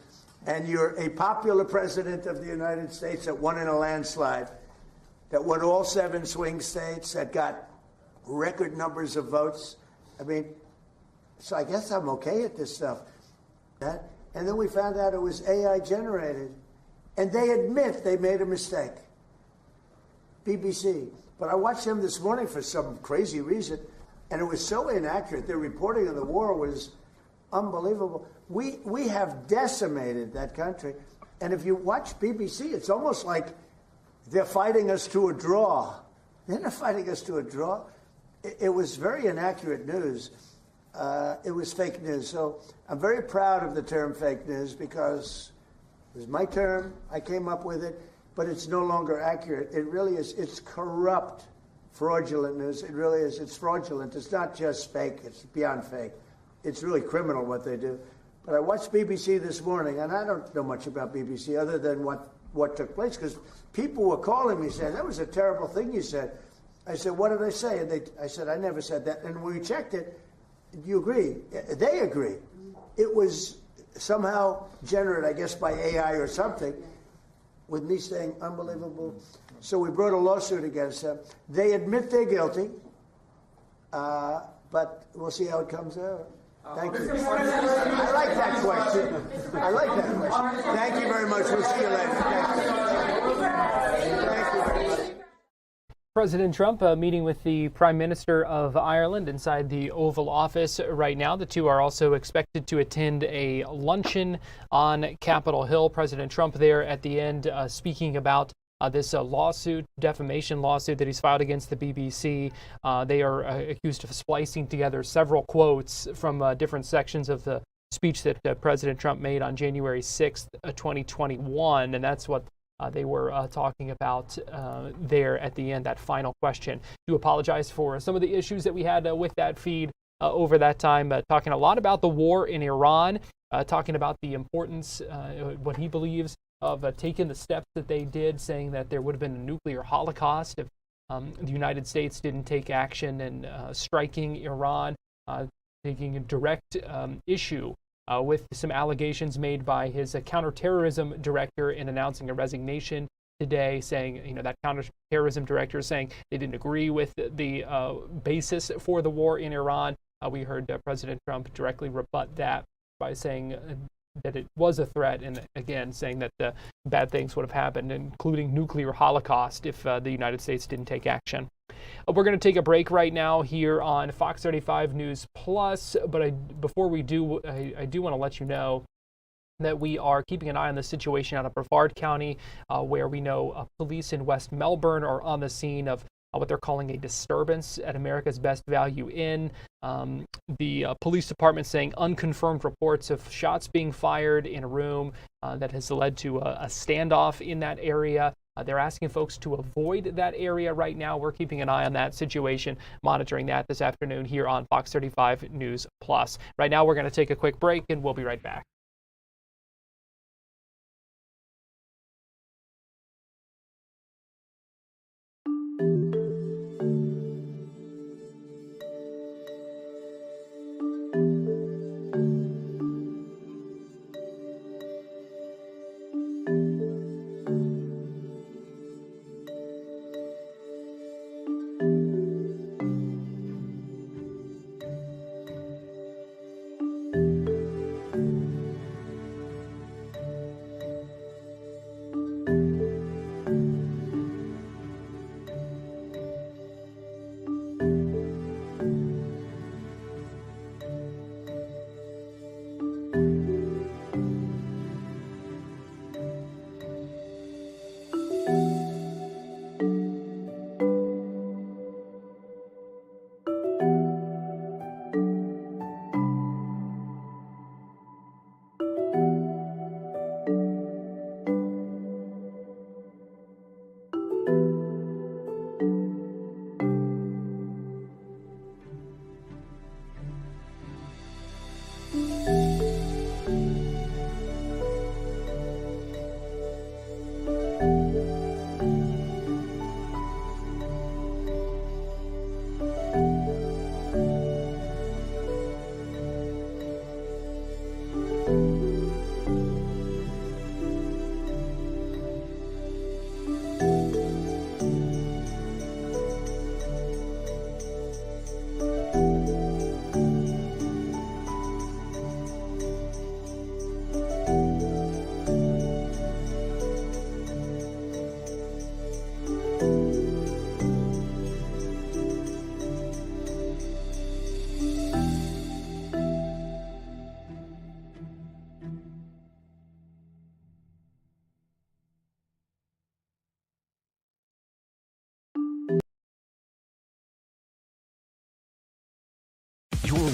and you're a popular president of the United States that won in a landslide, that won all 7 swing states, that got record numbers of votes. I mean, so I guess I'm okay at this stuff. And then we found out it was AI generated. And they admit they made a mistake. BBC. But I watched them this morning for some crazy reason, and it was so inaccurate. Their reporting of the war was unbelievable. We have decimated that country. And if you watch BBC, it's almost like they're fighting us to a draw. They're not fighting us to a draw. It was very inaccurate news. It was fake news. So I'm very proud of the term fake news because it was my term. I came up with it, but it's no longer accurate. It really is. It's corrupt, fraudulent news. It really is. It's fraudulent. It's not just fake. It's beyond fake. It's really criminal what they do. But I watched BBC this morning, and I don't know much about BBC other than what took place, because people were calling me saying, that was a terrible thing you said. I said, what did I say? And I said, I never said that. And when we checked it, do you agree? They agree. It was somehow generated, I guess, by AI or something, with me saying unbelievable. So we brought a lawsuit against them. They admit they're guilty, but we'll see how it comes out. Thank you. I like that question. I like that question. Thank you very much. We'll see you later. Thank you very much. President Trump meeting with the Prime Minister of Ireland inside the Oval Office right now. The two are also expected to attend a luncheon on Capitol Hill. President Trump there at the end speaking about this lawsuit, defamation lawsuit that he's filed against the BBC. They are accused of splicing together several quotes from different sections of the speech that President Trump made on January 6th, 2021, and that's what they were talking about there at the end, that final question. Do apologize for some of the issues that we had with that feed over that time, talking a lot about the war in Iran, talking about the importance, what he believes of taking the steps that they did, saying that there would have been a nuclear holocaust if the United States didn't take action and striking Iran, taking a direct issue with some allegations made by his counterterrorism director in announcing a resignation today, saying, that counterterrorism director is saying they didn't agree with the basis for the war in Iran. We heard President Trump directly rebut that by saying that it was a threat, and again saying that bad things would have happened, including nuclear holocaust, if the United States didn't take action. We're going to take a break right now here on Fox 35 News Plus, but before we do, I do want to let you know that we are keeping an eye on the situation out of Brevard County, where we know police in West Melbourne are on the scene of what they're calling a disturbance at America's Best Value Inn. The police department saying unconfirmed reports of shots being fired in a room that has led to a standoff in that area. They're asking folks to avoid that area right now. We're keeping an eye on that situation, monitoring that this afternoon here on Fox 35 News Plus. Right now, we're going to take a quick break, and we'll be right back.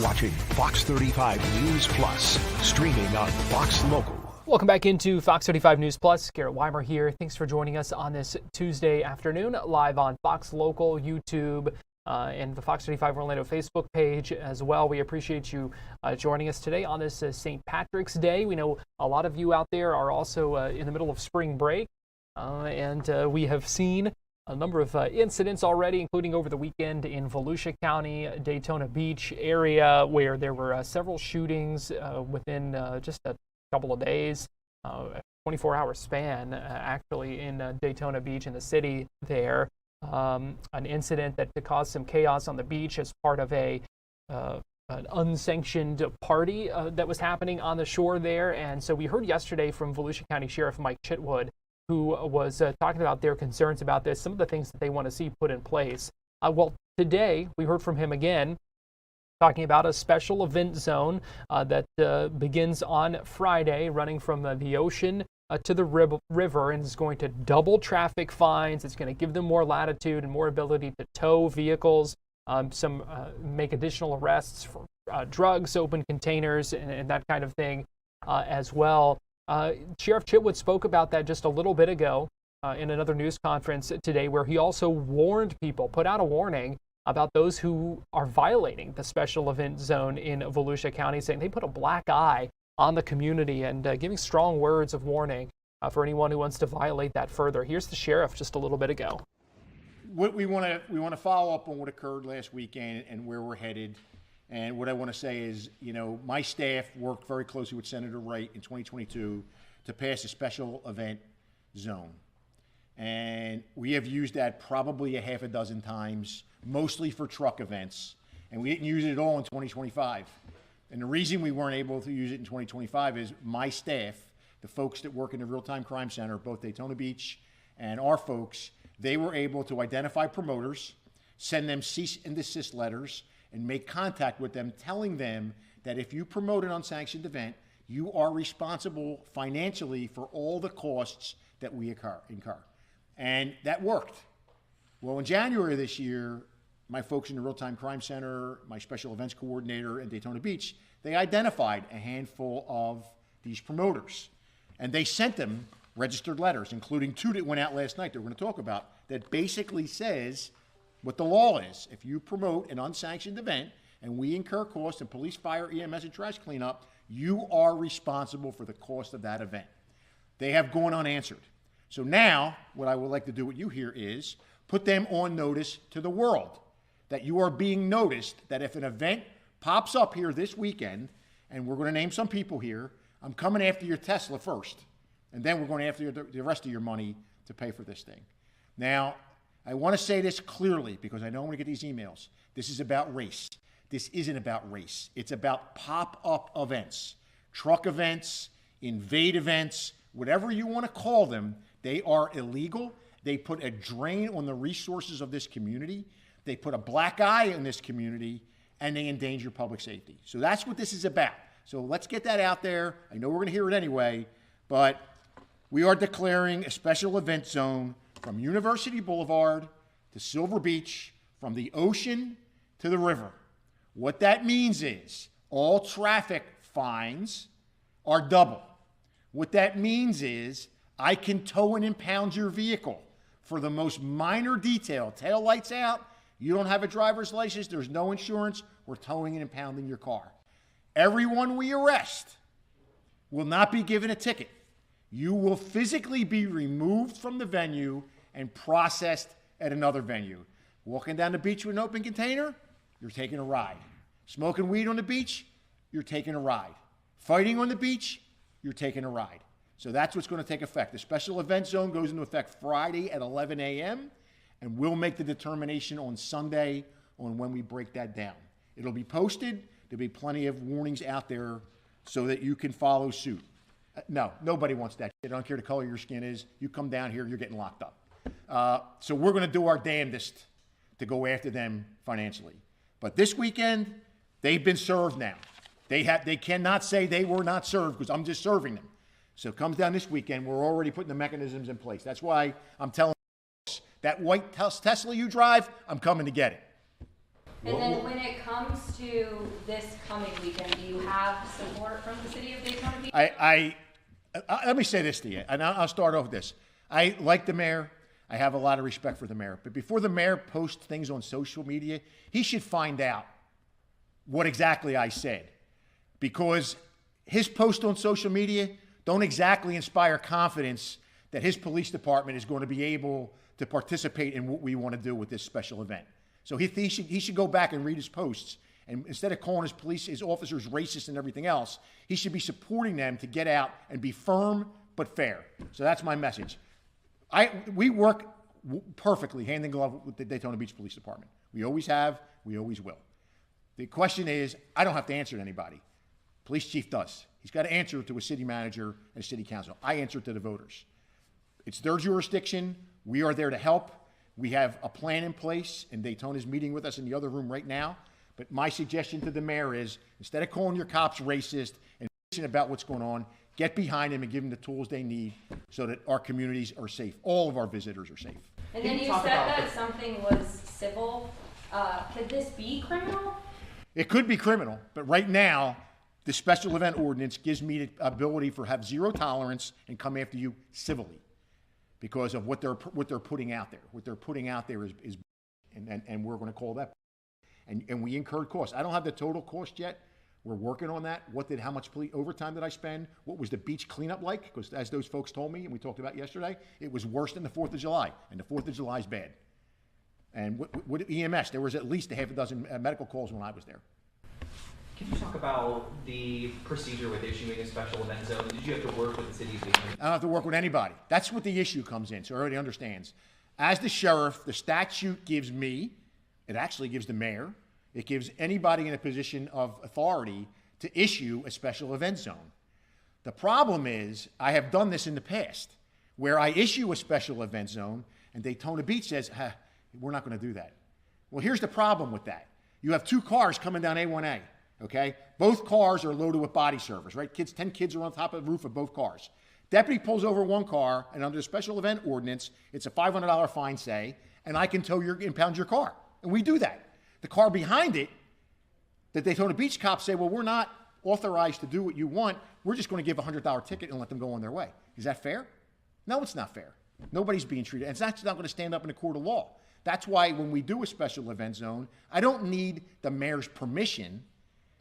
watching Fox 35 News Plus, streaming on Fox Local. Welcome back into Fox 35 News Plus. Garrett Weimer here. Thanks for joining us on this Tuesday afternoon, live on Fox Local, YouTube, and the Fox 35 Orlando Facebook page as well. We appreciate you joining us today on this St. Patrick's Day. We know a lot of you out there are also in the middle of spring break, and we have seen a number of incidents already, including over the weekend in Volusia County, Daytona Beach area, where there were several shootings within just a couple of days, 24-hour span, actually, in Daytona Beach in the city there. An incident that caused some chaos on the beach as part of an unsanctioned party that was happening on the shore there. And so we heard yesterday from Volusia County Sheriff Micheal, who was talking about their concerns about this, some of the things that they want to see put in place. Well, today we heard from him again, talking about a special event zone that begins on Friday, running from the ocean to the river, and is going to double traffic fines. It's going to give them more latitude and more ability to tow vehicles, make additional arrests for drugs, open containers, and that kind of thing as well. Sheriff Chitwood spoke about that just a little bit ago in another news conference today, where he also warned people, put out a warning about those who are violating the special event zone in Volusia County, saying they put a black eye on the community and giving strong words of warning for anyone who wants to violate that further. Here's the sheriff just a little bit ago. What we want to follow up on what occurred last weekend and where we're headed. And what I want to say is, my staff worked very closely with Senator Wright in 2022 to pass a special event zone. And we have used that probably a half a dozen times, mostly for truck events. And we didn't use it at all in 2025. And the reason we weren't able to use it in 2025 is my staff, the folks that work in the Real-Time Crime Center, both Daytona Beach and our folks, they were able to identify promoters, send them cease and desist letters, and make contact with them, telling them that if you promote an unsanctioned event, you are responsible financially for all the costs that we incur. And that worked. Well, in January of this year, my folks in the Real-Time Crime Center, my special events coordinator in Daytona Beach, they identified a handful of these promoters. And they sent them registered letters, including 2 that went out last night that we're going to talk about, that basically says what the law is. If you promote an unsanctioned event and we incur costs in police, fire, EMS, and trash cleanup, you are responsible for the cost of that event. They have gone unanswered. So now, what I would like to do with you here is put them on notice to the world that you are being noticed, that if an event pops up here this weekend, and we're going to name some people here, I'm coming after your Tesla first, and then we're going after the rest of your money to pay for this thing. Now, I want to say this clearly because I know I'm going to get these emails. This is about race. This isn't about race. It's about pop-up events, truck events, invade events, whatever you want to call them. They are illegal. They put a drain on the resources of this community. They put a black eye on this community, and they endanger public safety. So that's what this is about. So let's get that out there. I know we're going to hear it anyway, but we are declaring a special event zone from University Boulevard to Silver Beach, from the ocean to the river. What that means is all traffic fines are double. What that means is I can tow and impound your vehicle for the most minor detail. Tail lights out, you don't have a driver's license, there's no insurance, we're towing and impounding your car. Everyone we arrest will not be given a ticket. You will physically be removed from the venue and processed at another venue. Walking down the beach with an open container, you're taking a ride. Smoking weed on the beach, you're taking a ride. Fighting on the beach, you're taking a ride. So that's what's going to take effect. The special event zone goes into effect Friday at 11 a.m., and we'll make the determination on Sunday on when we break that down. It'll be posted. There'll be plenty of warnings out there so that you can follow suit. No, nobody wants that shit. I don't care the color your skin is. You come down here, you're getting locked up. So we're going to do our damnedest to go after them financially. But this weekend, they've been served now. They cannot say they were not served because I'm just serving them. So it comes down this weekend. We're already putting the mechanisms in place. That's why I'm telling folks, that white Tesla you drive, I'm coming to get it. And then when it comes to this coming weekend, do you have support from the city of Daytona Beach? Let me say this to you, and I'll start off with this. I like the mayor. I have a lot of respect for the mayor. But before the mayor posts things on social media, he should find out what exactly I said. Because his posts on social media don't exactly inspire confidence that his police department is going to be able to participate in what we want to do with this special event. So he should go back and read his posts. And instead of calling his officers racist and everything else, he should be supporting them to get out and be firm but fair. So that's my message. We work perfectly hand in glove with the Daytona Beach Police Department. We always have, we always will. The question is, I don't have to answer to anybody. Police chief does. He's got to answer to a city manager and a city council. I answer to the voters. It's their jurisdiction. We are there to help. We have a plan in place, and Daytona's meeting with us in the other room right now. But my suggestion to the mayor is, instead of calling your cops racist and bitching about what's going on, get behind them and give them the tools they need so that our communities are safe. All of our visitors are safe. And then you said that something was civil. Could this be criminal? It could be criminal, but right now, the special event ordinance gives me the ability to have zero tolerance and come after you civilly because of what they're putting out there. What they're putting out there is and we're going to call that. And we incurred costs. I don't have the total cost yet. We're working on that. How much overtime did I spend? What was the beach cleanup like? Because as those folks told me, and we talked about yesterday, it was worse than the 4th of July, and the 4th of July is bad. And with EMS, there was at least a half a dozen medical calls when I was there. Can you talk about the procedure with issuing a special event zone? Did you have to work with the city of Daytona? I don't have to work with anybody. That's what the issue comes in, so everybody understands. As the sheriff, the statute gives me, it actually gives the mayor, it gives anybody in a position of authority to issue a special event zone. The problem is, I have done this in the past, where I issue a special event zone, and Daytona Beach says, we're not going to do that. Well, here's the problem with that. You have 2 cars coming down A1A, okay? Both cars are loaded with body servers, right? 10 kids are on top of the roof of both cars. Deputy pulls over one car, and under the special event ordinance, it's a $500 fine, say, and I can impound your car. And we do that. The car behind it, the Daytona Beach cops say, well, we're not authorized to do what you want. We're just going to give a $100 ticket and let them go on their way. Is that fair? No, it's not fair. Nobody's being treated. And it's not going to stand up in a court of law. That's why when we do a special event zone, I don't need the mayor's permission.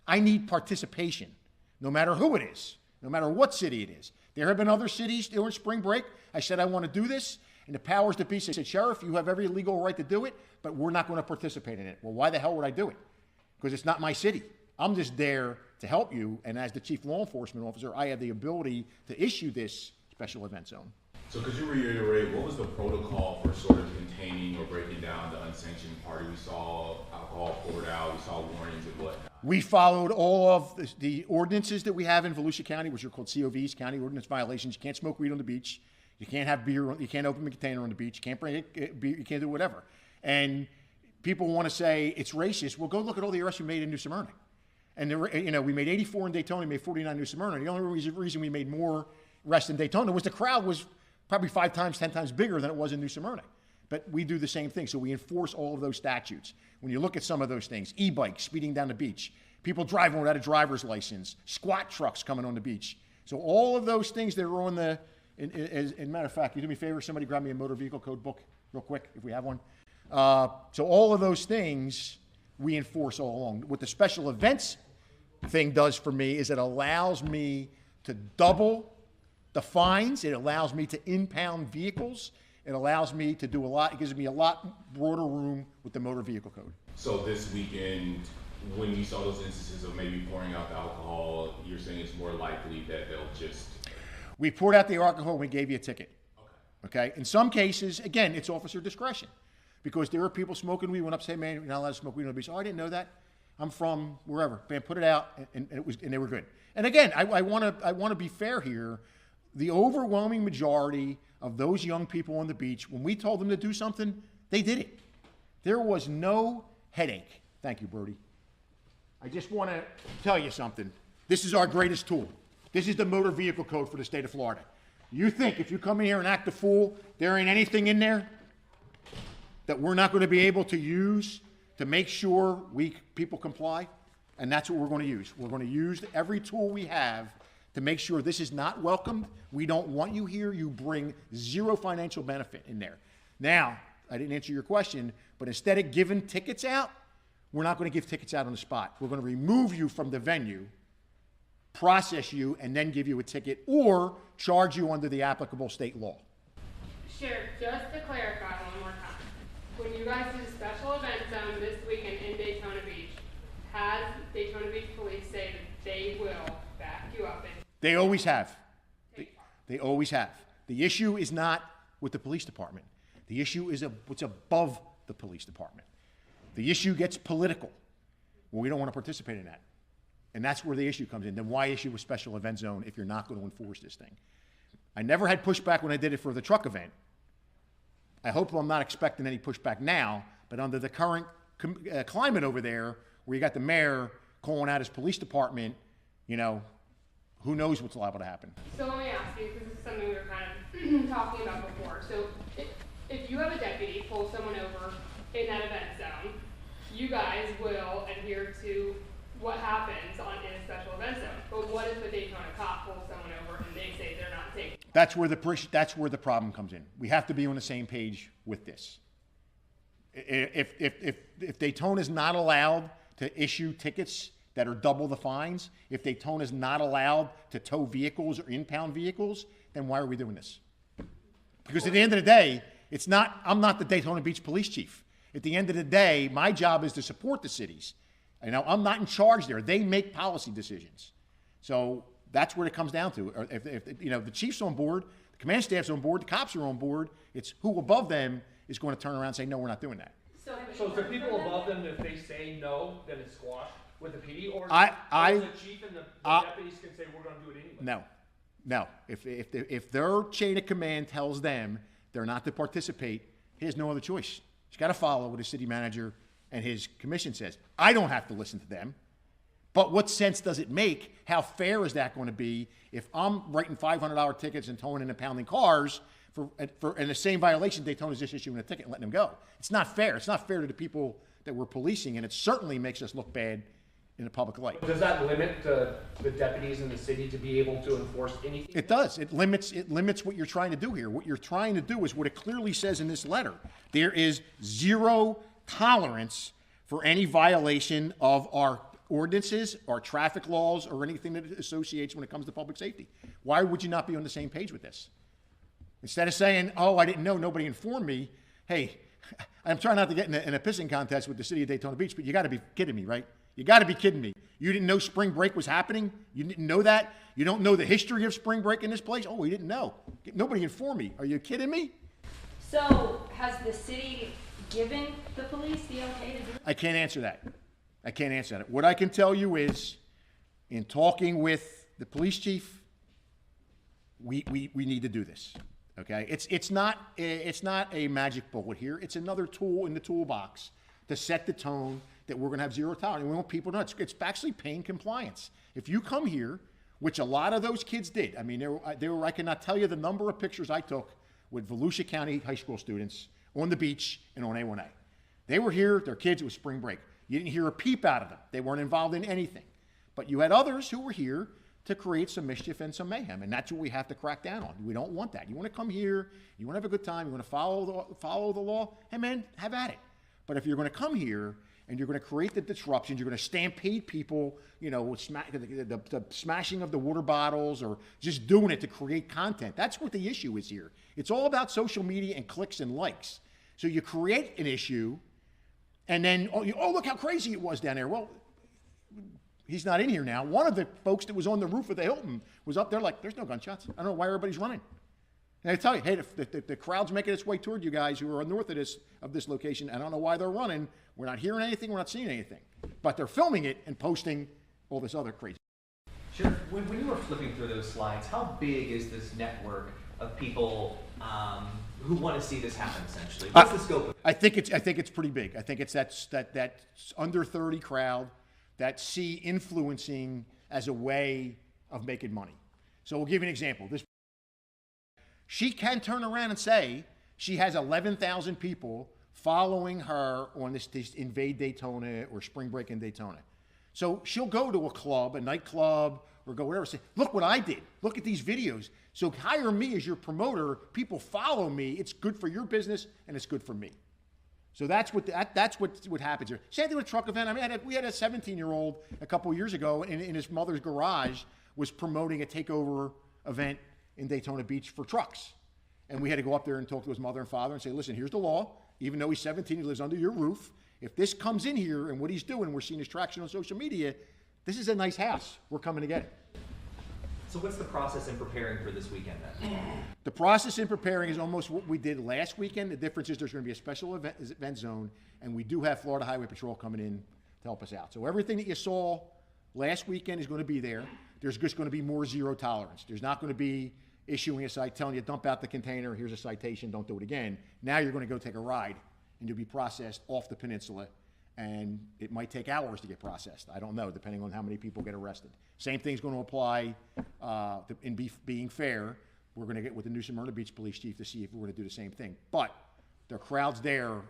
I need participation, no matter who it is, no matter what city it is. There have been other cities during spring break. I said, I want to do this. And the powers that be said, Sheriff, you have every legal right to do it, but we're not going to participate in it. Well, why the hell would I do it? Because it's not my city. I'm just there to help you. And as the chief law enforcement officer, I have the ability to issue this special event zone. So could you reiterate, what was the protocol for sort of containing or breaking down the unsanctioned party? We saw alcohol poured out, we saw warnings and whatnot. We followed all of the ordinances that we have in Volusia County, which are called COVs, County Ordinance Violations. You can't smoke weed on the beach. You can't have beer. You can't open a container on the beach. You can't bring beer. You can't do whatever. And people want to say it's racist. Well, go look at all the arrests we made in New Smyrna. And we made 84 in Daytona. We made 49 in New Smyrna. The only reason we made more arrests in Daytona was the crowd was probably 5 times, 10 times bigger than it was in New Smyrna. But we do the same thing. So we enforce all of those statutes. When you look at some of those things, e-bikes speeding down the beach, people driving without a driver's license, squat trucks coming on the beach. So all of those things that are on the as a matter of fact, you do me a favor, somebody grab me a motor vehicle code book real quick, if we have one. So all of those things we enforce all along. What the special events thing does for me is it allows me to double the fines. It allows me to impound vehicles. It allows me to do a lot. It gives me a lot broader room with the motor vehicle code. So this weekend, when you saw those instances of maybe pouring out the alcohol, you're saying it's more likely that they'll just... We poured out the alcohol and we gave you a ticket. Okay? In some cases, again, it's officer discretion. Because there are people smoking weed. Went up and say, man, you're not allowed to smoke weed on the beach. Oh, I didn't know that. I'm from wherever. Man, put it out, and they were good. And again, I want to be fair here. The overwhelming majority of those young people on the beach, when we told them to do something, they did it. There was no headache. Thank you, Brody. I just want to tell you something. This is our greatest tool. This is the motor vehicle code for the state of Florida. You think if you come in here and act a fool, there ain't anything in there that we're not going to be able to use to make sure people comply, and that's what we're going to use. We're going to use every tool we have to make sure this is not welcomed. We don't want you here. You bring zero financial benefit in there. Now, I didn't answer your question, but instead of giving tickets out, we're not going to give tickets out on the spot. We're going to remove you from the venue, process you, and then give you a ticket or charge you under the applicable state law. Sheriff, just to clarify one more time, when you guys did a special event zone this weekend in Daytona Beach, has Daytona Beach Police say that they will back you up? They always have. They always have. The issue is not with the police department. The issue is what's above the police department. The issue gets political. Well, we don't want to participate in that. And that's where the issue comes in. Then why issue a special event zone if you're not going to enforce this thing? I never had pushback when I did it for the truck event. I hope I'm not expecting any pushback now, but under the current climate over there, where you got the mayor calling out his police department, you know, who knows what's liable to happen. So let me ask you, because this is something we were kind of talking about before. So if you have a deputy pull someone over in that event zone, you guys will adhere to what happens in a special event zone. But what if the Daytona cop pulls someone over and they say they're not taking? That's where the problem comes in. We have to be on the same page with this. If Daytona is not allowed to issue tickets that are double the fines, if Daytona is not allowed to tow vehicles or impound vehicles, then why are we doing this? Because at the end of the day, I'm not the Daytona Beach police chief. At the end of the day, my job is to support the cities. You know, I'm not in charge there. They make policy decisions. So that's what it comes down to. If you know, the chief's on board, the command staff's on board, the cops are on board, it's who above them is going to turn around and say, no, we're not doing that. So is the people above them, if they say no, then it's squashed with the PD? Or the chief and the deputies can say, we're going to do it anyway? No. If their chain of command tells them they're not to participate, he has no other choice. He's got to follow what his city manager and his commission says. I don't have to listen to them. But what sense does it make? How fair is that going to be if I'm writing $500 tickets and towing and impounding cars for in the same violation, Daytona's just issuing a ticket and letting them go? It's not fair. It's not fair to the people that we're policing, and it certainly makes us look bad in the public light. Does that limit the deputies in the city to be able to enforce anything? It does. It limits what you're trying to do here. What you're trying to do is what it clearly says in this letter. There is zero tolerance for any violation of our ordinances, our traffic laws, or anything that it associates when it comes to public safety. Why would you not be on the same page with this? Instead of saying, oh, I didn't know, nobody informed me. Hey, I'm trying not to get in a pissing contest with the city of Daytona Beach, but you got to be kidding me, right? You got to be kidding me. You didn't know spring break was happening? You didn't know that? You don't know the history of spring break in this place? Oh, we didn't know. Nobody informed me. Are you kidding me? So has the city given the police the okay to do it? I can't answer that. What I can tell you is, in talking with the police chief, we need to do this. Okay? It's not a magic bullet here. It's another tool in the toolbox to set the tone that we're going to have zero tolerance. We want people to know it's actually paying compliance. If you come here, which a lot of those kids did, I mean, I cannot tell you the number of pictures I took with Volusia County high school students on the beach and on A1A. They were here, their kids, it was spring break. You didn't hear a peep out of them. They weren't involved in anything. But you had others who were here to create some mischief and some mayhem, and that's what we have to crack down on. We don't want that. You want to come here, you want to have a good time, you want to follow the law, hey man, have at it. But if you're going to come here and you're going to create the disruptions, you're going to stampede people, you know, with the smashing of the water bottles or just doing it to create content. That's what the issue is here. It's all about social media and clicks and likes. So you create an issue, and then, oh, look how crazy it was down there. Well, he's not in here now. One of the folks that was on the roof of the Hilton was up there like, there's no gunshots. I don't know why everybody's running. And I tell you, hey, the crowd's making its way toward you guys who are north of this location. I don't know why they're running. We're not hearing anything. We're not seeing anything. But they're filming it and posting all this other crazy. Sheriff, when you were flipping through those slides, how big is this network of people who want to see this happen, essentially? What's the scope of it? I think it's pretty big. I think it's that under 30 crowd that see influencing as a way of making money. So we'll give you an example. She can turn around and say she has 11,000 people following her on this Invade Daytona or Spring Break in Daytona. So she'll go to a club, a nightclub, or go wherever, say, look what I did. Look at these videos. So hire me as your promoter. People follow me. It's good for your business, and it's good for me. So that's what happens here. Same thing with a truck event. I mean, we had a 17-year-old a couple of years ago in his mother's garage was promoting a takeover event in Daytona Beach for trucks. And we had to go up there and talk to his mother and father and say, listen, here's the law. Even though he's 17, he lives under your roof. If this comes in here and what he's doing, we're seeing his traction on social media, this is a nice house. We're coming to get it. So what's the process in preparing for this weekend then? The process in preparing is almost what we did last weekend. The difference is there's going to be a special event zone, and we do have Florida Highway Patrol coming in to help us out. So everything that you saw last weekend is going to be there. There's just going to be more zero tolerance. There's not going to be issuing a cite, telling you, dump out the container, here's a citation, don't do it again. Now you're going to go take a ride, and you'll be processed off the peninsula, and it might take hours to get processed. I don't know, depending on how many people get arrested. Same thing's going to apply in being fair. We're going to get with the New Smyrna Beach Police Chief to see if we're going to do the same thing. But the crowds there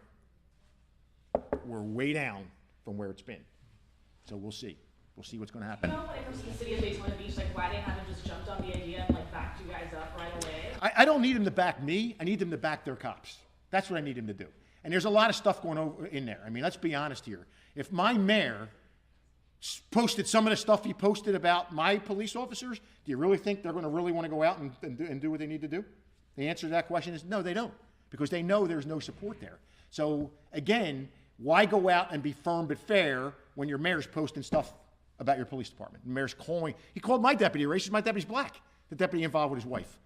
were way down from where it's been. So we'll see. We'll see what's going to happen. You know, when it comes to the city of Daytona Beach, like why they haven't just jumped on the idea and like backed you guys up right away? I don't need them to back me. I need them to back their cops. That's what I need them to do. And there's a lot of stuff going over in there. I mean, let's be honest here. If my mayor posted some of the stuff he posted about my police officers, do you really think they're going to really want to go out and do what they need to do? The answer to that question is no, they don't, because they know there's no support there. So again, why go out and be firm but fair when your mayor's posting stuff about your police department? The mayor's he called my deputy racist. My deputy's black. The deputy involved with his wife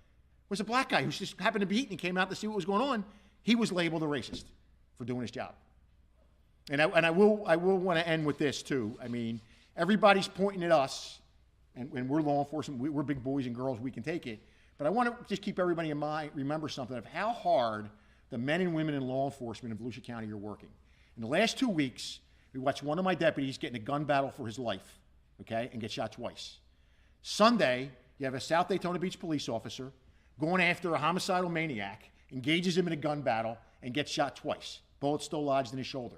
was a black guy who just happened to be eating and came out to see what was going on. He was labeled a racist for doing his job. And I will want to end with this too. I mean, everybody's pointing at us, and we're law enforcement. We're big boys and girls. We can take it. But I want to just keep everybody in mind, remember something of how hard the men and women in law enforcement in Volusia County are working. In the last 2 weeks, we watched one of my deputies get in a gun battle for his life, okay, and get shot twice. Sunday, you have a South Daytona Beach police officer going after a homicidal maniac, engages him in a gun battle, and gets shot twice. Bullet still lodged in his shoulder.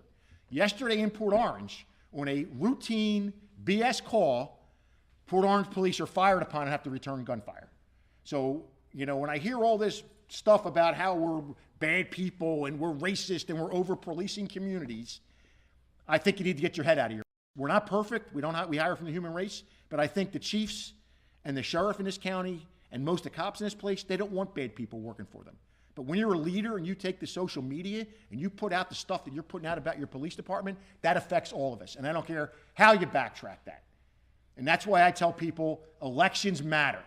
Yesterday in Port Orange, on a routine BS call, Port Orange police are fired upon and have to return gunfire. So, you know, when I hear all this stuff about how we're bad people and we're racist and we're over-policing communities, I think you need to get your head out of here. We're not perfect. We hire from the human race, but I think the chiefs and the sheriff in this county and most of the cops in this place, they don't want bad people working for them. But when you're a leader and you take the social media and you put out the stuff that you're putting out about your police department, that affects all of us. And I don't care how you backtrack that. And that's why I tell people elections matter.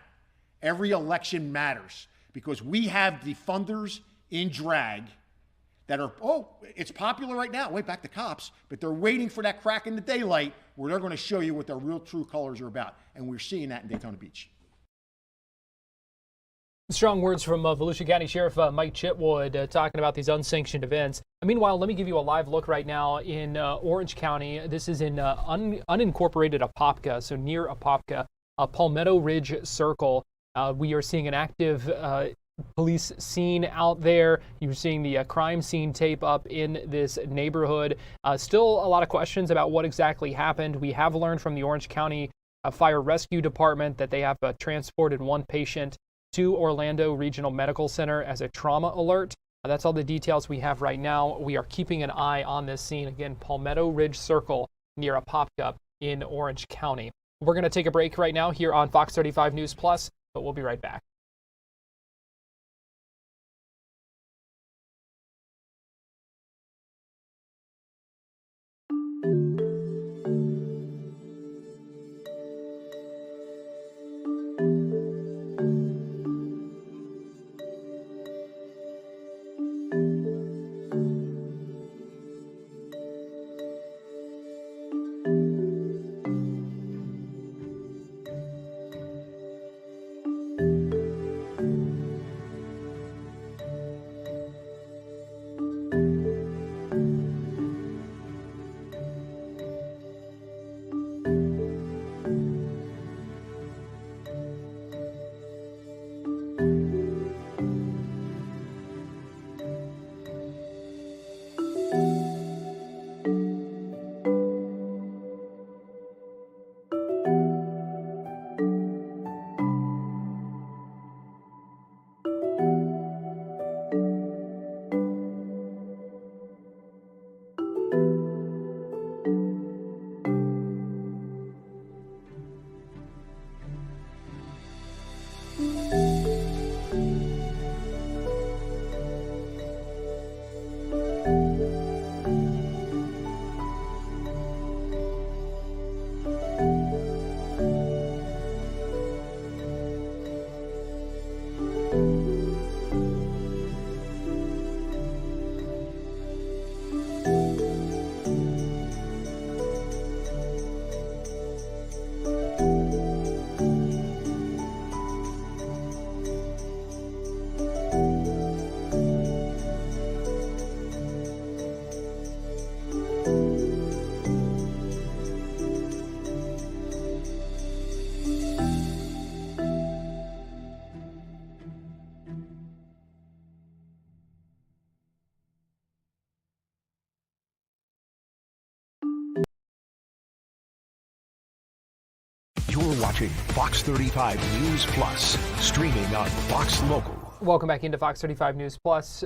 Every election matters because we have defunders in drag that are, it's popular right now, way back to cops, but they're waiting for that crack in the daylight where they're going to show you what their real true colors are about. And we're seeing that in Daytona Beach. Strong words from Volusia County Sheriff Mike Chitwood talking about these unsanctioned events. Meanwhile, let me give you a live look right now in Orange County. This is in unincorporated Apopka, so near Apopka, Palmetto Ridge Circle. We are seeing an active police scene out there. You're seeing the crime scene tape up in this neighborhood. Still a lot of questions about what exactly happened. We have learned from the Orange County Fire Rescue Department that they have transported one patient to Orlando Regional Medical Center as a trauma alert. That's all the details we have right now. We are keeping an eye on this scene. Again, Palmetto Ridge Circle near Apopka in Orange County. We're going to take a break right now here on Fox 35 News Plus, but we'll be right back. You're watching Fox 35 News Plus, streaming on Fox Local. Welcome back into Fox 35 News Plus.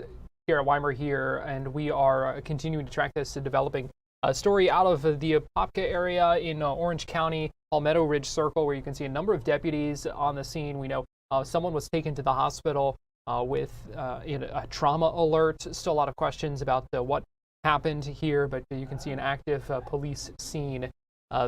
Garrett Weimer here, and we are continuing to track this developing story out of the Apopka area in Orange County, Palmetto Ridge Circle, where you can see a number of deputies on the scene. We know someone was taken to the hospital with a trauma alert. Still a lot of questions about what happened here, but you can see an active police scene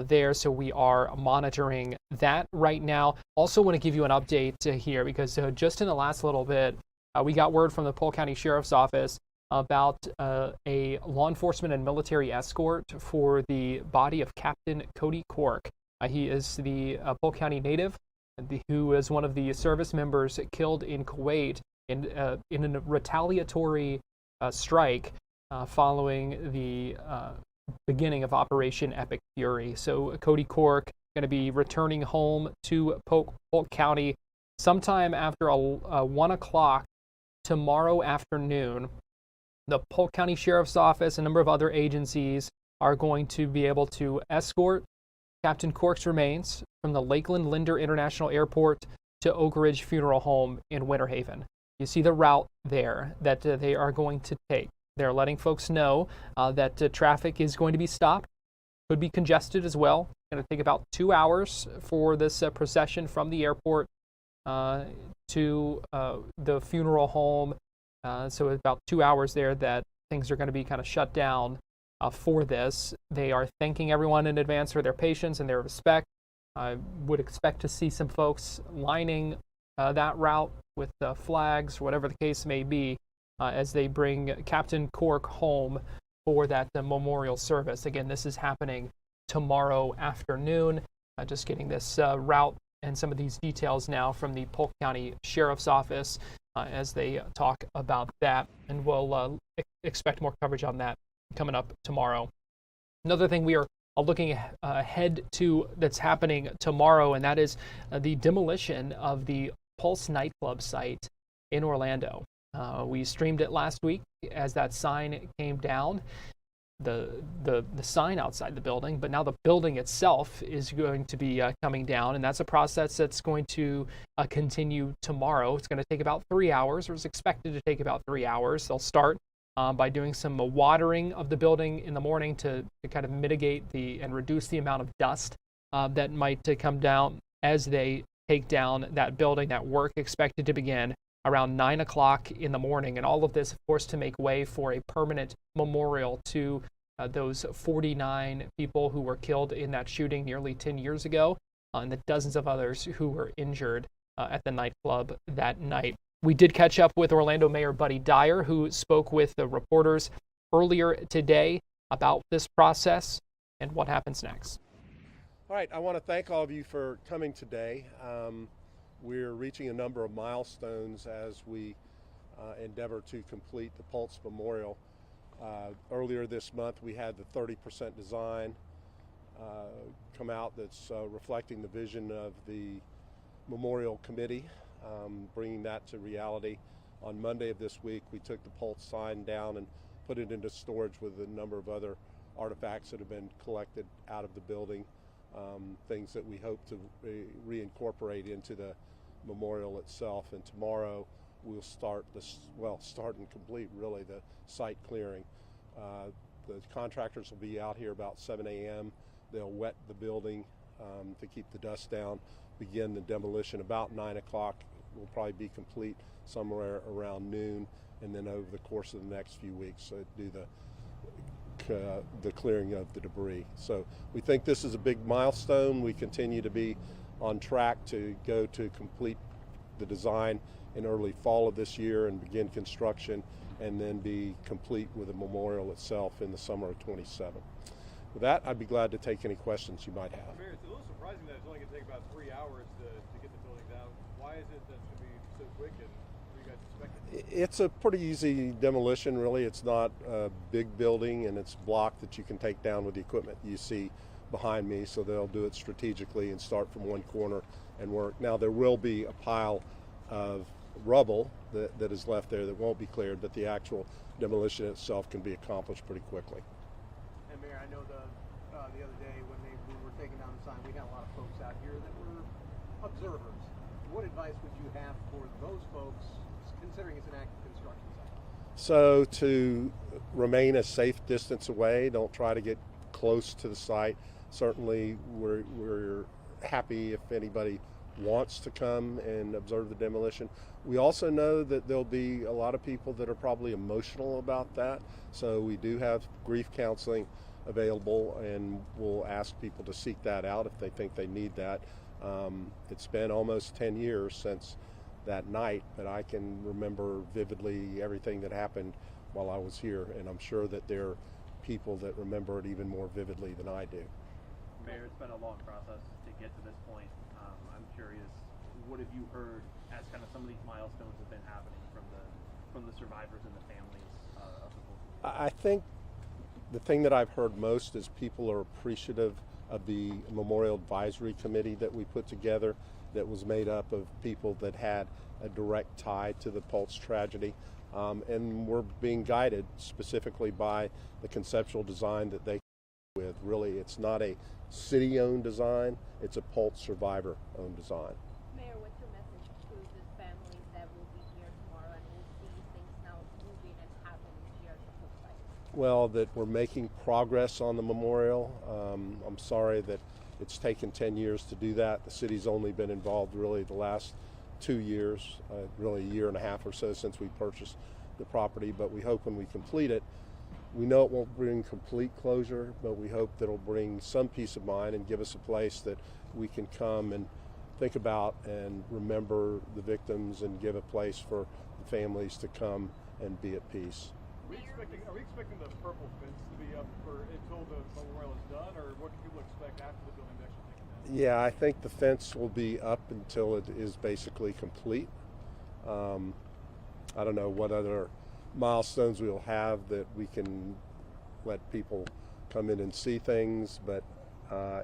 there, so we are monitoring that right now. Also want to give you an update here because just in the last little bit, we got word from the Pulk County Sheriff's Office about a law enforcement and military escort for the body of Captain Cody Cork. He is the Pulk County native who is one of the service members killed in Kuwait in a retaliatory strike following the beginning of Operation Epic Fury. So Cody Cork going to be returning home to Polk County sometime after 1 o'clock tomorrow afternoon. The Polk County Sheriff's Office and a number of other agencies are going to be able to escort Captain Cork's remains from the Lakeland Linder International Airport to Oak Ridge Funeral Home in Winter Haven. You see the route there that they are going to take. They're letting folks know that traffic is going to be stopped, could be congested as well. It's going to take about 2 hours for this procession from the airport to the funeral home. So about 2 hours there that things are going to be kind of shut down for this. They are thanking everyone in advance for their patience and their respect. I would expect to see some folks lining that route with flags, whatever the case may be, as they bring Captain Cork home for that memorial service. Again, this is happening tomorrow afternoon. Just getting this route and some of these details now from the Polk County Sheriff's Office as they talk about that. And we'll expect more coverage on that coming up tomorrow. Another thing we are looking ahead to that's happening tomorrow, and that is the demolition of the Pulse nightclub site in Orlando. We streamed it last week as that sign came down, the sign outside the building, but now the building itself is going to be coming down, and that's a process that's going to continue tomorrow. It's going to take about 3 hours, or is expected to take about 3 hours. They'll start by doing some watering of the building in the morning to kind of mitigate and reduce the amount of dust that might come down as they take down that building. That work expected to begin around 9 o'clock in the morning, and all of this, of course, to make way for a permanent memorial to those 49 people who were killed in that shooting nearly 10 years ago, and the dozens of others who were injured at the nightclub that night. We did catch up with Orlando Mayor Buddy Dyer, who spoke with the reporters earlier today about this process and what happens next. All right, I want to thank all of you for coming today. We're reaching a number of milestones as we endeavor to complete the Pulse Memorial. Earlier this month, we had the 30% design come out that's reflecting the vision of the Memorial Committee, bringing that to reality. On Monday of this week, we took the Pulse sign down and put it into storage with a number of other artifacts that have been collected out of the building, things that we hope to reincorporate into the memorial itself. And tomorrow we'll start and complete really the site clearing. The contractors will be out here about 7 a.m. They'll wet the building to keep the dust down, begin the demolition about 9 o'clock. Will probably be complete somewhere around noon, and then over the course of the next few weeks do the clearing of the debris. So we think this is a big milestone. We continue to be on track to go to complete the design in early fall of this year and begin construction, and then be complete with the memorial itself in the summer of 27. With that, I'd be glad to take any questions you might have. Mayor, it's a little surprising that it's only going to take about 3 hours to get the building down. Why is it that it's going to be so quick, and what do you guys expect? It's a pretty easy demolition, really. It's not a big building, and it's block that you can take down with the equipment you see behind me, so they'll do it strategically and start from one corner and work. Now, there will be a pile of rubble that is left there that won't be cleared, but the actual demolition itself can be accomplished pretty quickly. And Mayor, I know the other day when we were taking down the sign, we got a lot of folks out here that were observers. What advice would you have for those folks, considering it's an active construction site? So to remain a safe distance away, don't try to get close to the site. Certainly we're happy if anybody wants to come and observe the demolition. We also know that there'll be a lot of people that are probably emotional about that. So we do have grief counseling available, and we'll ask people to seek that out if they think they need that. It's been almost 10 years since that night, but I can remember vividly everything that happened while I was here, and I'm sure that there are people that remember it even more vividly than I do. Mayor, it's been a long process to get to this point. I'm curious, what have you heard as kind of some of these milestones have been happening from the survivors and the families of the Pulk? I think the thing that I've heard most is people are appreciative of the Memorial Advisory Committee that we put together that was made up of people that had a direct tie to the Pulse tragedy. And we're being guided specifically by the conceptual design that they came with. Really, it's not a city-owned design, it's a Pulse survivor-owned design. Mayor, what's your message to the families that will be here tomorrow and will see things now moving and happening here at the Pulk site? Well, that we're making progress on the memorial. I'm sorry that it's taken 10 years to do that. The city's only been involved really the last 2 years, really a year and a half or so since we purchased the property, but we hope when we complete it, we know it won't bring complete closure, but we hope that it'll bring some peace of mind and give us a place that we can come and think about and remember the victims and give a place for the families to come and be at peace. Are we expecting the purple fence to be up until the memorial is done, or what can people expect after the building actually taken down? Yeah, I think the fence will be up until it is basically complete. I don't know what other milestones we'll have that we can let people come in and see things, but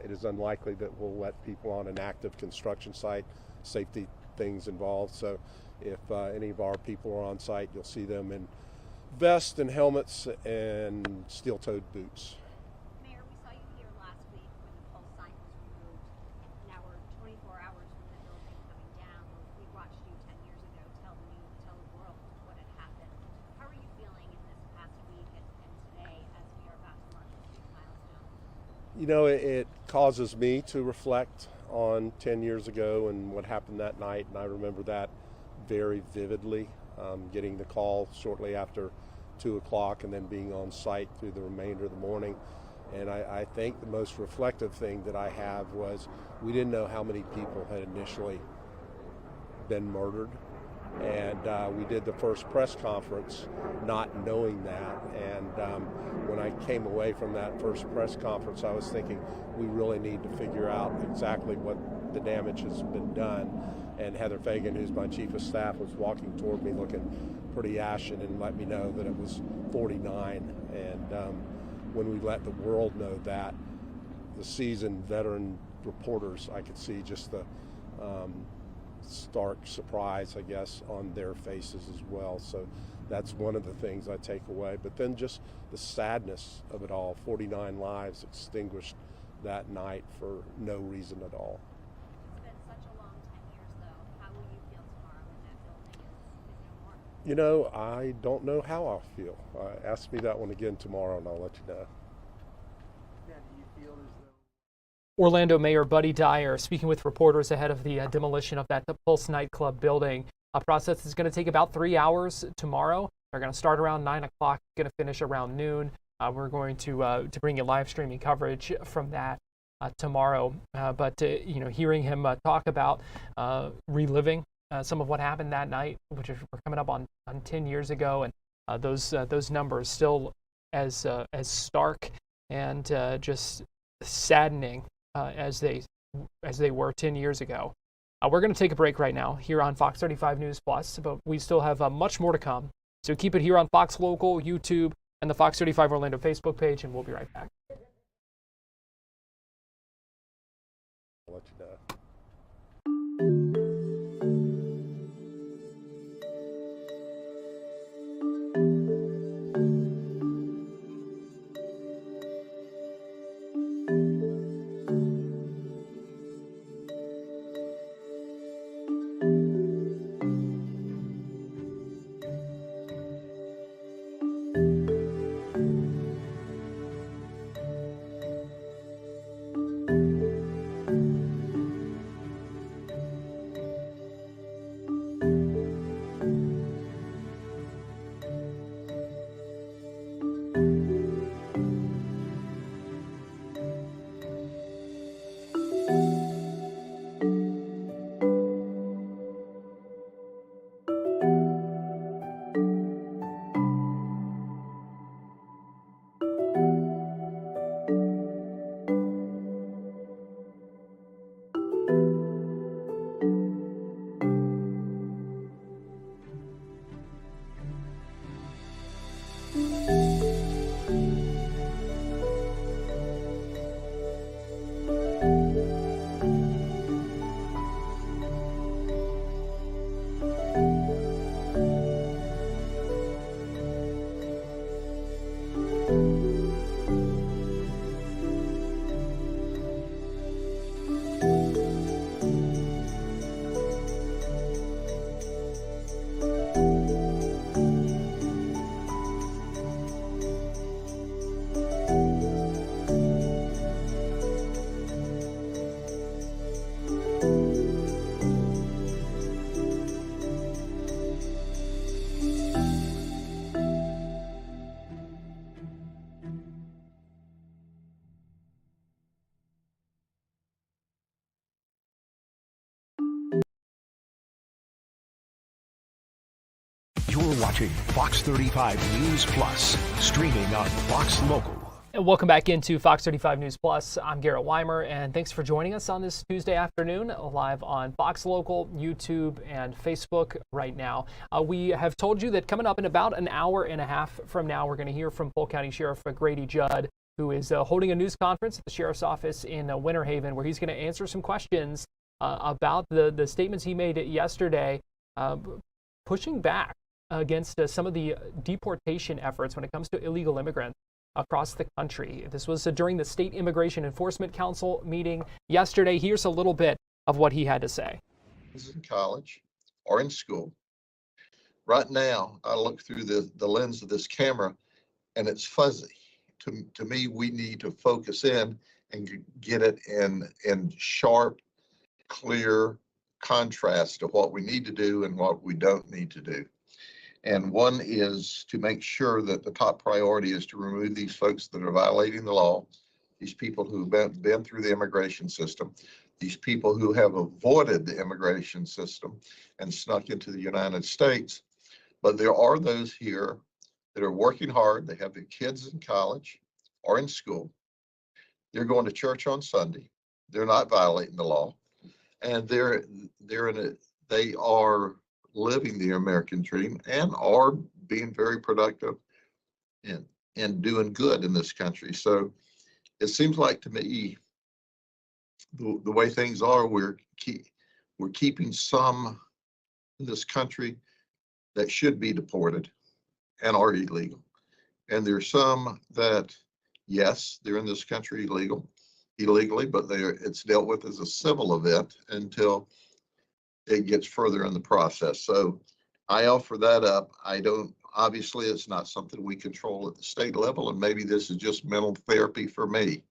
it is unlikely that we'll let people on an active construction site, safety things involved. So if any of our people are on site, you'll see them in vests and helmets and steel-toed boots. Mayor, we saw you here last week when the Pulse sign was removed. Now we're 24 hours from the building coming down. We watched you 10 years ago tell the world what had happened. How are you feeling in this past week and today as we are about to mark this milestone? You know, it causes me to reflect on 10 years ago and what happened that night, and I remember that very vividly. Getting the call shortly after 2 o'clock and then being on site through the remainder of the morning. And I think the most reflective thing that I have was we didn't know how many people had initially been murdered. And we did the first press conference not knowing that. And when I came away from that first press conference, I was thinking we really need to figure out exactly what the damage has been done. And Heather Fagan, who's my chief of staff, was walking toward me looking pretty ashen and let me know that it was 49. And when we let the world know that, the seasoned veteran reporters, I could see just the stark surprise, I guess, on their faces as well. So that's one of the things I take away. But then just the sadness of it all, 49 lives extinguished that night for no reason at all. You know, I don't know how I'll feel. Ask me that one again tomorrow and I'll let you know. Orlando Mayor Buddy Dyer speaking with reporters ahead of the demolition of that Pulse nightclub building. A process is going to take about 3 hours tomorrow. They're going to start around 9 o'clock, going to finish around noon. We're going to bring you live streaming coverage from that tomorrow. But you know, hearing him talk about reliving some of what happened that night, which we're coming up on 10 years ago, and those numbers still as stark and just saddening as they were 10 years ago. We're going to take a break right now here on Fox 35 News Plus, but we still have much more to come. So keep it here on Fox Local, YouTube, and the Fox 35 Orlando Facebook page, and we'll be right back. I'll let you know. You're watching Fox 35 News Plus, streaming on Fox Local. And welcome back into Fox 35 News Plus. I'm Garrett Weimer, and thanks for joining us on this Tuesday afternoon, live on Fox Local, YouTube, and Facebook right now. We have told you that coming up in about an hour and a half from now, we're going to hear from Pulk County Sheriff Grady Judd, who is holding a news conference at the Sheriff's Office in Winter Haven, where he's going to answer some questions about the statements he made yesterday, pushing back against some of the deportation efforts when it comes to illegal immigrants across the country. This was during the State Immigration Enforcement Council meeting yesterday. Here's a little bit of what he had to say. In college or in school. Right now, I look through the lens of this camera and it's fuzzy. To me, we need to focus in and get it in sharp, clear contrast to what we need to do and what we don't need to do. And one is to make sure that the top priority is to remove these folks that are violating the law, these people who've been through the immigration system, these people who have avoided the immigration system and snuck into the United States. But there are those here that are working hard. They have their kids in college or in school. They're going to church on Sunday. They're not violating the law. And they are living the American dream and are being very productive and doing good in this country. So it seems like to me, the way things are, we're keeping some in this country that should be deported and are illegal. And there's some that, yes, they're in this country illegally, but it's dealt with as a civil event until it gets further in the process. So I offer that up. Obviously it's not something we control at the state level, and maybe this is just mental therapy for me,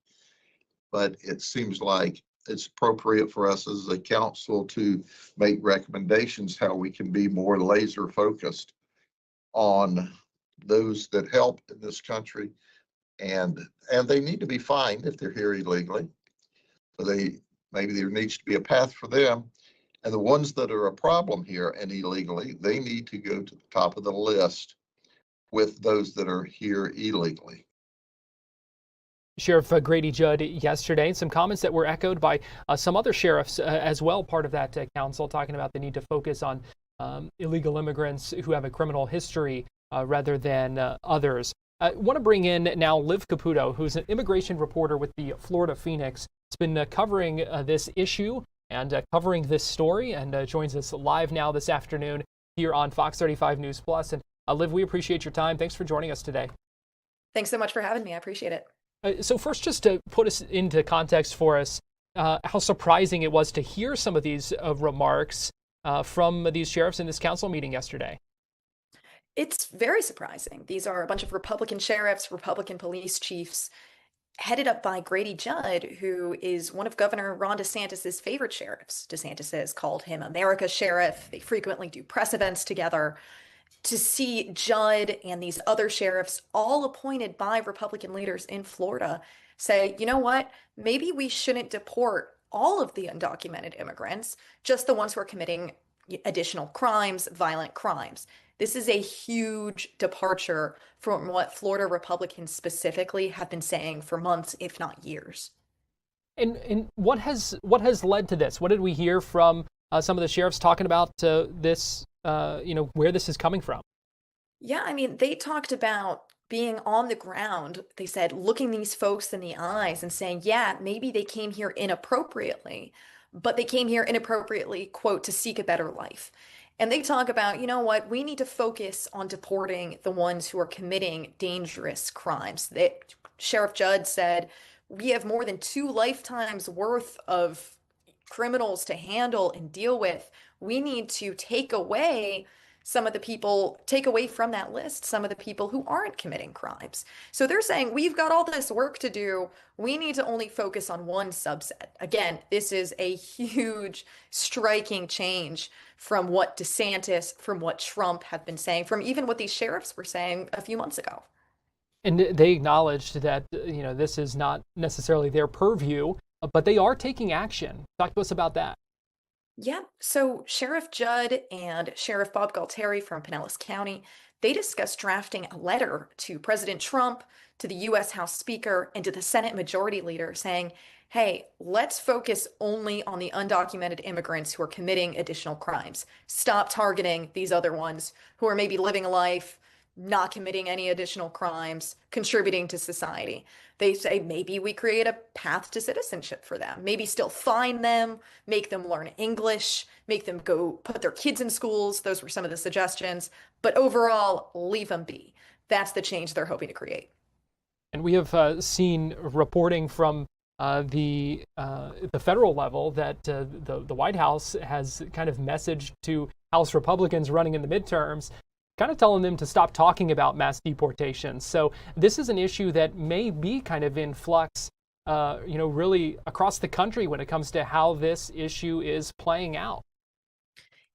but it seems like it's appropriate for us as a council to make recommendations how we can be more laser focused on those that help in this country, and they need to be fined if they're here illegally. So maybe there needs to be a path for them. And the ones that are a problem here and illegally, they need to go to the top of the list with those that are here illegally. Sheriff Grady Judd yesterday, some comments that were echoed by some other sheriffs as well, part of that council, talking about the need to focus on illegal immigrants who have a criminal history rather than others. I want to bring in now Liv Caputo, who's an immigration reporter with the Florida Phoenix. It's been covering this issue and covering this story, and joins us live now this afternoon here on Fox 35 News Plus. And Liv, we appreciate your time. Thanks for joining us today. Thanks so much for having me. I appreciate it. So first, just to put us into context for us, how surprising it was to hear some of these remarks from these sheriffs in this council meeting yesterday. It's very surprising. These are a bunch of Republican sheriffs, Republican police chiefs, headed up by Grady Judd, who is one of Governor Ron DeSantis's favorite sheriffs. DeSantis has called him America's sheriff. They frequently do press events together. To see Judd and these other sheriffs, all appointed by Republican leaders in Florida, say, you know what, maybe we shouldn't deport all of the undocumented immigrants, just the ones who are committing additional crimes, violent crimes. This is a huge departure from what Florida Republicans specifically have been saying for months, if not years. And what has led to this? What did we hear from some of the sheriffs talking about this, where this is coming from? Yeah, I mean, they talked about being on the ground. They said, looking these folks in the eyes and saying, yeah, maybe they came here inappropriately, but they came here inappropriately, quote, to seek a better life. And they talk about, you know what, we need to focus on deporting the ones who are committing dangerous crimes. Sheriff Judd said, we have more than 2 lifetimes worth of criminals to handle and deal with. We need to take away from that list some of the people who aren't committing crimes. So they're saying, we've got all this work to do. We need to only focus on one subset. Again, this is a huge, striking change from what DeSantis, from what Trump have been saying, from even what these sheriffs were saying a few months ago. And they acknowledged that, this is not necessarily their purview, but they are taking action. Talk to us about that. Yeah, so Sheriff Judd and Sheriff Bob Galtieri from Pinellas County, they discussed drafting a letter to President Trump, to the U.S. House Speaker, and to the Senate Majority Leader saying, hey, let's focus only on the undocumented immigrants who are committing additional crimes. Stop targeting these other ones who are maybe living a life, not committing any additional crimes, contributing to society. They say maybe we create a path to citizenship for them. Maybe still fine them, make them learn English, make them go put their kids in schools. Those were some of the suggestions. But overall, leave them be. That's the change they're hoping to create. And we have seen reporting from the federal level that the White House has kind of messaged to House Republicans running in the midterms, kind of telling them to stop talking about mass deportations. So this is an issue that may be kind of in flux, really across the country when it comes to how this issue is playing out.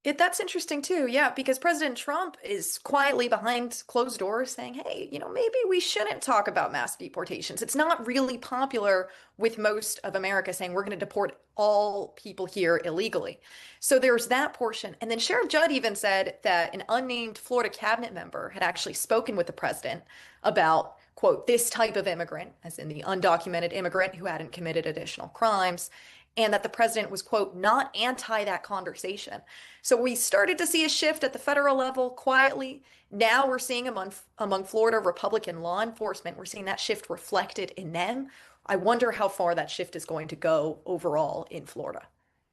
That's interesting too, yeah, because President Trump is quietly behind closed doors saying, hey, maybe we shouldn't talk about mass deportations. It's not really popular with most of America saying we're going to deport all people here illegally. So there's that portion. And then Sheriff Judd even said that an unnamed Florida cabinet member had actually spoken with the president about, quote, this type of immigrant, as in the undocumented immigrant who hadn't committed additional crimes, and that the president was, quote, not anti that conversation. So we started to see a shift at the federal level quietly. Now we're seeing among Florida Republican law enforcement, we're seeing that shift reflected in them. I wonder how far that shift is going to go overall in Florida.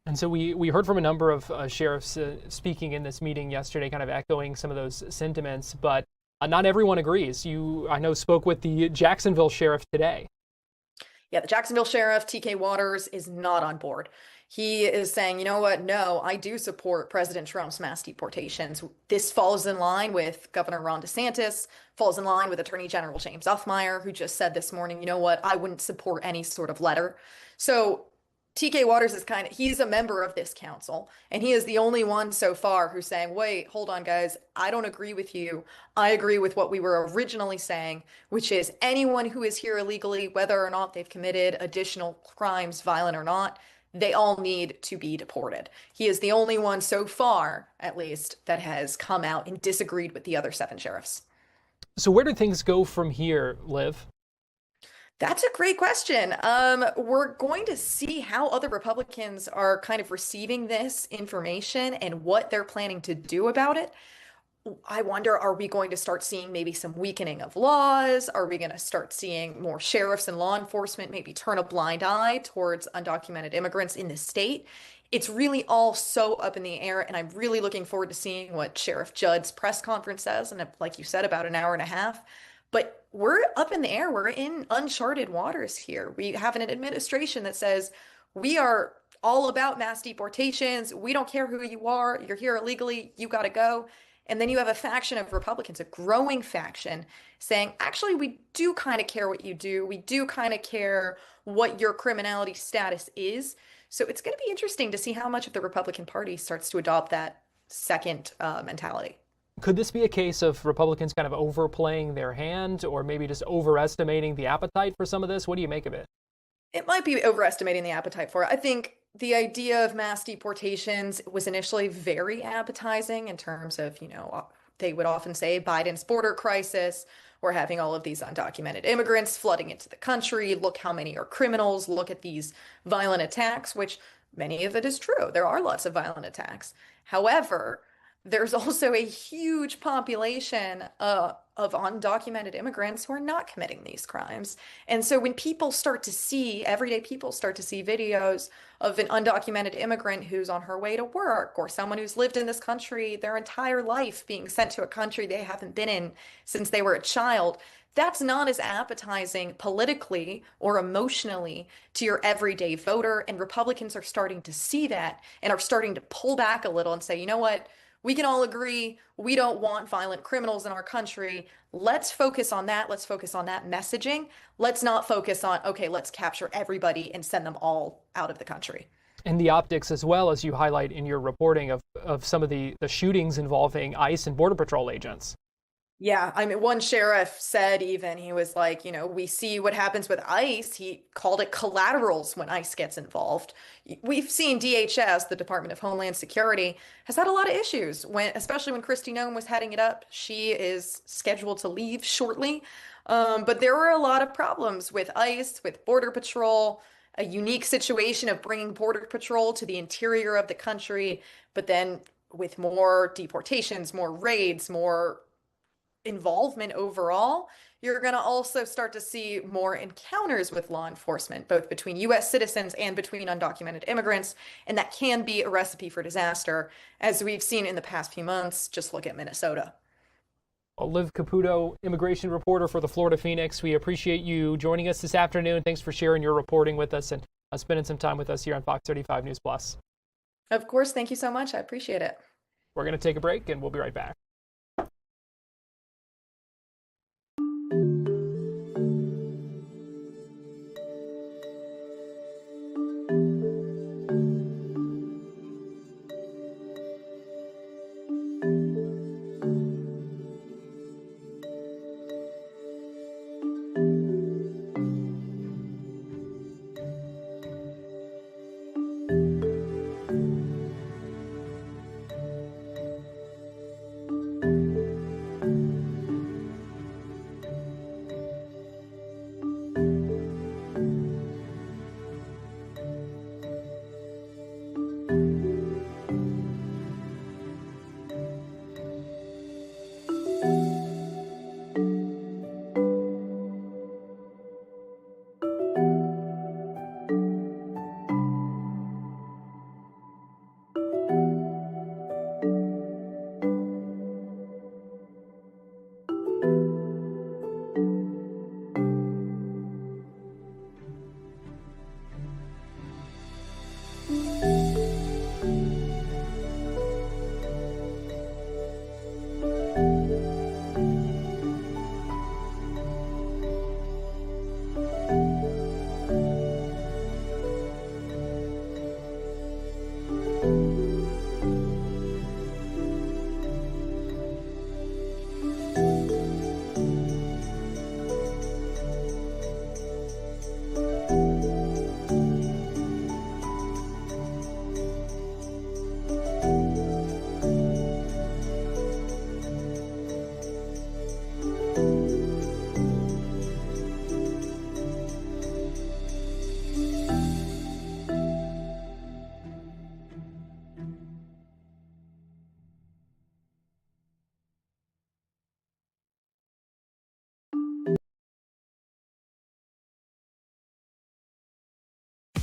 And so we heard from a number of sheriffs speaking in this meeting yesterday, kind of echoing some of those sentiments, but not everyone agrees. I know, spoke with the Jacksonville sheriff today. Yeah, the Jacksonville sheriff, TK Waters, is not on board. He is saying, you know what? No, I do support President Trump's mass deportations. This falls in line with Governor Ron DeSantis, falls in line with Attorney General James Uthmeier, who just said this morning, you know what? I wouldn't support any sort of letter. So TK Waters is he's a member of this council, and he is the only one so far who's saying, wait, hold on, guys, I don't agree with you. I agree with what we were originally saying, which is anyone who is here illegally, whether or not they've committed additional crimes, violent or not, they all need to be deported. He is the only one so far, at least, that has come out and disagreed with the other 7 sheriffs. So where do things go from here, Liv? That's a great question. We're going to see how other Republicans are kind of receiving this information and what they're planning to do about it. I wonder, are we going to start seeing maybe some weakening of laws? Are we going to start seeing more sheriffs and law enforcement maybe turn a blind eye towards undocumented immigrants in the state? It's really all so up in the air, and I'm really looking forward to seeing what Sheriff Judd's press conference says, and like you said, about an hour and a half. But we're up in the air. We're in uncharted waters here. We have an administration that says we are all about mass deportations. We don't care who you are. You're here illegally. You got to go. And then you have a faction of Republicans, a growing faction, saying, actually, we do kind of care what you do. We do kind of care what your criminality status is. So it's going to be interesting to see how much of the Republican Party starts to adopt that second mentality. Could this be a case of Republicans kind of overplaying their hand, or maybe just overestimating the appetite for some of this? What do you make of it? It might be overestimating the appetite for it. I think the idea of mass deportations was initially very appetizing in terms of, they would often say Biden's border crisis. We're having all of these undocumented immigrants flooding into the country. Look how many are criminals. Look at these violent attacks, which many of it is true. There are lots of violent attacks. However, there's also a huge population of undocumented immigrants who are not committing these crimes. And so when people start to see, everyday people start to see videos of an undocumented immigrant who's on her way to work, or someone who's lived in this country their entire life being sent to a country they haven't been in since they were a child, that's not as appetizing politically or emotionally to your everyday voter. And Republicans are starting to see that and are starting to pull back a little and say, you know what? We can all agree we don't want violent criminals in our country. Let's focus on that. Let's focus on that messaging. Let's not focus on, okay, let's capture everybody and send them all out of the country. And the optics, as well, as you highlight in your reporting of some of the shootings involving ICE and Border Patrol agents. Yeah, I mean, one sheriff said even, he was like, we see what happens with ICE. He called it collaterals when ICE gets involved. We've seen DHS, the Department of Homeland Security, has had a lot of issues especially when Kristi Noem was heading it up. She is scheduled to leave shortly. But there were a lot of problems with ICE, with Border Patrol, a unique situation of bringing Border Patrol to the interior of the country, but then with more deportations, more raids, more involvement overall, you're going to also start to see more encounters with law enforcement, both between US citizens and between undocumented immigrants. And that can be a recipe for disaster, as we've seen in the past few months. Just look at Minnesota. Well, Liv Caputo, immigration reporter for the Florida Phoenix. We appreciate you joining us this afternoon. Thanks for sharing your reporting with us and spending some time with us here on Fox 35 News Plus. Of course. Thank you so much. I appreciate it. We're going to take a break and we'll be right back.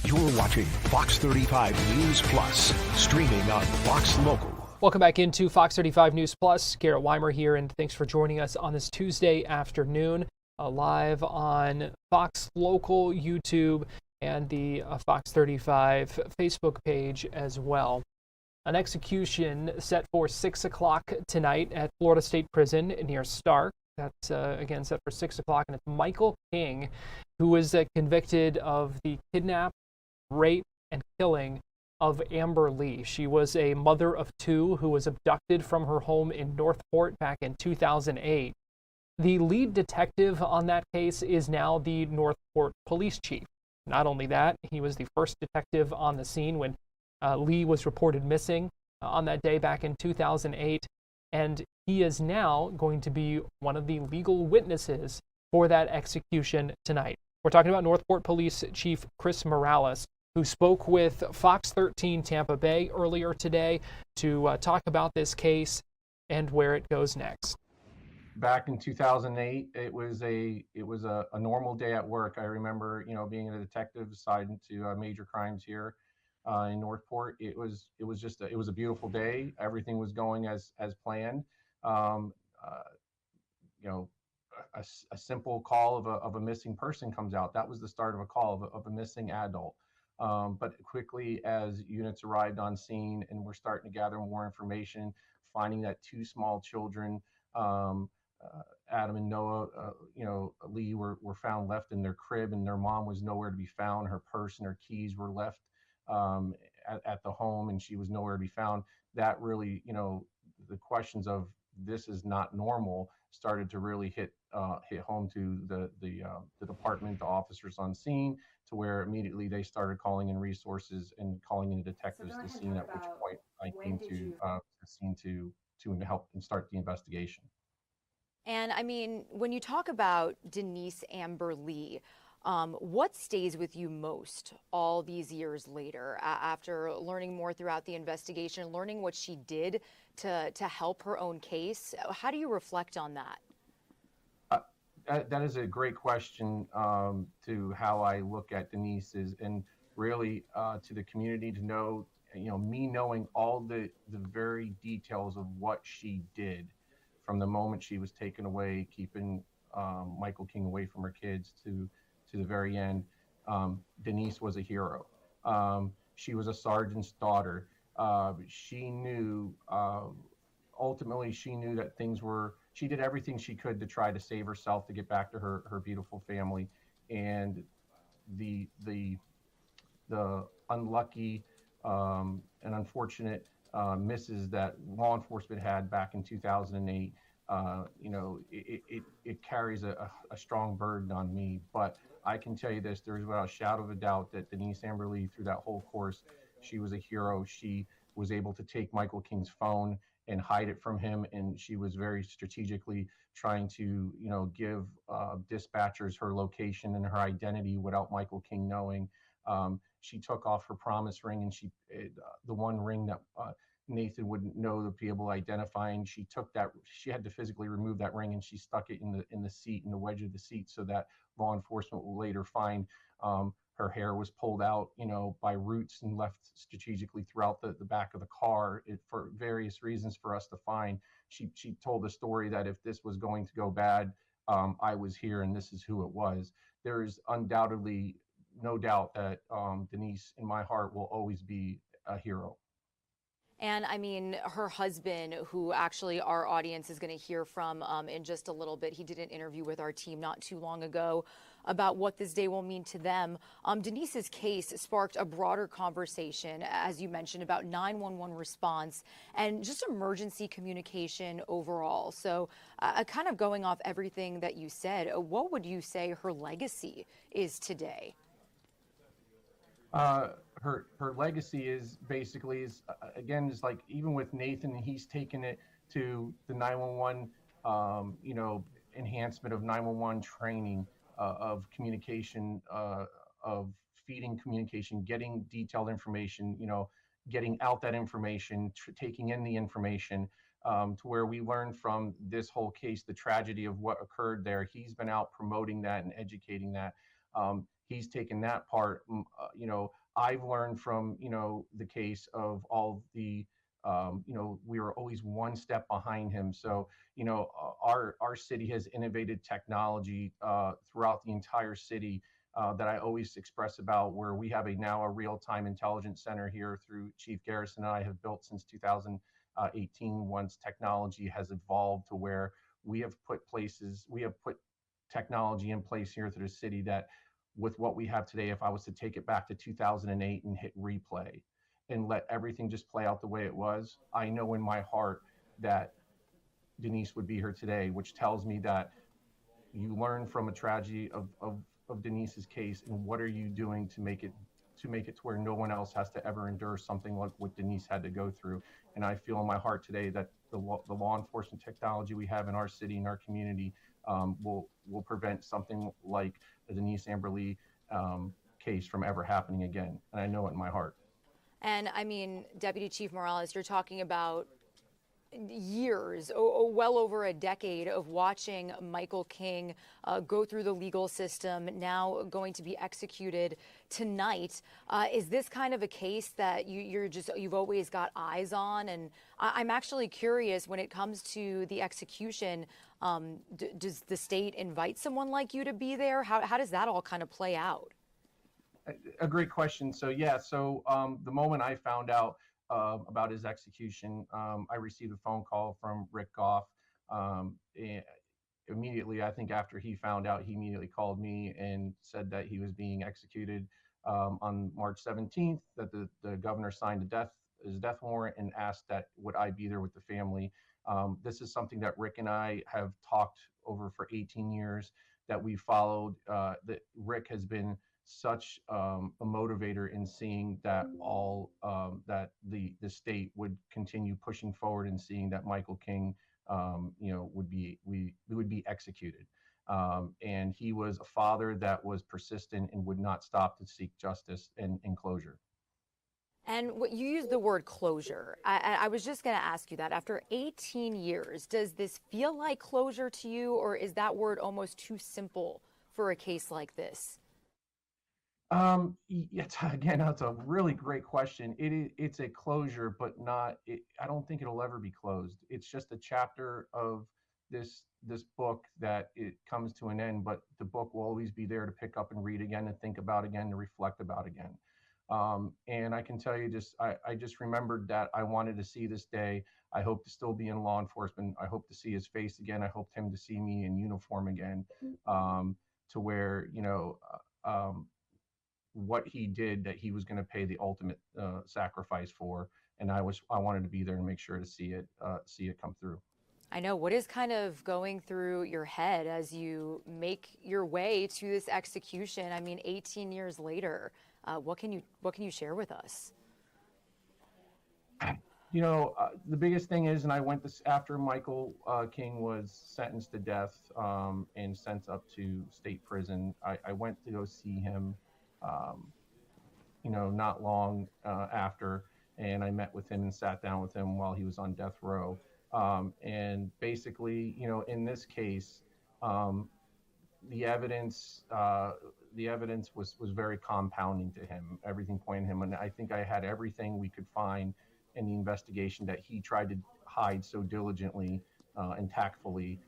You're watching Fox 35 News Plus, streaming on Fox Local. Welcome back into Fox 35 News Plus. Garrett Weimer here, and thanks for joining us on this Tuesday afternoon, live on Fox Local, YouTube, and the Fox 35 Facebook page as well. An execution set for 6 o'clock tonight at Florida State Prison near Stark. That's, again, set for 6 o'clock, and it's Michael King, who was convicted of the kidnap, rape, and killing of Amber Lee. She was a mother of two who was abducted from her home in Northport back in 2008. The lead detective on that case is now the Northport police chief. Not only that, he was the first detective on the scene when Lee was reported missing on that day back in 2008, and he is now going to be one of the legal witnesses for that execution tonight. We're talking about Northport Police Chief Chris Morales, who spoke with Fox 13 Tampa Bay earlier today to talk about this case and where it goes next. Back in 2008, it was a normal day at work. I remember, being a detective assigned to major crimes here in Northport. It was a beautiful day. Everything was going as planned. A simple call of a missing person comes out. That was the start of a call of a missing adult. But quickly, as units arrived on scene and we're starting to gather more information, finding that two small children, Adam and Noah, Lee, were found left in their crib, and their mom was nowhere to be found. Her purse and her keys were left at the home, and she was nowhere to be found. That really, the questions of this is not normal started to really hit home to the department, the officers on scene, to where immediately they started calling in resources and calling in detectives to the scene, at which point I came to the scene to help and start the investigation. And I mean, when you talk about Denise Amber Lee, what stays with you most all these years later, after learning more throughout the investigation, learning what she did to help her own case? How do you reflect on that? That is a great question to how I look at Denise, and really to the community to know, me knowing all the very details of what she did from the moment she was taken away, keeping Michael King away from her kids to the very end. Denise was a hero. She was a sergeant's daughter. She knew, ultimately she knew that she did everything she could to try to save herself, to get back to her beautiful family. And the unlucky and unfortunate misses that law enforcement had back in 2008, it carries a strong burden on me. But I can tell you this, there's without a shadow of a doubt that Denise Amber Lee, through that whole course, she was a hero. She was able to take Michael King's phone and hide it from him, and she was very strategically trying to, give dispatchers her location and her identity without Michael King knowing. She took off her promise ring, and the one ring that Nathan wouldn't know to be able to identify, and she took that. She had to physically remove that ring, and she stuck it in the seat, in the wedge of the seat, so that law enforcement will later find her hair was pulled out, by roots and left strategically throughout the back of the car for various reasons for us to find. She told the story that if this was going to go bad, I was here and this is who it was. There is undoubtedly no doubt that Denise, in my heart, will always be a hero. And I mean, her husband, who actually our audience is going to hear from in just a little bit, he did an interview with our team not too long ago about what this day will mean to them. Denise's case sparked a broader conversation, as you mentioned, about 911 response and just emergency communication overall. So kind of going off everything that you said, what would you say her legacy is today? Her legacy is basically again, is like, even with Nathan, he's taken it to the 911, enhancement of 911 training, of communication, of feeding communication, getting detailed information, getting out that information, taking in the information, to where we learn from this whole case, the tragedy of what occurred there. He's been out promoting that and educating that. He's taken that part, I've learned from, the case of all the, we were always one step behind him. So, our city has innovated technology throughout the entire city that I always express about, where we have now a real-time intelligence center here through Chief Garrison and I have built since 2018, once technology has evolved to where we have put technology in place here through the city that, with what we have today, if I was to take it back to 2008 and hit replay and let everything just play out the way it was, I know in my heart that Denise would be here today, which tells me that you learn from a tragedy of Denise's case, and what are you doing to make it to where no one else has to ever endure something like what Denise had to go through. And I feel in my heart today that the law enforcement technology we have in our city and our community will prevent something like the Denise Amber Lee case from ever happening again. And I know it in my heart. And I mean, Deputy Chief Morales, you're talking about years, well over a decade of watching Michael King go through the legal system, now going to be executed tonight. Is this kind of a case that you've always got eyes on? And I'm actually curious, when it comes to the execution, does the state invite someone like you to be there? How does that all kind of play out? A great question. So the moment I found out about his execution, I received a phone call from Rick Goff. Immediately, I think after he found out, he immediately called me and said that he was being executed on March 17th, that the governor signed his death warrant and asked that would I be there with the family. This is something that Rick and I have talked over for 18 years, that we followed. That Rick has been such a motivator in seeing that that the state would continue pushing forward and seeing that Michael King, would be executed. And he was a father that was persistent and would not stop to seek justice and closure. And what you used the word closure. I was just going to ask you that. After 18 years, does this feel like closure to you, or is that word almost too simple for a case like this? Again, that's a really great question. It's a closure, but not. I don't think it'll ever be closed. It's just a chapter of this book that it comes to an end. But the book will always be there to pick up and read again, and think about again, to reflect about again. And I can tell you, I just remembered that I wanted to see this day. I hope to still be in law enforcement. I hope to see his face again. I hope him to see me in uniform again, to where, what he did, that he was going to pay the ultimate sacrifice for. And I wanted to be there and make sure to see it come through. I know. What is kind of going through your head as you make your way to this execution? I mean, 18 years later, what can you share with us? The biggest thing is, and I went this after Michael King was sentenced to death and sent up to state prison. I went to go see him, not long after, and I met with him and sat down with him while he was on death row. And basically, in this case, the evidence was very compounding to him. Everything pointed him, and I think I had everything we could find in the investigation that he tried to hide so diligently and tactfully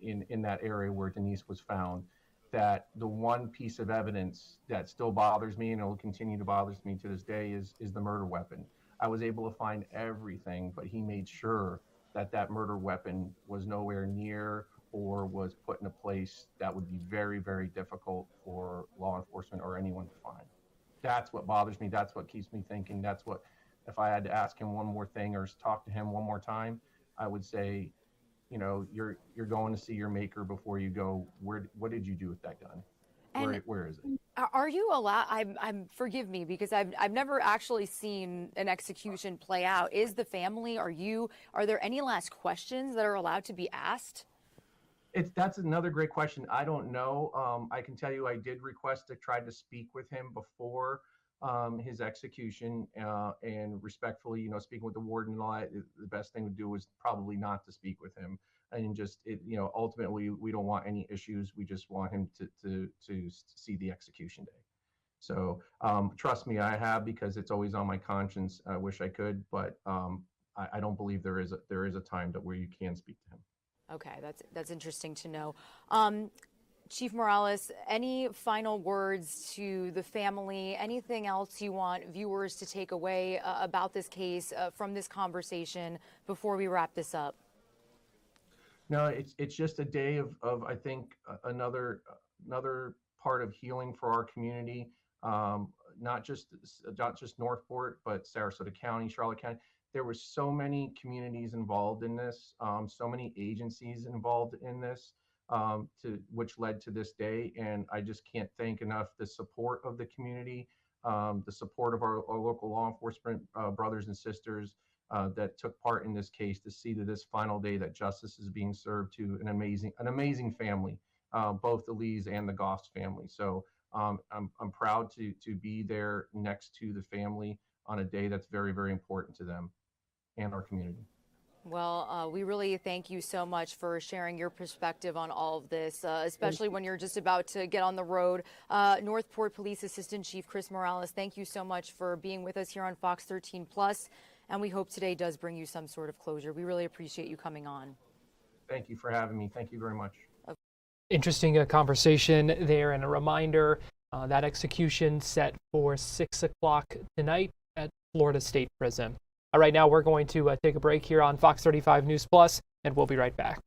in that area where Denise was found. That the one piece of evidence that still bothers me, and it will continue to bother me to this day, is the murder weapon. I was able to find everything, but he made sure that murder weapon was nowhere near or was put in a place that would be very, very difficult for law enforcement or anyone to find. That's what bothers me. That's what keeps me thinking. That's what, if I had to ask him one more thing or talk to him one more time, I would say, you're going to see your maker before you go. What did you do with that gun? Where is it? Are you allowed? Forgive me, because I've never actually seen an execution play out. Is the family? Are there any last questions that are allowed to be asked? That's another great question. I don't know. I can tell you, I did request to try to speak with him before his execution, and respectfully, speaking with the warden and all that, the best thing to do was probably not to speak with him. And just, ultimately, we don't want any issues. We just want him to see the execution day. So trust me, I have, because it's always on my conscience. I wish I could, but I don't believe there is a time where you can speak to him. Okay, that's interesting to know. Chief Morales, any final words to the family? Anything else you want viewers to take away about this case from this conversation before we wrap this up? No, it's just a day of I think another part of healing for our community. Not just Northport, but Sarasota County, Charlotte County. There were so many communities involved in this, so many agencies involved in this, which led to this day. And I just can't thank enough the support of the community, the support of our local law enforcement brothers and sisters that took part in this case, to see to this final day that justice is being served to an amazing family, both the Lees and the Goss family. So I'm proud to be there next to the family on a day that's very, very important to them and our community. Well, we really thank you so much for sharing your perspective on all of this, especially when you're just about to get on the road. Northport Police Assistant Chief Chris Morales, thank you so much for being with us here on Fox 13 Plus, and we hope today does bring you some sort of closure. We really appreciate you coming on. Thank you for having me. Thank you very much. Interesting conversation there, and a reminder that execution set for 6 o'clock tonight at Florida State Prison. All right, now we're going to take a break here on Fox 35 News Plus, and we'll be right back.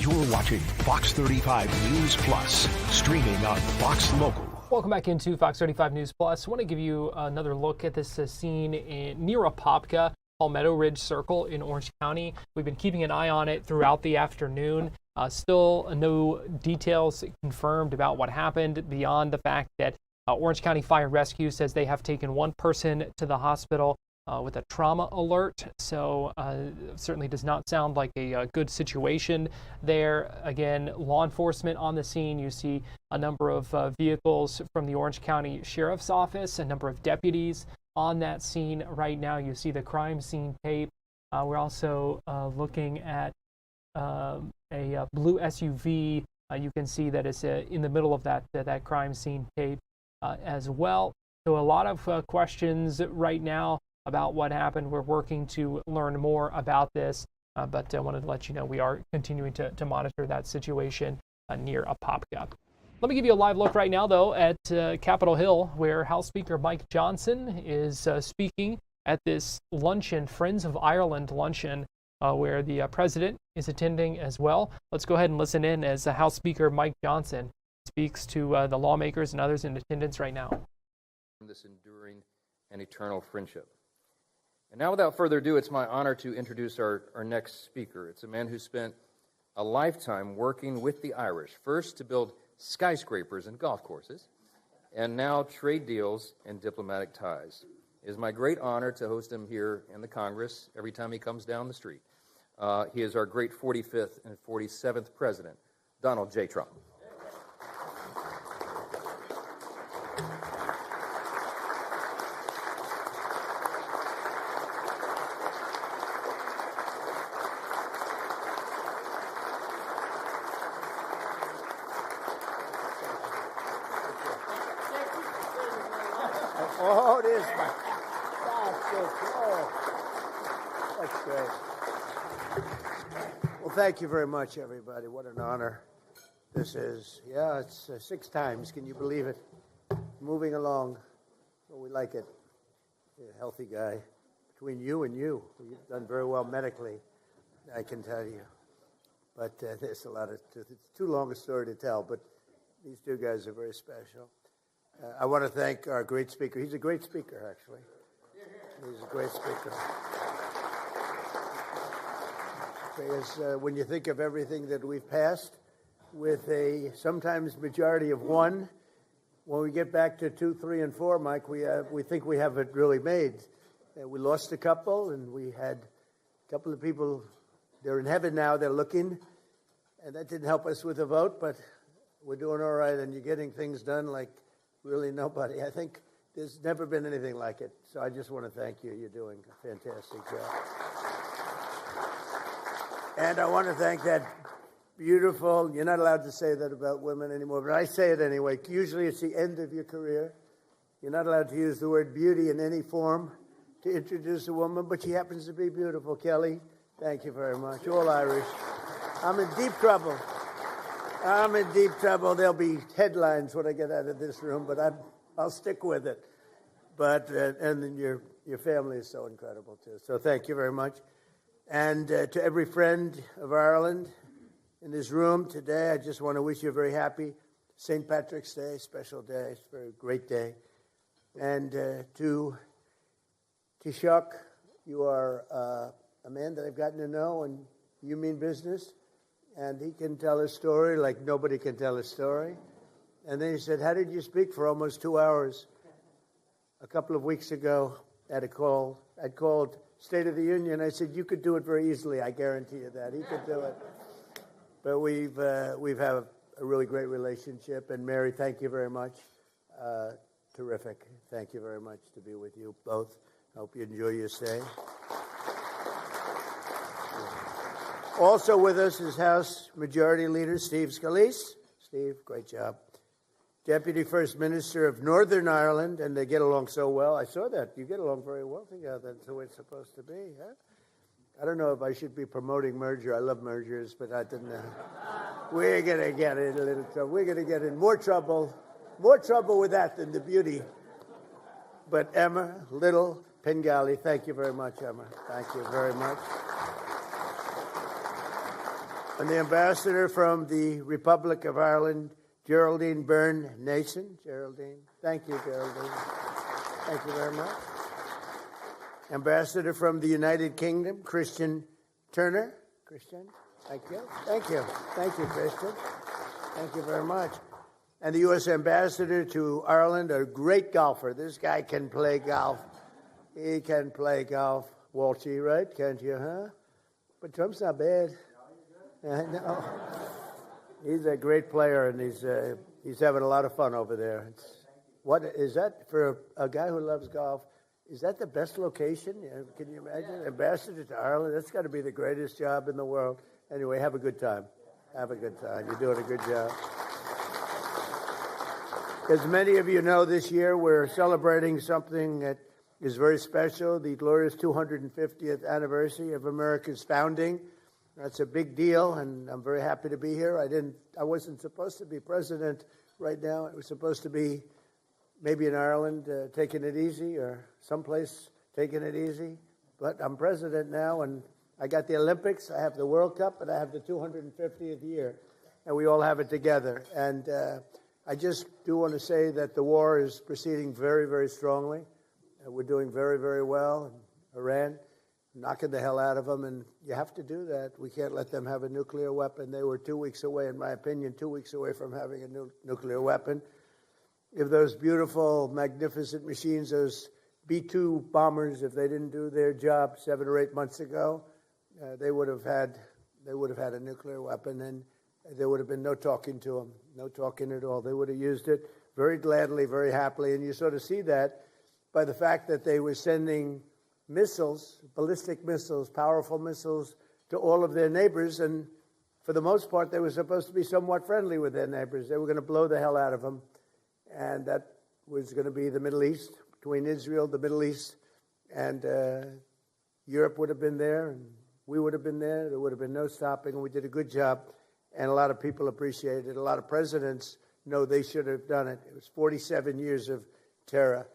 You're watching Fox 35 News Plus, streaming on Fox Local. Welcome back into Fox 35 News Plus. I want to give you another look at this scene near Apopka, Palmetto Ridge Circle in Orange County. We've been keeping an eye on it throughout the afternoon. Still no details confirmed about what happened beyond the fact that Orange County Fire and Rescue says they have taken one person to the hospital with a trauma alert. So certainly does not sound like a good situation there. Again, law enforcement on the scene. You see a number of vehicles from the Orange County Sheriff's Office, a number of deputies on that scene right now. You see the crime scene tape. We're also looking at a blue SUV. You can see that it's in the middle of that crime scene tape as well. So a lot of questions right now about what happened. We're working to learn more about this, but I wanted to let you know we are continuing to monitor that situation near Apopka. Let me give you a live look right now, though, at Capitol Hill, where House Speaker Mike Johnson is speaking at this luncheon, Friends of Ireland luncheon, where the president is attending as well. Let's go ahead and listen in as House Speaker Mike Johnson speaks to the lawmakers and others in attendance right now. This enduring and eternal friendship. And now, without further ado, it's my honor to introduce our next speaker. It's a man who spent a lifetime working with the Irish, first to build skyscrapers and golf courses, and now trade deals and diplomatic ties. It is my great honor to host him here in the Congress every time he comes down the street. He is our great 45th and 47th President, Donald J. Trump. Oh, it is. That's great. Well, thank you very much, everybody. What an honor this is. Yeah, it's 6 times. Can you believe it? Moving along. Well, we like it. You're a healthy guy. Between you and you, you've done very well medically, I can tell you. But there's a lot of, it's too long a story to tell, but these two guys are very special. I want to thank our great speaker. He's a great speaker, actually. He's a great speaker. Because when you think of everything that we've passed with a sometimes majority of 1, when we get back to 2, 3, and 4, Mike, we think we have it really made. We lost a couple, and we had a couple of people. They're in heaven now. They're looking, and that didn't help us with the vote, but we're doing all right, and you're getting things done like really nobody. I think there's never been anything like it. So I just want to thank you. You're doing a fantastic job. And I want to thank that beautiful, you're not allowed to say that about women anymore, but I say it anyway. Usually it's the end of your career. You're not allowed to use the word beauty in any form to introduce a woman, but she happens to be beautiful. Kelly, thank you very much. All Irish. I'm in deep trouble. I'm in deep trouble. There'll be headlines when I get out of this room, but I'll stick with it. But and then your family is so incredible too. So thank you very much. And to every friend of Ireland in this room today, I just want to wish you a very happy St. Patrick's Day, special day. It's a very great day. And to Taoiseach, you are a man that I've gotten to know, and you mean business. And he can tell a story like nobody can tell a story. And then he said, how did you speak for almost 2 hours? A couple of weeks ago, I'd called State of the Union. I said, you could do it very easily. I guarantee you that. He could do it. But we've had a really great relationship. And Mary, thank you very much. Terrific. Thank you very much to be with you both. I hope you enjoy your stay. Also with us is House Majority Leader Steve Scalise. Steve, great job. Deputy First Minister of Northern Ireland, and they get along so well. I saw that. You get along very well together. That's the way it's supposed to be, huh? I don't know if I should be promoting merger. I love mergers, but I didn't know. We're going to get in a little trouble. We're going to get in more trouble with that than the beauty. But Emma Little Pengali, thank you very much, Emma. Thank you very much. And the ambassador from the Republic of Ireland, Geraldine Byrne Nason. Geraldine. Thank you, Geraldine. Thank you very much. Ambassador from the United Kingdom, Christian Turner. Christian, thank you. Thank you. Thank you, Christian. Thank you very much. And the U.S. Ambassador to Ireland, a great golfer. This guy can play golf. He can play golf. Walshy, right? Can't you, huh? But Trump's not bad. No. He's a great player, and he's having a lot of fun over there. What is that for a guy who loves golf? Is that the best location? Can you imagine? Ambassador to Ireland? That's got to be the greatest job in the world. Anyway, have a good time. Have a good time. You're doing a good job. As many of you know, this year we're celebrating something that is very special, the glorious 250th anniversary of America's founding. That's a big deal, and I'm very happy to be here. I wasn't supposed to be president right now. I was supposed to be maybe in Ireland taking it easy, or someplace taking it easy. But I'm president now, and I got the Olympics, I have the World Cup, and I have the 250th year, and we all have it together. And I just do want to say that the war is proceeding very, very strongly. We're doing very, very well. Iran, knocking the hell out of them, and you have to do that. We can't let them have a nuclear weapon. They were 2 weeks away, in my opinion, 2 weeks away from having a nuclear weapon. If those beautiful, magnificent machines, those B-2 bombers, if they didn't do their job 7 or 8 months ago, they would have had a nuclear weapon, and there would have been no talking to them, no talking at all. They would have used it very gladly, very happily, and you sort of see that by the fact that they were sending missiles, ballistic missiles, powerful missiles, to all of their neighbors, and for the most part, they were supposed to be somewhat friendly with their neighbors. They were going to blow the hell out of them, and that was going to be the Middle East, between Israel, the Middle East, and Europe would have been there, and we would have been there. There would have been no stopping, and we did a good job, and a lot of people appreciated it. A lot of presidents know they should have done it. It was 47 years of terror.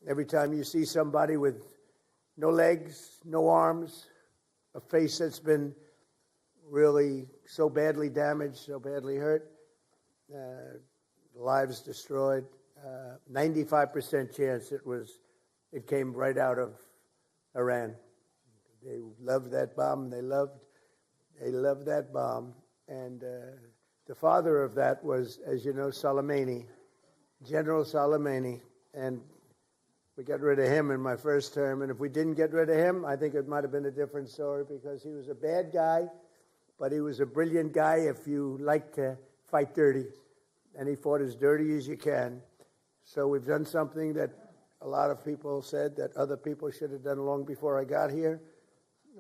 Every time you see somebody with no legs, no arms, a face that's been really so badly damaged, so badly hurt, lives destroyed, 95% chance it came right out of Iran. They loved that bomb. They loved that bomb. And the father of that was, as you know, Soleimani, General Soleimani. And we got rid of him in my first term. And if we didn't get rid of him, I think it might have been a different story, because he was a bad guy, but he was a brilliant guy if you like to fight dirty. And he fought as dirty as you can. So we've done something that a lot of people said that other people should have done long before I got here.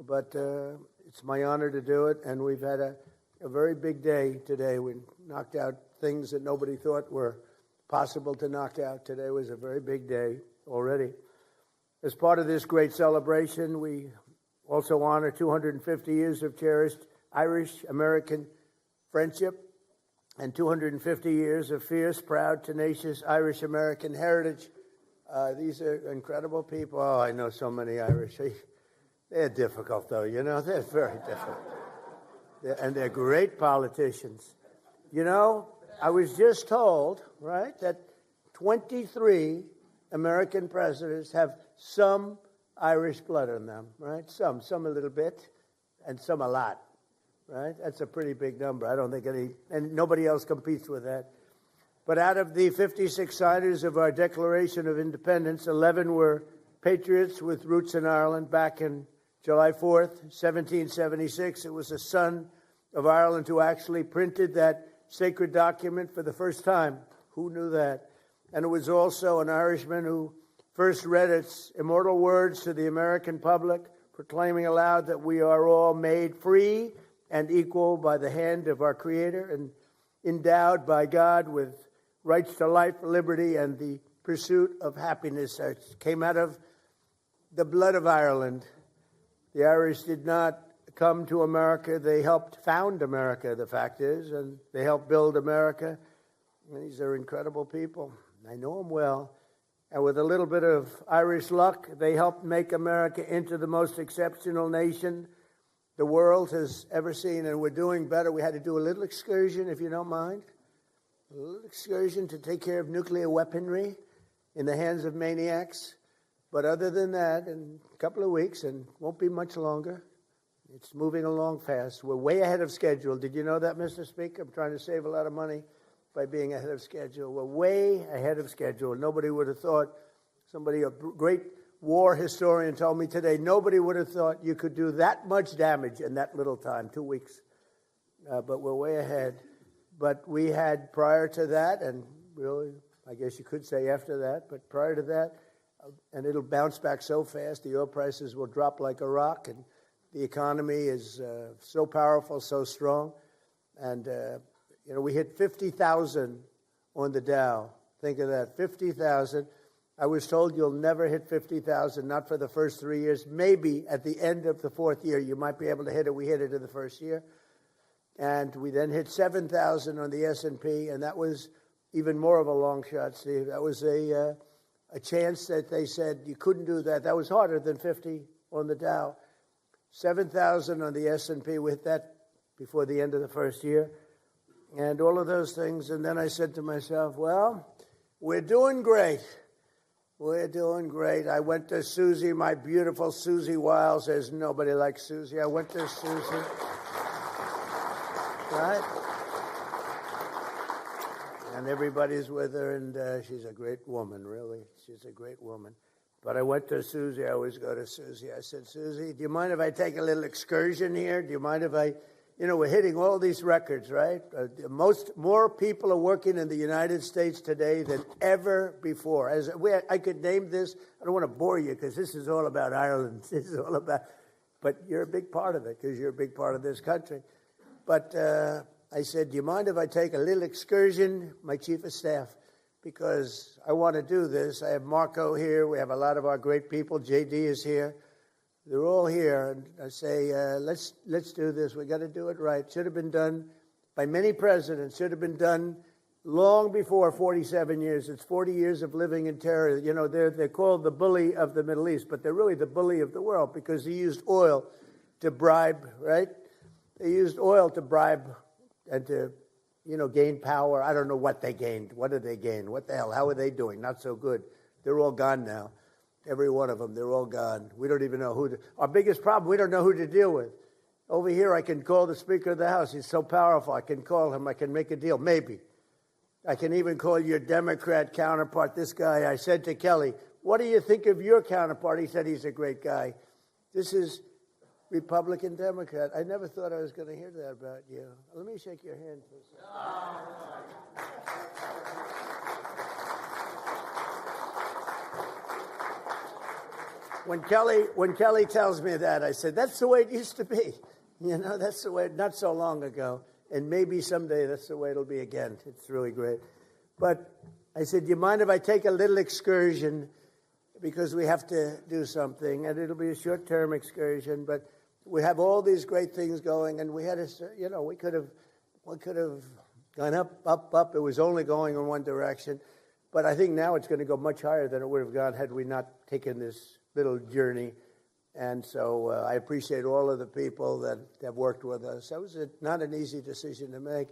But it's my honor to do it. And we've had a very big day today. We knocked out things that nobody thought were possible to knock out. Today was a very big day already. As part of this great celebration, we also honor 250 years of cherished Irish-American friendship and 250 years of fierce, proud, tenacious Irish-American heritage. These are incredible people. Oh, I know so many Irish. They're difficult, though, you know. They're very difficult. And they're great politicians. You know, I was just told, right, that 23 American presidents have some Irish blood in them, right? Some a little bit, and some a lot, right? That's a pretty big number. I don't think and nobody else competes with that. But out of the 56 signers of our Declaration of Independence, 11 were patriots with roots in Ireland. Back in July 4th, 1776, it was a son of Ireland who actually printed that sacred document for the first time. Who knew that? And it was also an Irishman who first read its immortal words to the American public, proclaiming aloud that we are all made free and equal by the hand of our Creator and endowed by God with rights to life, liberty, and the pursuit of happiness. That came out of the blood of Ireland. The Irish did not come to America. They helped found America, the fact is, and they helped build America. And these are incredible people. I know them well. And with a little bit of Irish luck, they helped make America into the most exceptional nation the world has ever seen, and we're doing better. We had to do a little excursion, if you don't mind, a little excursion to take care of nuclear weaponry in the hands of maniacs. But other than that, in a couple of weeks, and won't be much longer, it's moving along fast. We're way ahead of schedule. Did you know that, Mr. Speaker? I'm trying to save a lot of money by being ahead of schedule. We're way ahead of schedule. Nobody would have thought, a great war historian told me today, nobody would have thought you could do that much damage in that little time, 2 weeks. But we're way ahead. But we had prior to that, and really, I guess you could say after that, but prior to that, and it'll bounce back so fast, the oil prices will drop like a rock, and the economy is so powerful, so strong. And, we hit 50,000 on the Dow. Think of that, 50,000. I was told you'll never hit 50,000, not for the first 3 years. Maybe at the end of the fourth year, you might be able to hit it. We hit it in the first year. And we then hit 7,000 on the S&P, and that was even more of a long shot, Steve. That was a chance that they said you couldn't do that. That was harder than 50 on the Dow. 7,000 on the S&P. We hit that before the end of the first year. And all of those things. And then I said to myself, well, we're doing great. We're doing great. I went to Susie, my beautiful Susie Wiles. There's nobody like Susie. I went to Susie. Right? And everybody's with her, and she's a great woman, really. She's a great woman. But I went to Susie. I always go to Susie. I said, Susie, do you mind if I take a little excursion here? Do you mind if I, we're hitting all these records, right? More people are working in the United States today than ever before. I could name this. I don't want to bore you because this is all about Ireland. This is all about, but you're a big part of it because you're a big part of this country. But I said, do you mind if I take a little excursion, my chief of staff, because I want to do this. I have Marco here. We have a lot of our great people. JD is here. They're all here. And I say, let's do this. We got to do it right. Should have been done by many presidents. Should have been done long before 47 years. It's 40 years of living in terror. They're called the bully of the Middle East, but they're really the bully of the world because he used oil to bribe, right? They used oil to bribe and to, gain power. I don't know what they gained. What did they gain? What the hell? How are they doing? Not so good. They're all gone now. Every one of them, they're all gone. We don't even know our biggest problem, we don't know who to deal with. Over here, I can call the Speaker of the House. He's so powerful. I can call him. I can make a deal. Maybe. I can even call your Democrat counterpart, this guy. I said to Kelly, what do you think of your counterpart? He said he's a great guy. This is Republican, Democrat. I never thought I was going to hear that about you. Let me shake your hand for a second. When Kelly tells me that, I said, that's the way it used to be. That's the way, not so long ago. And maybe someday that's the way it'll be again. It's really great. But I said, do you mind if I take a little excursion? Because we have to do something. And it'll be a short-term excursion. But we have all these great things going. And we had we could have gone up. It was only going in one direction. But I think now it's going to go much higher than it would have gone had we not taken this little journey. And so I appreciate all of the people that have worked with us. That was not an easy decision to make.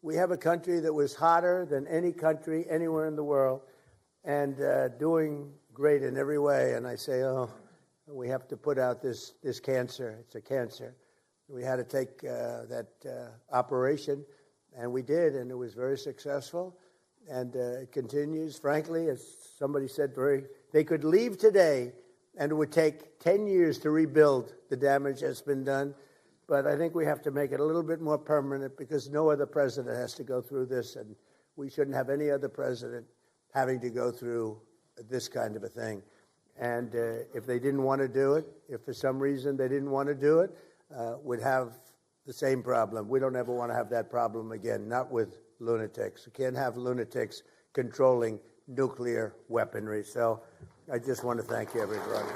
We have a country that was hotter than any country anywhere in the world and doing great in every way. And I say, we have to put out this cancer. It's a cancer. We had to take that operation, and we did, and it was very successful. And it continues. Frankly, as somebody said, they could leave today, and it would take 10 years to rebuild the damage that's been done. But I think we have to make it a little bit more permanent because no other president has to go through this, and we shouldn't have any other president having to go through this kind of a thing. And if they didn't want to do it, if for some reason they didn't want to do it, we'd have the same problem. We don't ever want to have that problem again, not with lunatics. We can't have lunatics controlling nuclear weaponry. So I just want to thank everybody.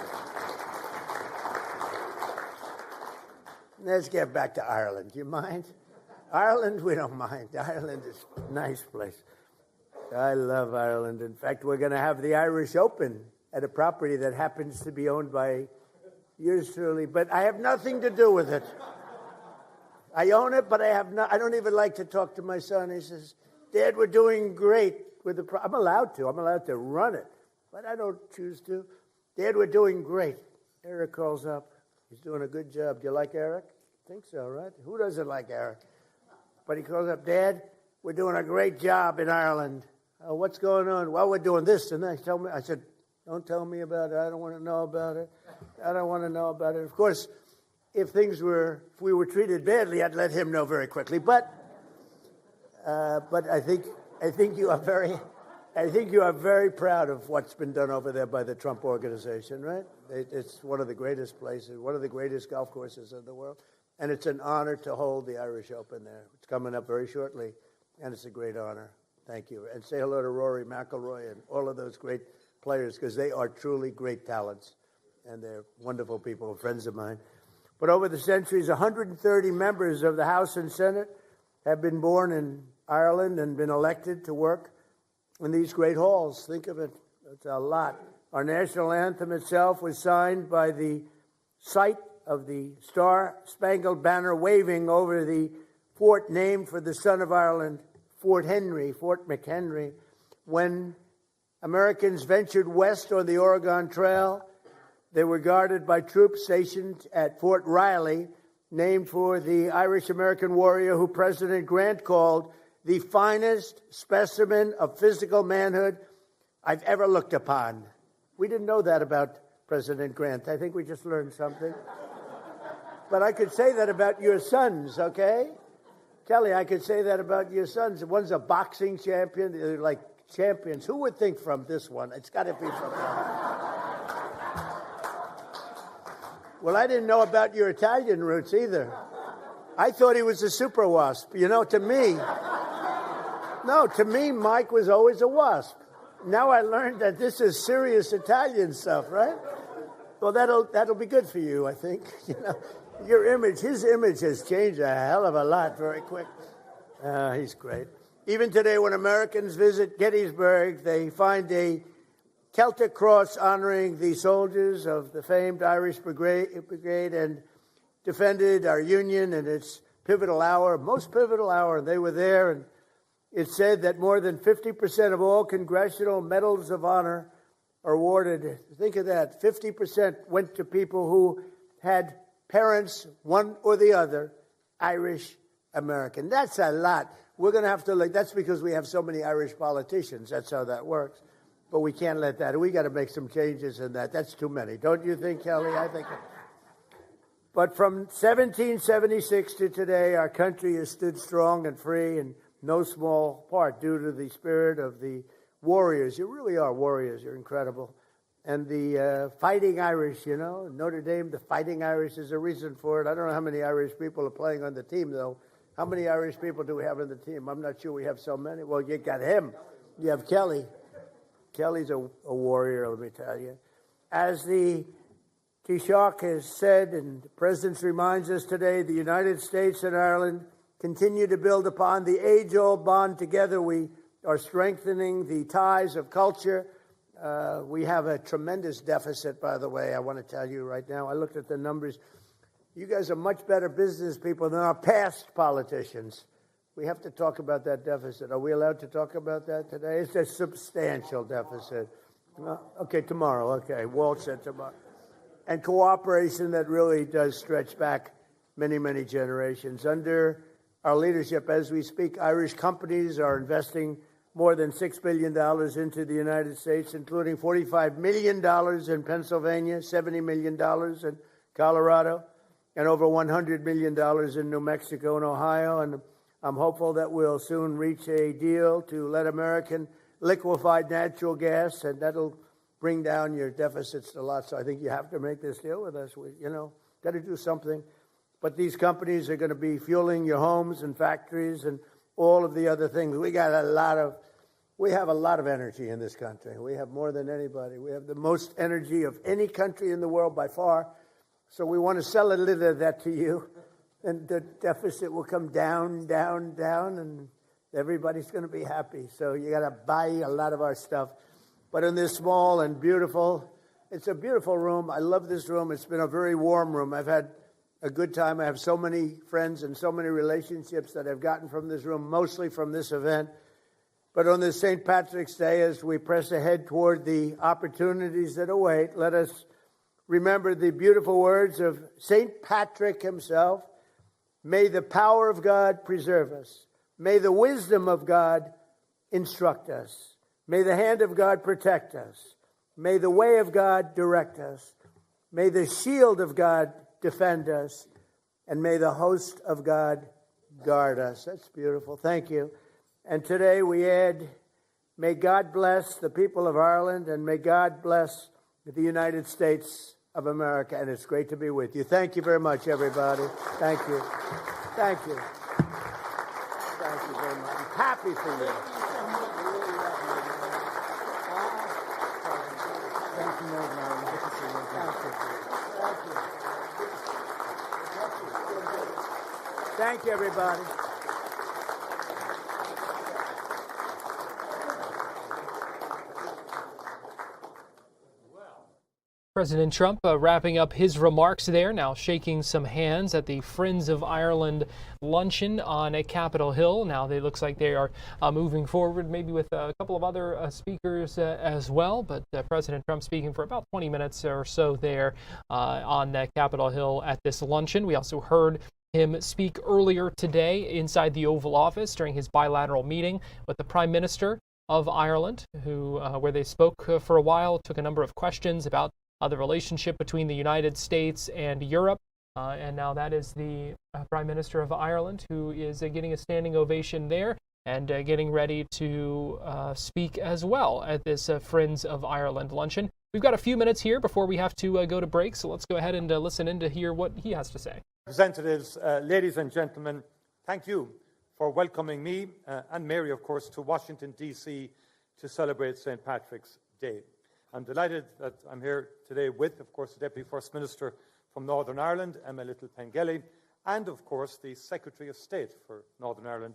Let's get back to Ireland. Do you mind? Ireland, we don't mind. Ireland is a nice place. I love Ireland. In fact, we're going to have the Irish Open at a property that happens to be owned by Yours truly. But I have nothing to do with it. I own it, but I don't even like to talk to my son. He says, Dad, we're doing great with the I'm allowed to. I'm allowed to run it, but I don't choose to. Dad, we're doing great. Eric calls up. He's doing a good job. Do you like Eric? I think so, right? Who doesn't like Eric? But he calls up, Dad, we're doing a great job in Ireland. Oh, what's going on? Well, we're doing this and that. Tell me. I said, don't tell me about it. I don't want to know about it. I don't want to know about it. Of course, if we were treated badly, I'd let him know very quickly. But I think you are very proud of what's been done over there by the Trump organization, right? It's one of the greatest places, one of the greatest golf courses in the world, and it's an honor to hold the Irish Open there. It's coming up very shortly, and it's a great honor. Thank you, and say hello to Rory McIlroy and all of those great players because they are truly great talents, and they're wonderful people, friends of mine. But over the centuries, 130 members of the House and Senate have been born in Ireland and been elected to work in these great halls. Think of it. It's a lot. Our national anthem itself was signed by the sight of the Star-Spangled Banner waving over the fort named for the son of Ireland, Fort McHenry. When Americans ventured west on the Oregon Trail, they were guarded by troops stationed at Fort Riley, named for the Irish-American warrior who President Grant called the finest specimen of physical manhood I've ever looked upon. We didn't know that about President Grant. I think we just learned something. But I could say that about your sons, okay? Kelly, I could say that about your sons. One's a boxing champion. They're like champions. Who would think from this one? It's got to be from them. Well, I didn't know about your Italian roots either. I thought he was a super wasp. You know, to me, Mike was always a wasp. Now I learned that this is serious Italian stuff, right? Well, that'll be good for you, I think. You know, his image has changed a hell of a lot very quick. He's great. Even today, when Americans visit Gettysburg, they find a Celtic cross honoring the soldiers of the famed Irish Brigade and defended our Union in its pivotal hour, most pivotal hour. They were there, and it said that more than 50% of all Congressional Medals of Honor are awarded. Think of that. 50% went to people who had parents, one or the other, Irish American. That's a lot. We're going to have to, that's because we have so many Irish politicians. That's how that works. But we can't let that. We got to make some changes in that. That's too many. Don't you think, Kelly? I think. But from 1776 to today, our country has stood strong and free, in no small part due to the spirit of the warriors. You really are warriors. You're incredible. And the Fighting Irish, you know, Notre Dame, the Fighting Irish is a reason for it. I don't know how many Irish people are playing on the team, though. How many Irish people do we have on the team? I'm not sure we have so many. Well, you got him. You have Kelly. Kelly's a warrior, let me tell you. As the Taoiseach has said, and the President reminds us today, the United States and Ireland continue to build upon the age-old bond together. We are strengthening the ties of culture. We have a tremendous deficit, by the way, I want to tell you right now. I looked at the numbers. You guys are much better business people than our past politicians. We have to talk about that deficit. Are we allowed to talk about that today? It's a substantial deficit. Okay, tomorrow. Okay, Walt said tomorrow. And cooperation that really does stretch back many, many generations. Under our leadership, as we speak, Irish companies are investing more than $6 billion into the United States, including $45 million in Pennsylvania, $70 million in Colorado, and over $100 million in New Mexico and Ohio. And I'm hopeful that we'll soon reach a deal to let American liquefied natural gas, and that'll bring down your deficits a lot. So I think you have to make this deal with us. We, got to do something. But these companies are going to be fueling your homes and factories and all of the other things. We have a lot of energy in this country. We have more than anybody. We have the most energy of any country in the world by far. So we want to sell a little of that to you. And the deficit will come down, down, down, and everybody's going to be happy. So you got to buy a lot of our stuff. But in this small and beautiful It's a beautiful room. I love this room. It's been a very warm room. I've had a good time. I have so many friends and so many relationships that I've gotten from this room, mostly from this event. But on this St. Patrick's Day, as we press ahead toward the opportunities that await, let us remember the beautiful words of St. Patrick himself. May the power of God preserve us. May the wisdom of God instruct us. May the hand of God protect us. May the way of God direct us. May the shield of God defend us. And may the host of God guard us. That's beautiful. Thank you. And today we add, may God bless the people of Ireland and may God bless the United States of America. And it's great to be with you. Thank you very much, everybody. Thank you. Thank you. Thank you very much. I'm happy for you. Thank you, Madam. Good to see you. Thank you. Thank you, everybody. President Trump wrapping up his remarks there, now shaking some hands at the Friends of Ireland luncheon on Capitol Hill. Now it looks like they are moving forward, maybe with a couple of other speakers as well. But President Trump speaking for about 20 minutes or so there on Capitol Hill at this luncheon. We also heard him speak earlier today inside the Oval Office during his bilateral meeting with the Prime Minister of Ireland, where they spoke for a while, took a number of questions about the relationship between the United States and Europe. And now that is the Prime Minister of Ireland who is getting a standing ovation there and getting ready to speak as well at this Friends of Ireland luncheon. We've got a few minutes here before we have to go to break, so let's go ahead and listen in to hear what he has to say. Representatives, ladies and gentlemen, thank you for welcoming me and Mary, of course, to Washington, D.C. to celebrate St. Patrick's Day. I'm delighted that I'm here today with, of course, the Deputy First Minister from Northern Ireland, Emma Little-Pengelly, and, of course, the Secretary of State for Northern Ireland,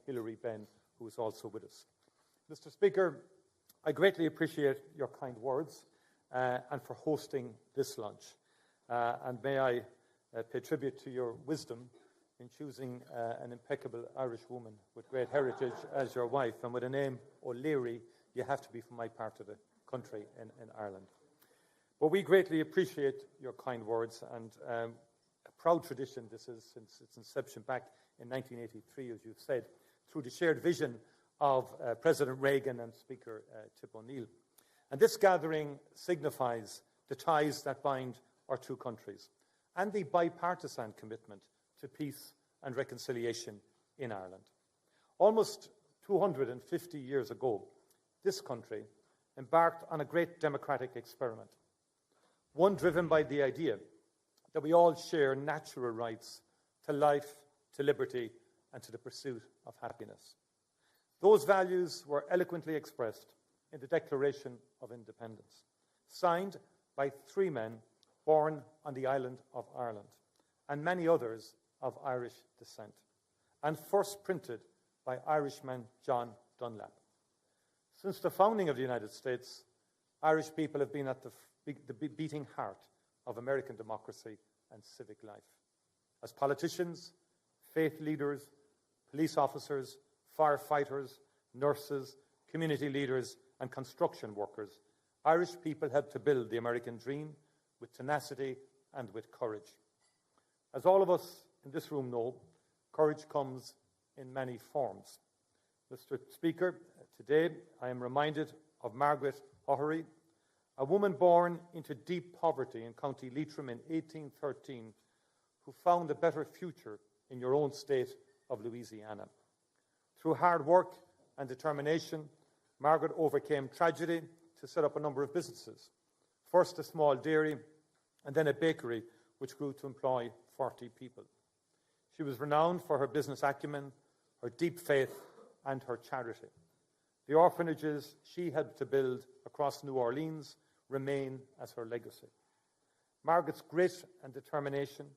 Hilary Benn, who is also with us. Mr. Speaker, I greatly appreciate your kind words and for hosting this lunch. And may I pay tribute to your wisdom in choosing an impeccable Irish woman with great heritage as your wife, and with a name O'Leary, you have to be from my part of the country in Ireland. But we greatly appreciate your kind words, and a proud tradition this is since its inception back in 1983, as you've said, through the shared vision of President Reagan and Speaker Tip O'Neill. And this gathering signifies the ties that bind our two countries and the bipartisan commitment to peace and reconciliation in Ireland. Almost 250 years ago, this country embarked on a great democratic experiment, one driven by the idea that we all share natural rights to life, to liberty, and to the pursuit of happiness. Those values were eloquently expressed in the Declaration of Independence, signed by three men born on the island of Ireland, and many others of Irish descent, and first printed by Irishman John Dunlap. Since the founding of the United States, Irish people have been at the beating heart of American democracy and civic life. As politicians, faith leaders, police officers, firefighters, nurses, community leaders, and construction workers, Irish people helped to build the American dream with tenacity and with courage. As all of us in this room know, courage comes in many forms. Mr. Speaker, today I am reminded of Margaret O'Herry, a woman born into deep poverty in County Leitrim in 1813, who found a better future in your own state of Louisiana. Through hard work and determination, Margaret overcame tragedy to set up a number of businesses. First a small dairy, and then a bakery, which grew to employ 40 people. She was renowned for her business acumen, her deep faith, and her charity. The orphanages she helped to build across New Orleans remain as her legacy. Margaret's grit and determination.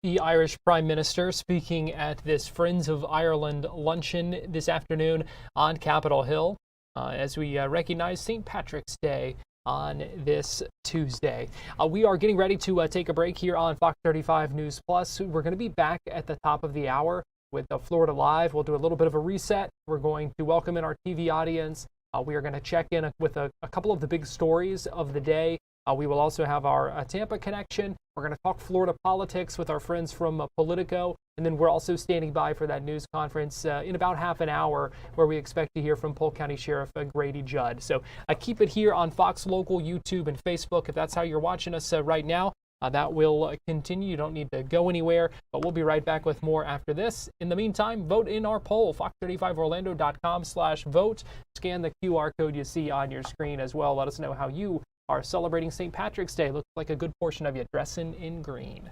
The Irish Prime Minister speaking at this Friends of Ireland luncheon this afternoon on Capitol Hill as we recognize St. Patrick's Day on this Tuesday. We are getting ready to take a break here on Fox 35 News Plus. We're going to be back at the top of the hour with Florida Live. We'll do a little bit of a reset. We're going to welcome in our TV audience. We are going to check in with a couple of the big stories of the day. We will also have our Tampa connection. We're going to talk Florida politics with our friends from Politico. And then we're also standing by for that news conference in about half an hour where we expect to hear from Pulk County Sheriff Grady Judd. So keep it here on Fox Local, YouTube, and Facebook. If that's how you're watching us right now, that will continue. You don't need to go anywhere, but we'll be right back with more after this. In the meantime, vote in our poll, fox35orlando.com/vote. Scan the QR code you see on your screen as well. Let us know how you are celebrating St. Patrick's Day. Looks like a good portion of you dressing in green.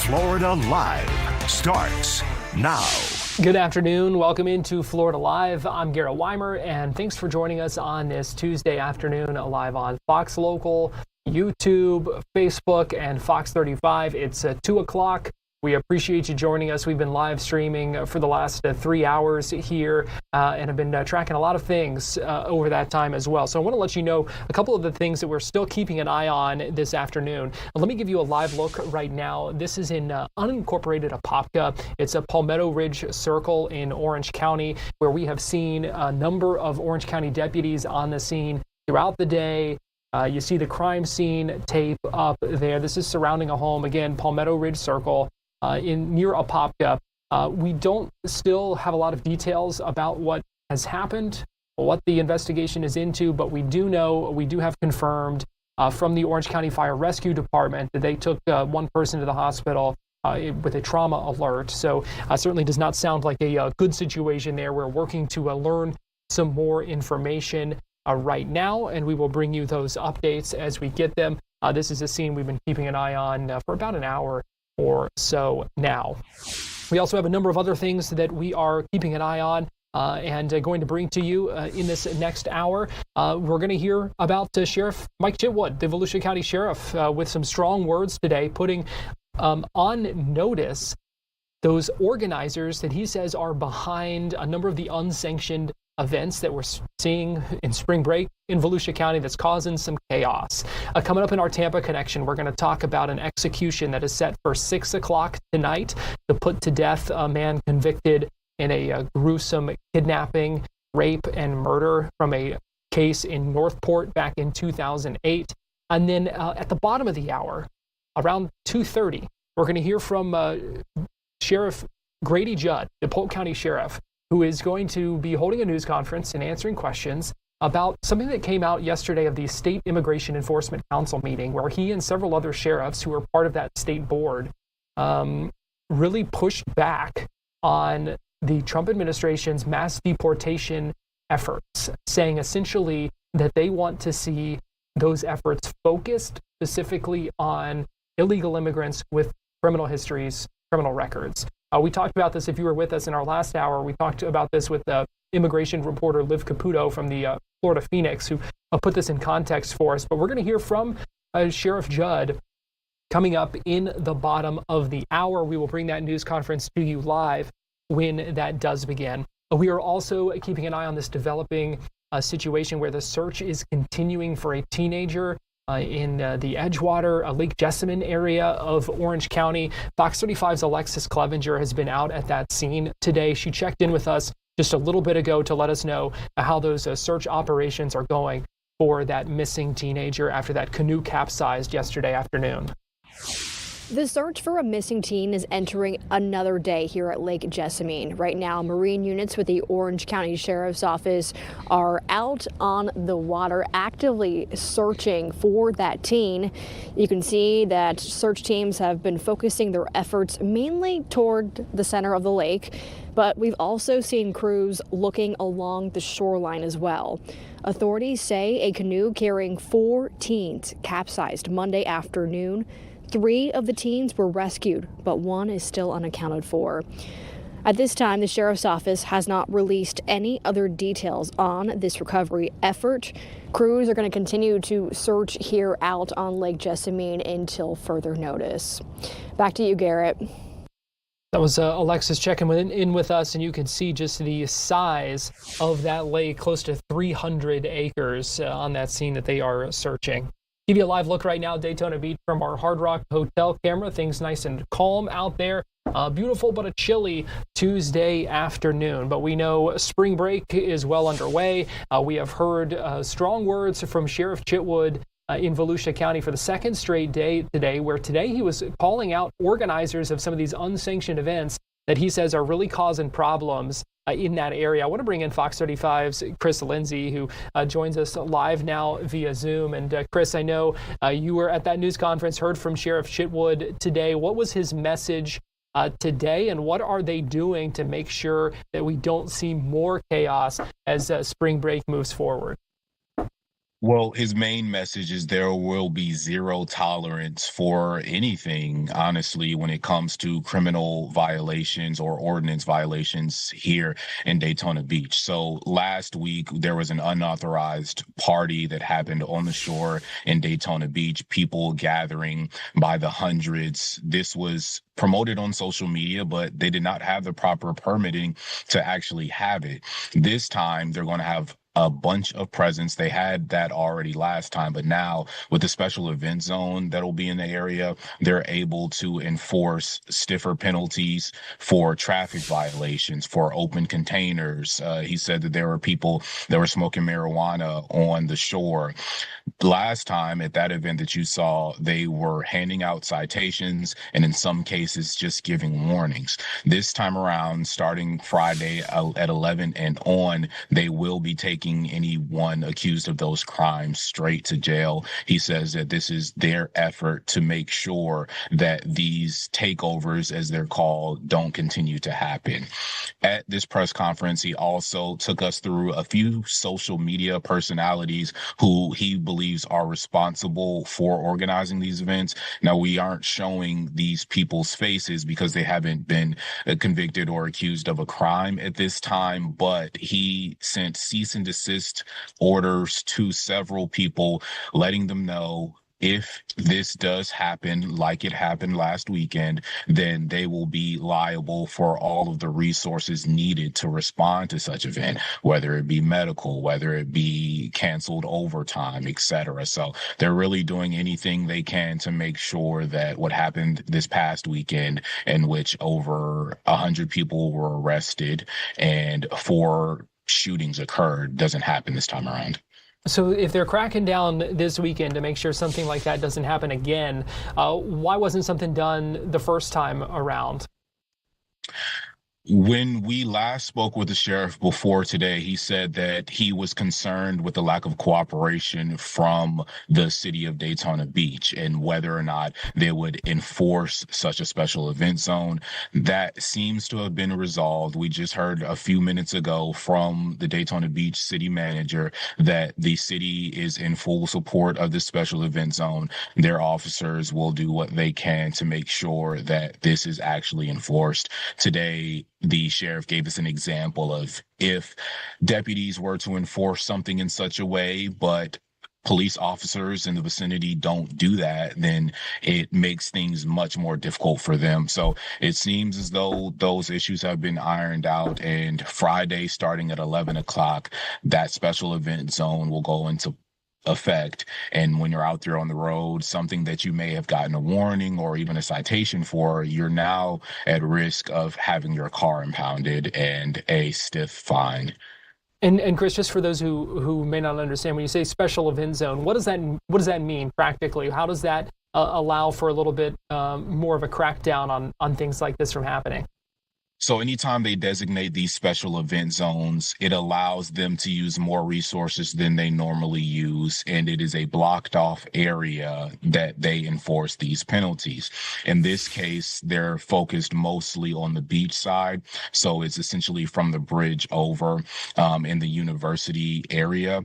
Florida Live starts now. Good afternoon. Welcome into Florida Live. I'm Garrett Weimer, and thanks for joining us on this Tuesday afternoon live on Fox Local, YouTube, Facebook, and Fox 35. It's 2 o'clock. We appreciate you joining us. We've been live streaming for the last 3 hours here and have been tracking a lot of things over that time as well. So I want to let you know a couple of the things that we're still keeping an eye on this afternoon. Let me give you a live look right now. This is in unincorporated Apopka. It's a Palmetto Ridge Circle in Orange County, where we have seen a number of Orange County deputies on the scene throughout the day. You see the crime scene tape up there. This is surrounding a home, again, Palmetto Ridge Circle. Near Apopka. We don't still have a lot of details about what has happened, what the investigation is into, but we do know, we do have confirmed from the Orange County Fire Rescue Department that they took one person to the hospital with a trauma alert. So certainly does not sound like a good situation there. We're working to learn some more information right now, and we will bring you those updates as we get them. This is a scene we've been keeping an eye on for about an hour or so now. We also have a number of other things that we are keeping an eye on and going to bring to you in this next hour. We're going to hear about Sheriff Micheal Wood, the Volusia County Sheriff, with some strong words today, putting on notice those organizers that he says are behind a number of the unsanctioned events that we're seeing in spring break in Volusia County that's causing some chaos. Coming up in our Tampa Connection, we're going to talk about an execution that is set for 6 o'clock tonight to put to death a man convicted in a gruesome kidnapping, rape, and murder from a case in Northport back in 2008. And then at the bottom of the hour, around 2:30, we're going to hear from Sheriff Grady Judd, the Pulk County Sheriff, who is going to be holding a news conference and answering questions about something that came out yesterday of the State Immigration Enforcement Council meeting, where he and several other sheriffs who are part of that state board really pushed back on the Trump administration's mass deportation efforts, saying essentially that they want to see those efforts focused specifically on illegal immigrants with criminal histories, criminal records. We talked about this, if you were with us in our last hour, we talked about this with immigration reporter Liv Caputo from the Florida Phoenix, who put this in context for us. But we're going to hear from Sheriff Judd coming up in the bottom of the hour. We will bring that news conference to you live when that does begin. We are also keeping an eye on this developing situation where the search is continuing for a teenager in the Edgewater, Lake Jessamine area of Orange County. Fox 35's Alexis Clevenger has been out at that scene today. She checked in with us just a little bit ago to let us know how those search operations are going for that missing teenager after that canoe capsized yesterday afternoon. The search for a missing teen is entering another day here at Lake Jessamine. Right now, Marine units with the Orange County Sheriff's Office are out on the water actively searching for that teen. You can see that search teams have been focusing their efforts mainly toward the center of the lake, but we've also seen crews looking along the shoreline as well. Authorities say a canoe carrying 4 teens capsized Monday afternoon. 3 of the teens were rescued, but 1 is still unaccounted for. At this time, the Sheriff's Office has not released any other details on this recovery effort. Crews are going to continue to search here out on Lake Jessamine until further notice. Back to you, Garrett. That was Alexis checking in with us, and you can see just the size of that lake, close to 300 acres on that scene that they are searching. Give you a live look right now, Daytona Beach, from our Hard Rock Hotel camera. Things nice and calm out there. Beautiful but a chilly Tuesday afternoon. But we know spring break is well underway. We have heard strong words from Sheriff Chitwood in Volusia County for the second straight day today, where today he was calling out organizers of some of these unsanctioned events that he says are really causing problems in that area. I want to bring in Fox 35's Chris Lindsay, who joins us live now via Zoom. And Chris, I know you were at that news conference, heard from Sheriff Chitwood today. What was his message today, and what are they doing to make sure that we don't see more chaos as spring break moves forward? Well, his main message is there will be zero tolerance for anything, honestly, when it comes to criminal violations or ordinance violations here in Daytona Beach. So last week, there was an unauthorized party that happened on the shore in Daytona Beach, people gathering by the hundreds. This was promoted on social media, but they did not have the proper permitting to actually have it. This time, they're going to have a bunch of presents. They had that already last time, but now with the special event zone that'll be in the area, they're able to enforce stiffer penalties for traffic violations, for open containers. He said that there were people that were smoking marijuana on the shore. Last time at that event that you saw, they were handing out citations and in some cases just giving warnings. This time around, starting Friday at 11 and on, they will be taking anyone accused of those crimes straight to jail. He says that this is their effort to make sure that these takeovers, as they're called, don't continue to happen. At this press conference, he also took us through a few social media personalities who he believes are responsible for organizing these events. Now, we aren't showing these people's faces because they haven't been convicted or accused of a crime at this time, but he sent cease and desist orders to several people, letting them know if this does happen like it happened last weekend, then they will be liable for all of the resources needed to respond to such event, whether it be medical, whether it be canceled overtime, etc. So they're really doing anything they can to make sure that what happened this past weekend, in which over 100 people were arrested and 4 shootings occurred, doesn't happen this time around. So if they're cracking down this weekend to make sure something like that doesn't happen again, why wasn't something done the first time around? When we last spoke with the sheriff before today, he said that he was concerned with the lack of cooperation from the city of Daytona Beach and whether or not they would enforce such a special event zone. That seems to have been resolved. We just heard a few minutes ago from the Daytona Beach city manager that the city is in full support of this special event zone. Their officers will do what they can to make sure that this is actually enforced. Today, the sheriff gave us an example of if deputies were to enforce something in such a way, but police officers in the vicinity don't do that, then it makes things much more difficult for them. So it seems as though those issues have been ironed out, and Friday, starting at 11 o'clock, that special event zone will go into effect. And when you're out there on the road, something that you may have gotten a warning or even a citation for, you're now at risk of having your car impounded and a stiff fine. And Chris, just for those who may not understand, when you say special event zone, what does that mean practically? How does that allow for a little bit more of a crackdown on things like this from happening? So anytime they designate these special event zones, it allows them to use more resources than they normally use, and it is a blocked off area that they enforce these penalties. In this case, they're focused mostly on the beach side, so it's essentially from the bridge over in the university area.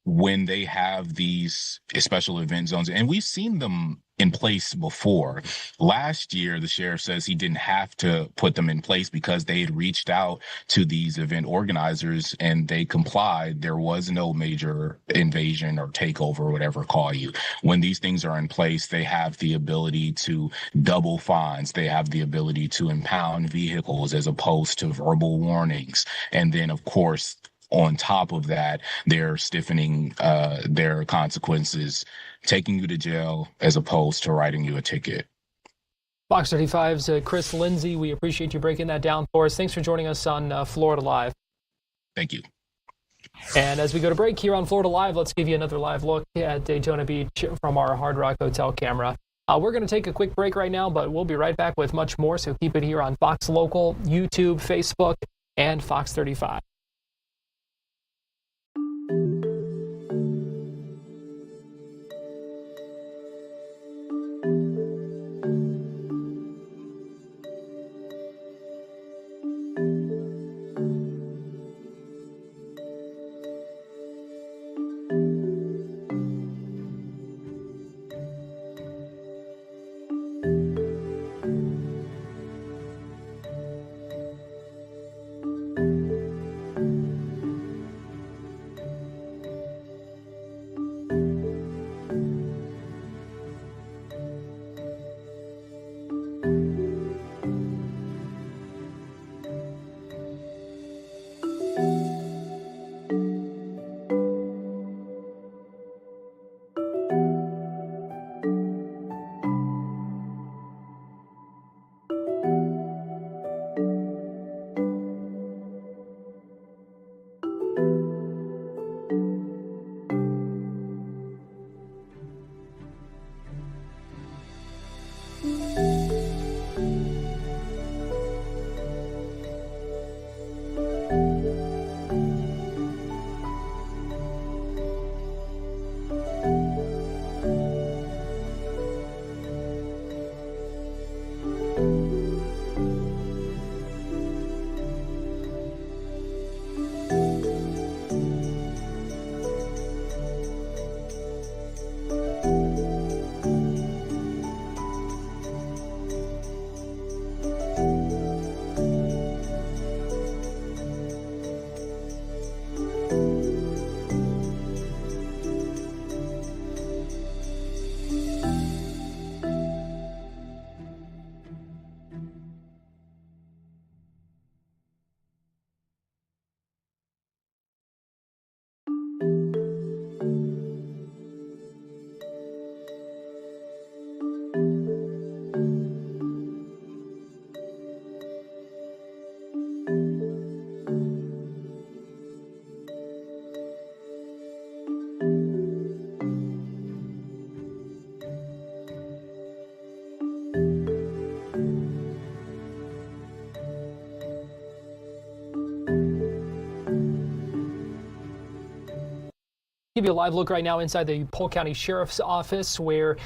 When they have these special event zones, and we've seen them in place before. Last year, the sheriff says he didn't have to put them in place because they had reached out to these event organizers and they complied. There was no major invasion or takeover, or whatever call you. When these things are in place, they have the ability to double fines. They have the ability to impound vehicles as opposed to verbal warnings. And then, of course, on top of that, they're stiffening their consequences, taking you to jail as opposed to writing you a ticket. Fox 35's Chris Lindsay, we appreciate you breaking that down for us. Thanks for joining us on Florida Live. Thank you. And as we go to break here on Florida Live, let's give you another live look at Daytona Beach from our Hard Rock Hotel camera. We're going to take a quick break right now, but we'll be right back with much more. So keep it here on Fox Local, YouTube, Facebook, and Fox 35. give you a live look right now inside the Pulk County Sheriff's office, where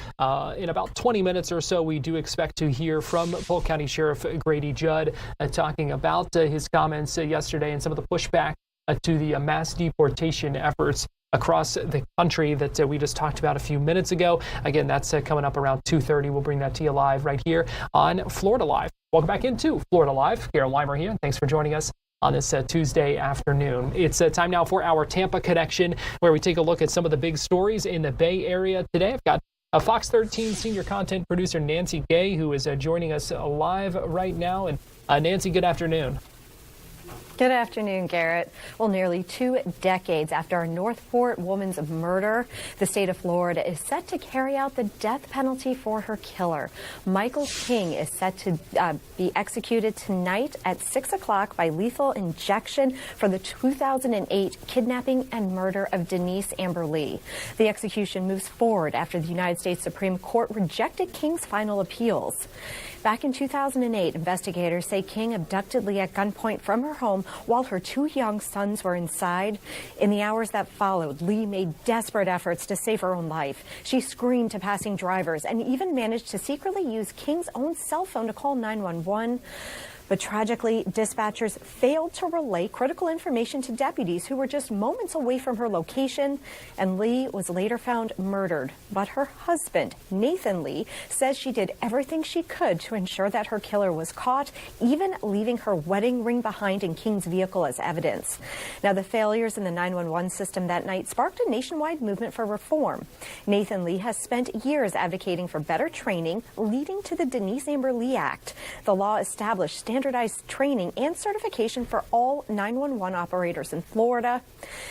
in about 20 minutes or so, we do expect to hear from Pulk County Sheriff Grady Judd talking about his comments yesterday and some of the pushback to the mass deportation efforts across the country that we just talked about a few minutes ago. Again, that's coming up around 2:30. We'll bring that to you live right here on Florida Live. Welcome back into Florida Live. Karen Weimer here. Thanks for joining us on this Tuesday afternoon. It's time now for our Tampa Connection, where we take a look at some of the big stories in the Bay Area today. I've got Fox 13 senior content producer Nancy Gay, who is joining us live right now. And Nancy, good afternoon. Good afternoon, Garrett. Well, nearly 2 decades after a Northport woman's murder, the state of Florida is set to carry out the death penalty for her killer. Michael King is set to be executed tonight at 6 o'clock by lethal injection for the 2008 kidnapping and murder of Denise Lee. The execution moves forward after the United States Supreme Court rejected King's final appeals. Back in 2008, investigators say King abducted Lee at gunpoint from her home while her 2 young sons were inside. In the hours that followed, Lee made desperate efforts to save her own life. She screamed to passing drivers and even managed to secretly use King's own cell phone to call 911. But tragically, dispatchers failed to relay critical information to deputies who were just moments away from her location, and Lee was later found murdered. But her husband, Nathan Lee, says she did everything she could to ensure that her killer was caught, even leaving her wedding ring behind in King's vehicle as evidence. Now, the failures in the 911 system that night sparked a nationwide movement for reform. Nathan Lee has spent years advocating for better training, leading to the Denise Lee Act. The law established standardized training and certification for all 911 operators in Florida.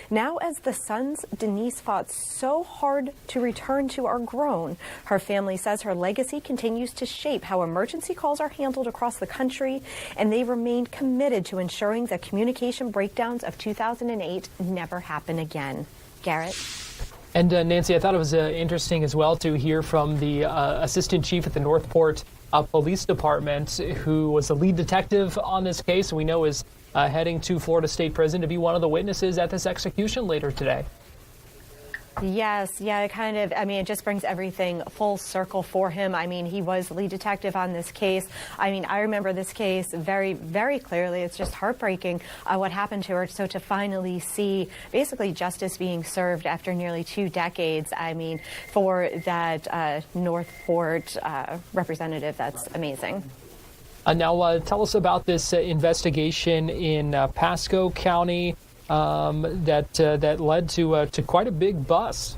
Now, as the sons Denise fought so hard to return to are grown, her family says her legacy continues to shape how emergency calls are handled across the country, and they remain committed to ensuring that communication breakdowns of 2008 never happen again. Garrett? And Nancy, I thought it was interesting as well to hear from the assistant chief at the Northport Police Department, who was the lead detective on this case, and we know is heading to Florida State Prison to be one of the witnesses at this execution later today. Yes, yeah, it just brings everything full circle for him. I mean, he was lead detective on this case. I mean, I remember this case very, very clearly. It's just heartbreaking what happened to her. So to finally see basically justice being served after nearly 2 decades, I mean, for that Northport representative, that's amazing. Now, tell us about this investigation in Pasco County that led to quite a big bust.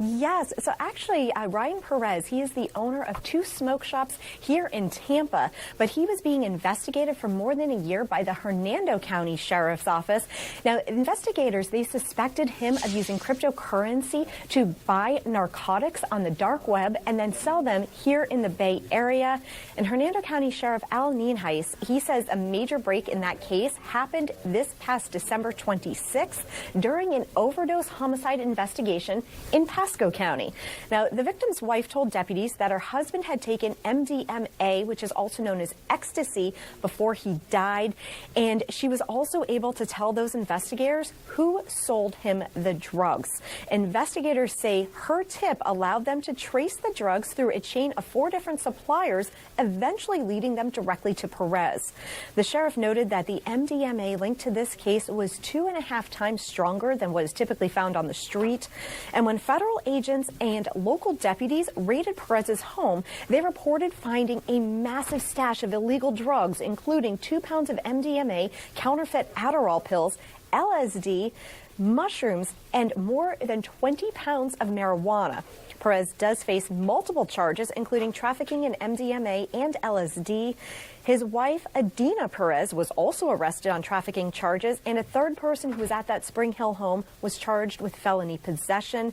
Yes. So actually, Ryan Perez, he is the owner of 2 smoke shops here in Tampa, but he was being investigated for more than a year by the Hernando County Sheriff's Office. Now, investigators, they suspected him of using cryptocurrency to buy narcotics on the dark web and then sell them here in the Bay Area. And Hernando County Sheriff Al Nienhuis, he says a major break in that case happened this past December 26th during an overdose homicide investigation in Pasco County. Now, the victim's wife told deputies that her husband had taken MDMA, which is also known as ecstasy, before he died. And she was also able to tell those investigators who sold him the drugs. Investigators say her tip allowed them to trace the drugs through a chain of 4 different suppliers, eventually leading them directly to Perez. The sheriff noted that the MDMA linked to this case was 2.5 times stronger than what is typically found on the street. And when federal agents and local deputies raided Perez's home, they reported finding a massive stash of illegal drugs, including 2 pounds of MDMA, counterfeit Adderall pills, LSD, mushrooms, and more than 20 pounds of marijuana. Perez does face multiple charges, including trafficking in MDMA and LSD. His wife, Adina Perez, was also arrested on trafficking charges, and a third person who was at that Spring Hill home was charged with felony possession.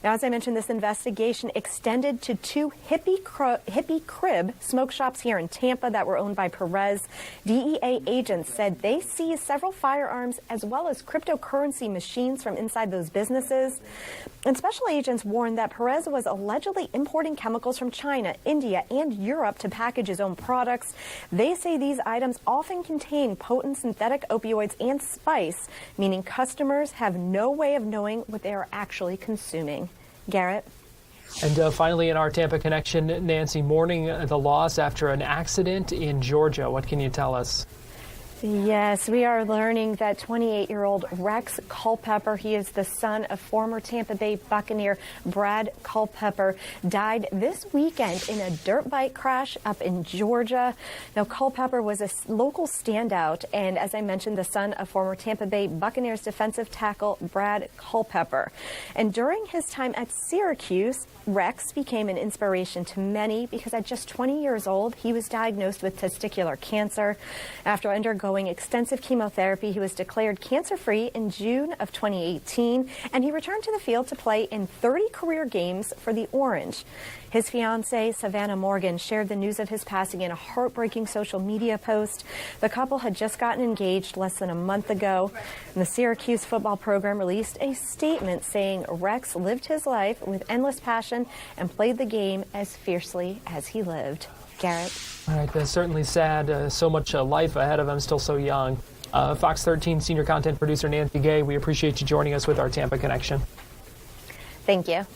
Now, as I mentioned, this investigation extended to two hippie crib smoke shops here in Tampa that were owned by Perez. DEA agents said they seized several firearms as well as cryptocurrency machines from inside those businesses. And special agents warned that Perez was allegedly importing chemicals from China, India, and Europe to package his own products. They say these items often contain potent synthetic opioids and spice, meaning customers have no way of knowing what they are actually consuming. Garrett? And finally, in our Tampa connection, Nancy, mourning the loss after an accident in Georgia. What can you tell us? Yes, we are learning that 28-year-old Rex Culpepper, he is the son of former Tampa Bay Buccaneer Brad Culpepper, died this weekend in a dirt bike crash up in Georgia. Now, Culpepper was a local standout, and as I mentioned, the son of former Tampa Bay Buccaneers defensive tackle Brad Culpepper. And during his time at Syracuse, Rex became an inspiration to many because at just 20 years old, he was diagnosed with testicular cancer. After undergoing extensive chemotherapy, he was declared cancer-free in June of 2018, and he returned to the field to play in 30 career games for the Orange. His fiancée, Savannah Morgan, shared the news of his passing in a heartbreaking social media post. The couple had just gotten engaged less than a month ago. And the Syracuse football program released a statement saying Rex lived his life with endless passion and played the game as fiercely as he lived. Garrett? All right, that's certainly sad. So much life ahead of him, still so young. Fox 13 senior content producer Nancy Gay, we appreciate you joining us with our Tampa Connection. Thank you.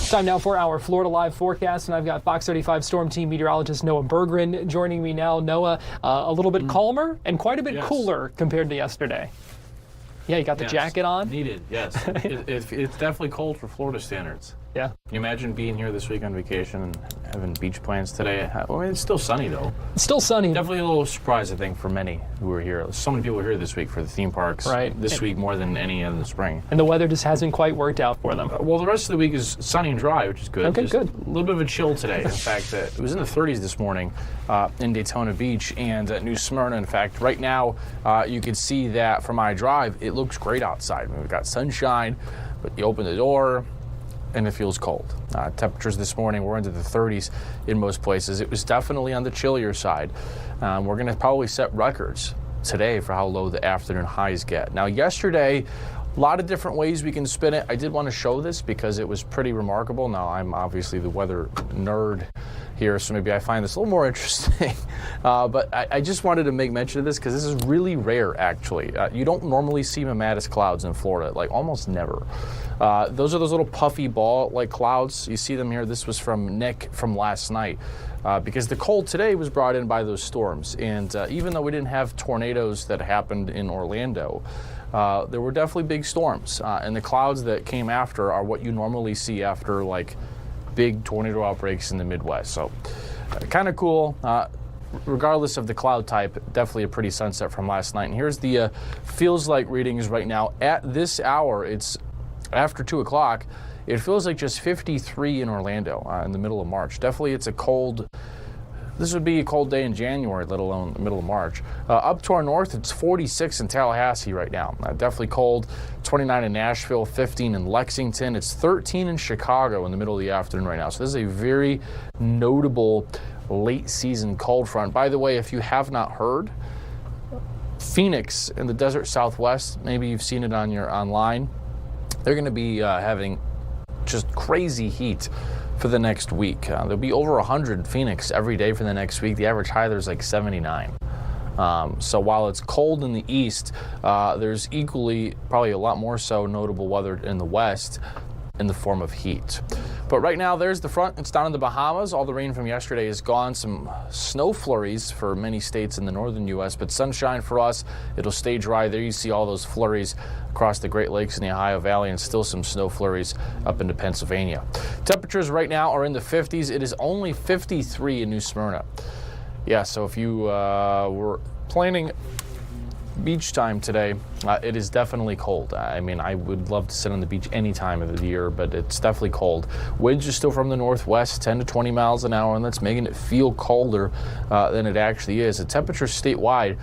Time now for our Florida Live forecast, and I've got Fox 35 Storm Team meteorologist Noah Berggren joining me now. Noah, a little bit calmer and quite a bit cooler compared to yesterday. Yeah, you got the jacket on? Needed, yes. It's definitely cold for Florida standards. Yeah. Can you imagine being here this week on vacation and having beach plans today? Well, it's still sunny, though. It's still sunny. Definitely a little surprise, I think, for many who are here. So many people are here this week for the theme parks. Right. This week more than any other spring. And the weather just hasn't quite worked out for them. Well, the rest of the week is sunny and dry, which is good. Okay, just good. A little bit of a chill today. In fact, it was in the 30s this morning in Daytona Beach and New Smyrna. In fact, right now, you can see that from my drive, it looks great outside. We've got sunshine, but you open the door, and it feels cold. Temperatures this morning were into the 30s in most places. It was definitely on the chillier side. We're going to probably set records today for how low the afternoon highs get. Now, yesterday, a lot of different ways we can spin it. I did want to show this because it was pretty remarkable. Now, I'm obviously the weather nerd here, so maybe I find this a little more interesting. But I just wanted to make mention of this because this is really rare, actually. You don't normally see mammatus clouds in Florida, like almost never. Those are those little puffy ball-like clouds. You see them here. This was from Nick from last night. Because the cold today was brought in by those storms. And even though we didn't have tornadoes that happened in Orlando, there were definitely big storms. And the clouds that came after are what you normally see after like big tornado outbreaks in the Midwest. So kind of cool. Regardless of the cloud type, definitely a pretty sunset from last night. And here's the feels like readings right now. At this hour, it's after 2 o'clock. It feels like just 53 in Orlando in the middle of March. Definitely it's a cold, this would be a cold day in January, let alone the middle of March. Up to our north, it's 46 in Tallahassee right now. Definitely cold, 29 in Nashville, 15 in Lexington. It's 13 in Chicago in the middle of the afternoon right now. So this is a very notable late season cold front. By the way, if you have not heard, Phoenix in the desert Southwest, maybe you've seen it on your online, they're going to be having just crazy heat for the next week. There'll be over 100 Phoenix every day for the next week. The average high there's like 79. So while it's cold in the east, there's equally, probably a lot more so notable weather in the west in the form of heat. But right now, there's the front. It's down in the Bahamas. All the rain from yesterday is gone. Some snow flurries for many states in the northern U.S., but sunshine for us. It'll stay dry. There you see all those flurries across the Great Lakes in the Ohio Valley, and still some snow flurries up into Pennsylvania. Temperatures right now are in the 50s. It is only 53 in New Smyrna. Yeah, so if you were planning beach time today, it is definitely cold. I mean, I would love to sit on the beach any time of the year, but it's definitely cold. Winds are still from the northwest, 10 to 20 miles an hour, and that's making it feel colder than it actually is. The temperature statewide,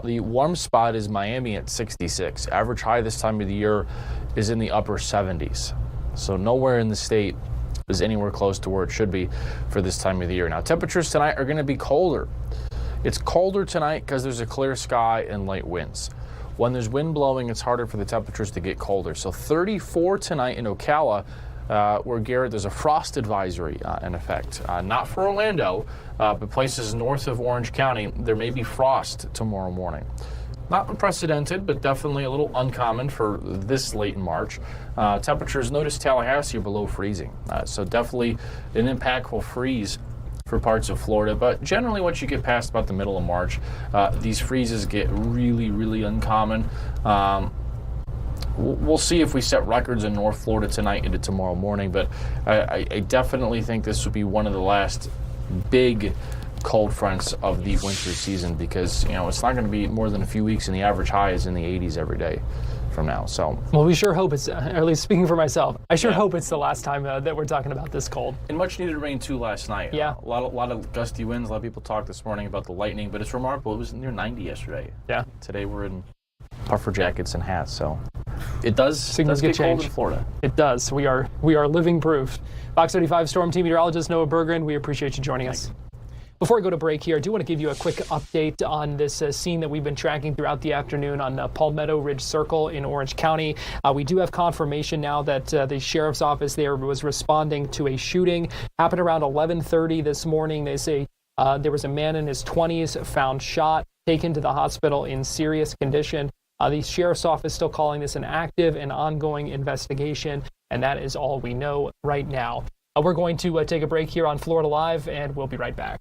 the warm spot is Miami at 66. Average high this time of the year is in the upper 70s. So nowhere in the state is anywhere close to where it should be for this time of the year. Now, temperatures tonight are going to be colder. It's colder tonight because there's a clear sky and light winds. When there's wind blowing, it's harder for the temperatures to get colder. So 34 tonight in Ocala, where, Garrett, there's a frost advisory in effect. Not for Orlando, but places north of Orange County, there may be frost tomorrow morning. Not unprecedented, but definitely a little uncommon for this late in March. Temperatures, notice Tallahassee, are below freezing. So definitely an impactful freeze for parts of Florida. But generally, once you get past about the middle of March, these freezes get really, really uncommon. We'll see if we set records in North Florida tonight into tomorrow morning, but I definitely think this will be one of the last big cold fronts of the winter season, because it's not going to be more than a few weeks, and the average high is in the 80s every day from now. So, well, we sure hope it's, or at least speaking for myself, I sure hope it's the last time that we're talking about this cold. And much needed rain too last night. Yeah, a lot of gusty winds. A lot of people talked this morning about the lightning, but it's remarkable. It was near 90 yesterday. Yeah. Today we're in puffer jackets and hats. So it does Signals get get cold changed in Florida. It does. We are living proof. Fox 35 Storm Team Meteorologist Noah Berggren, we appreciate you joining us. Before I go to break here, I do want to give you a quick update on this scene that we've been tracking throughout the afternoon on Palmetto Ridge Circle in Orange County. We do have confirmation now that the sheriff's office there was responding to a shooting. Happened around 11:30 this morning. They say there was a man in his 20s found shot, taken to the hospital in serious condition. The sheriff's office still calling this an active and ongoing investigation, and that is all we know right now. We're going to take a break here on Florida Live, and we'll be right back.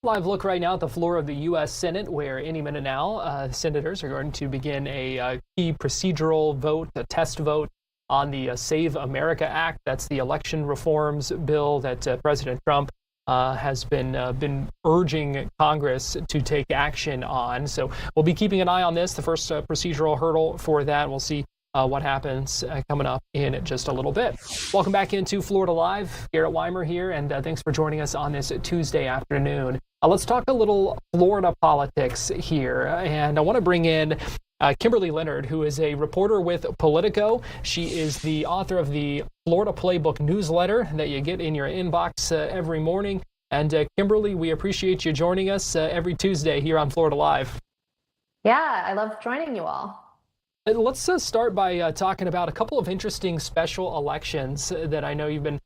Live look right now at the floor of the U.S. Senate, where any minute now, senators are going to begin a key procedural vote, a test vote on the Save America Act. That's the election reforms bill that President Trump has been urging Congress to take action on. So we'll be keeping an eye on this. The first procedural hurdle for that. We'll see what happens coming up in just a little bit. Welcome back into Florida Live. Garrett Weimer here, and thanks for joining us on this Tuesday afternoon. Let's talk a little Florida politics here, and I want to bring in Kimberly Leonard, who is a reporter with Politico. She is the author of the Florida Playbook newsletter that you get in your inbox every morning. And Kimberly, we appreciate you joining us every Tuesday here on Florida Live. Yeah, I love joining you all. Let's start by talking about a couple of interesting special elections that I know you've been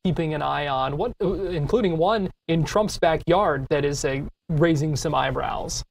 keeping an eye on, including one in Trump's backyard that is raising some eyebrows.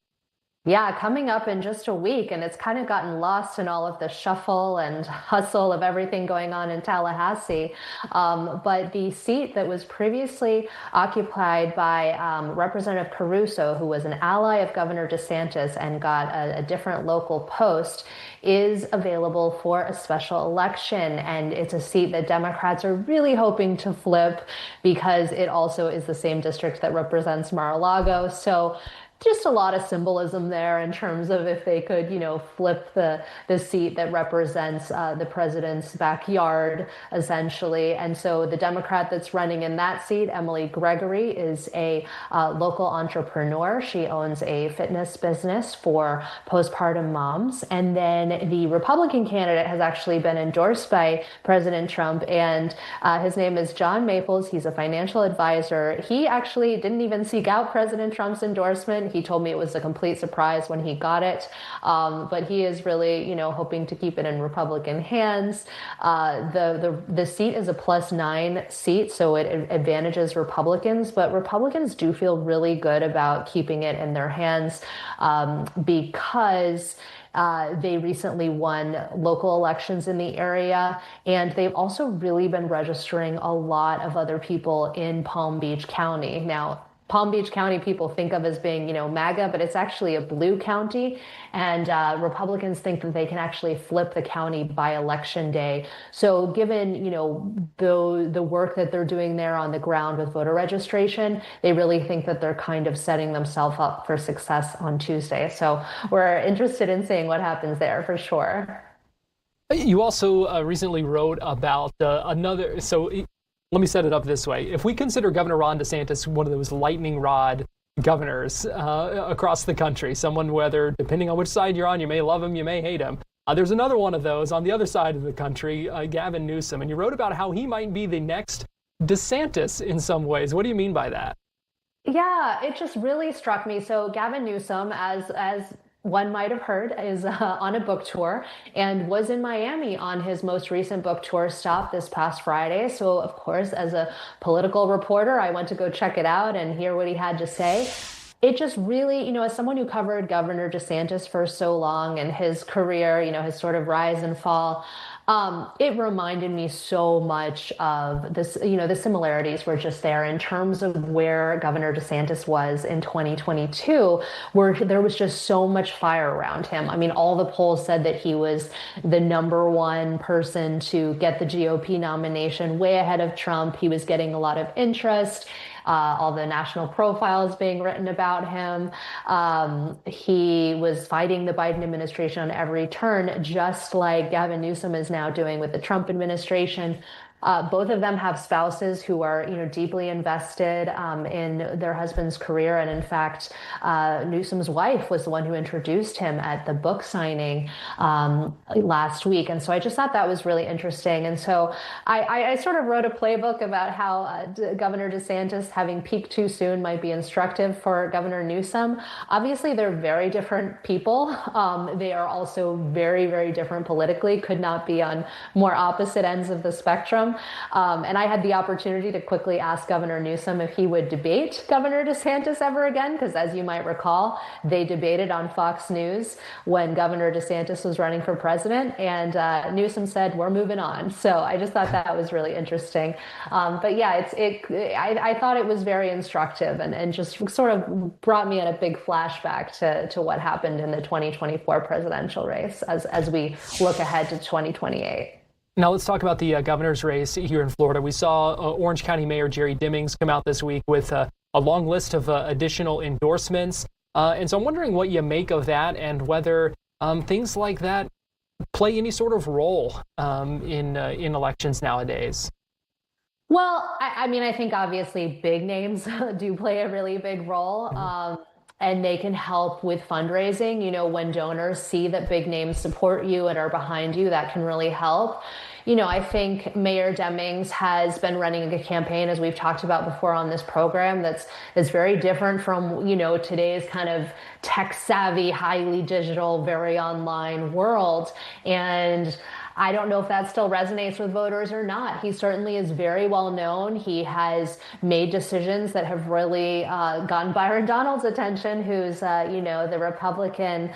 Yeah, coming up in just a week, and it's kind of gotten lost in all of the shuffle and hustle of everything going on in Tallahassee. But the seat that was previously occupied by Representative Caruso, who was an ally of Governor DeSantis and got a different local post, is available for a special election. And it's a seat that Democrats are really hoping to flip because it also is the same district that represents Mar-a-Lago. So just a lot of symbolism there in terms of if they could, flip the seat that represents the president's backyard, essentially. And so the Democrat that's running in that seat, Emily Gregory, is a local entrepreneur. She owns a fitness business for postpartum moms. And then the Republican candidate has actually been endorsed by President Trump, and his name is John Maples. He's a financial advisor. He actually didn't even seek out President Trump's endorsement. He told me it was a complete surprise when he got it, but he is really, hoping to keep it in Republican hands. The seat is a +9 seat, so it advantages Republicans, but Republicans do feel really good about keeping it in their hands because they recently won local elections in the area, and they've also really been registering a lot of other people in Palm Beach County. Now, Palm Beach County people think of as being, MAGA, but it's actually a blue county. And Republicans think that they can actually flip the county by election day. So given, the work that they're doing there on the ground with voter registration, they really think that they're kind of setting themselves up for success on Tuesday. So we're interested in seeing what happens there for sure. You also recently wrote about let me set it up this way. If we consider Governor Ron DeSantis one of those lightning rod governors across the country, someone whether, depending on which side you're on, you may love him, you may hate him. There's another one of those on the other side of the country, Gavin Newsom, and you wrote about how he might be the next DeSantis in some ways. What do you mean by that? Yeah, it just really struck me. So Gavin Newsom, as one might have heard, is on a book tour and was in Miami on his most recent book tour stop this past Friday. So, of course, as a political reporter, I went to go check it out and hear what he had to say. It just really, as someone who covered Governor DeSantis for so long and his career, his sort of rise and fall, it reminded me so much of this, the similarities were just there in terms of where Governor DeSantis was in 2022, where there was just so much fire around him. I mean, all the polls said that he was the #1 person to get the GOP nomination, way ahead of Trump. He was getting a lot of interest. All the national profiles being written about him. He was fighting the Biden administration on every turn, just like Gavin Newsom is now doing with the Trump administration. Both of them have spouses who are, deeply invested in their husband's career. And in fact, Newsom's wife was the one who introduced him at the book signing last week. And so I just thought that was really interesting. And so I sort of wrote a playbook about how Governor DeSantis having peaked too soon might be instructive for Governor Newsom. Obviously, they're very different people. They are also very, very different politically, could not be on more opposite ends of the spectrum. And I had the opportunity to quickly ask Governor Newsom if he would debate Governor DeSantis ever again, because as you might recall, they debated on Fox News when Governor DeSantis was running for president, and Newsom said, "We're moving on." So I just thought that was really interesting. But yeah, I thought it was very instructive and just sort of brought me in a big flashback to what happened in the 2024 presidential race as we look ahead to 2028. Now let's talk about the governor's race here in Florida. We saw Orange County Mayor Jerry Dimmings come out this week with a long list of additional endorsements. And so I'm wondering what you make of that and whether things like that play any sort of role in elections nowadays. Well, I mean, I think obviously big names do play a really big role. and they can help with fundraising. You know, when donors see that big names support you and are behind you, that can really help. You know, I think Mayor Demings has been running a campaign, as we've talked about before on this program, that's very different from, you know, today's kind of tech-savvy, highly digital, very online world. And I don't know if that still resonates with voters or not. He certainly is very well known. He has made decisions that have really gotten Byron Donalds' attention, who's, you know, the Republican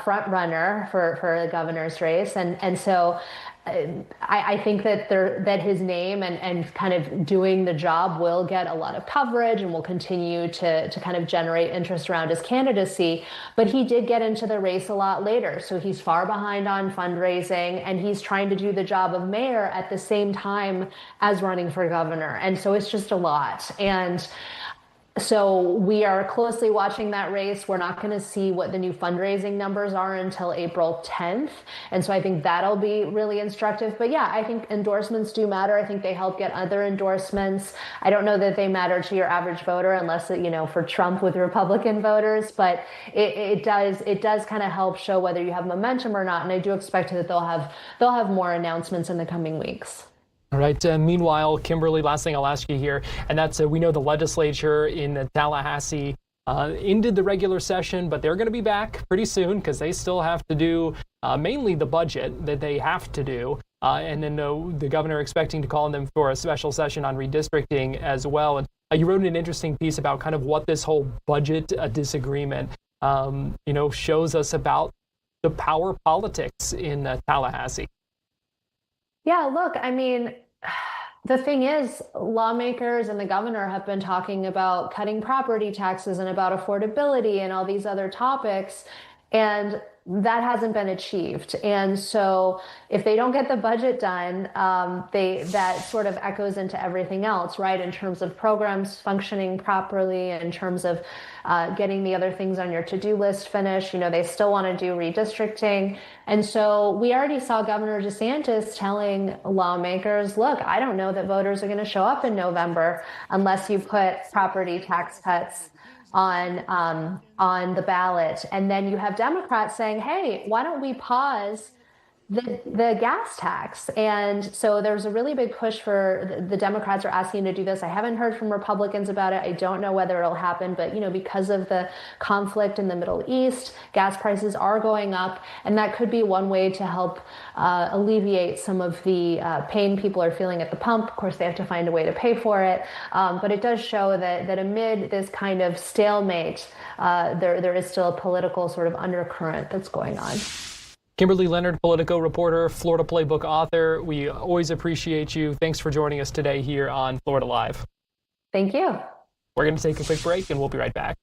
front runner for the governor's race. And so I think that his name and kind of doing the job will get a lot of coverage and will continue to kind of generate interest around his candidacy. But he did get into the race a lot later. So he's far behind on fundraising, and he's trying to do the job of mayor at the same time as running for governor. And so it's just a lot. And so we are closely watching that race. We're not going to see what the new fundraising numbers are until April 10th. And so I think that'll be really instructive. But yeah, I think endorsements do matter. I think they help get other endorsements. I don't know that they matter to your average voter unless, you know, for Trump with Republican voters, but it does kind of help show whether you have momentum or not. And I do expect that they'll have more announcements in the coming weeks. All right. Meanwhile, Kimberly, last thing I'll ask you here, and that's we know the legislature in Tallahassee ended the regular session, but they're going to be back pretty soon because they still have to do mainly the budget that they have to do. And then the governor expecting to call on them for a special session on redistricting as well. And you wrote an interesting piece about kind of what this whole budget disagreement, you know, shows us about the power politics in Tallahassee. Yeah, look, I mean, the thing is, lawmakers and the governor have been talking about cutting property taxes and about affordability and all these other topics, and that hasn't been achieved. And so if they don't get the budget done, that sort of echoes into everything else, right? In terms of programs functioning properly, in terms of getting the other things on your to-do list finished. You know, they still want to do redistricting. And so we already saw Governor DeSantis telling lawmakers, look, I don't know that voters are going to show up in November unless you put property tax cuts on the ballot. And then you have Democrats saying, hey, why don't we pause the gas tax? And so there's a really big push for the Democrats are asking to do this. I haven't heard from Republicans about it. I don't know whether it'll happen, but, you know, because of the conflict in the Middle East, gas prices are going up, and that could be one way to help alleviate some of the pain people are feeling at the pump. Of course, they have to find a way to pay for it. But it does show that amid this kind of stalemate, there is still a political sort of undercurrent that's going on. Kimberly Leonard, Politico reporter, Florida Playbook author. We always appreciate you. Thanks for joining us today here on Florida Live. Thank you. We're going to take a quick break and we'll be right back.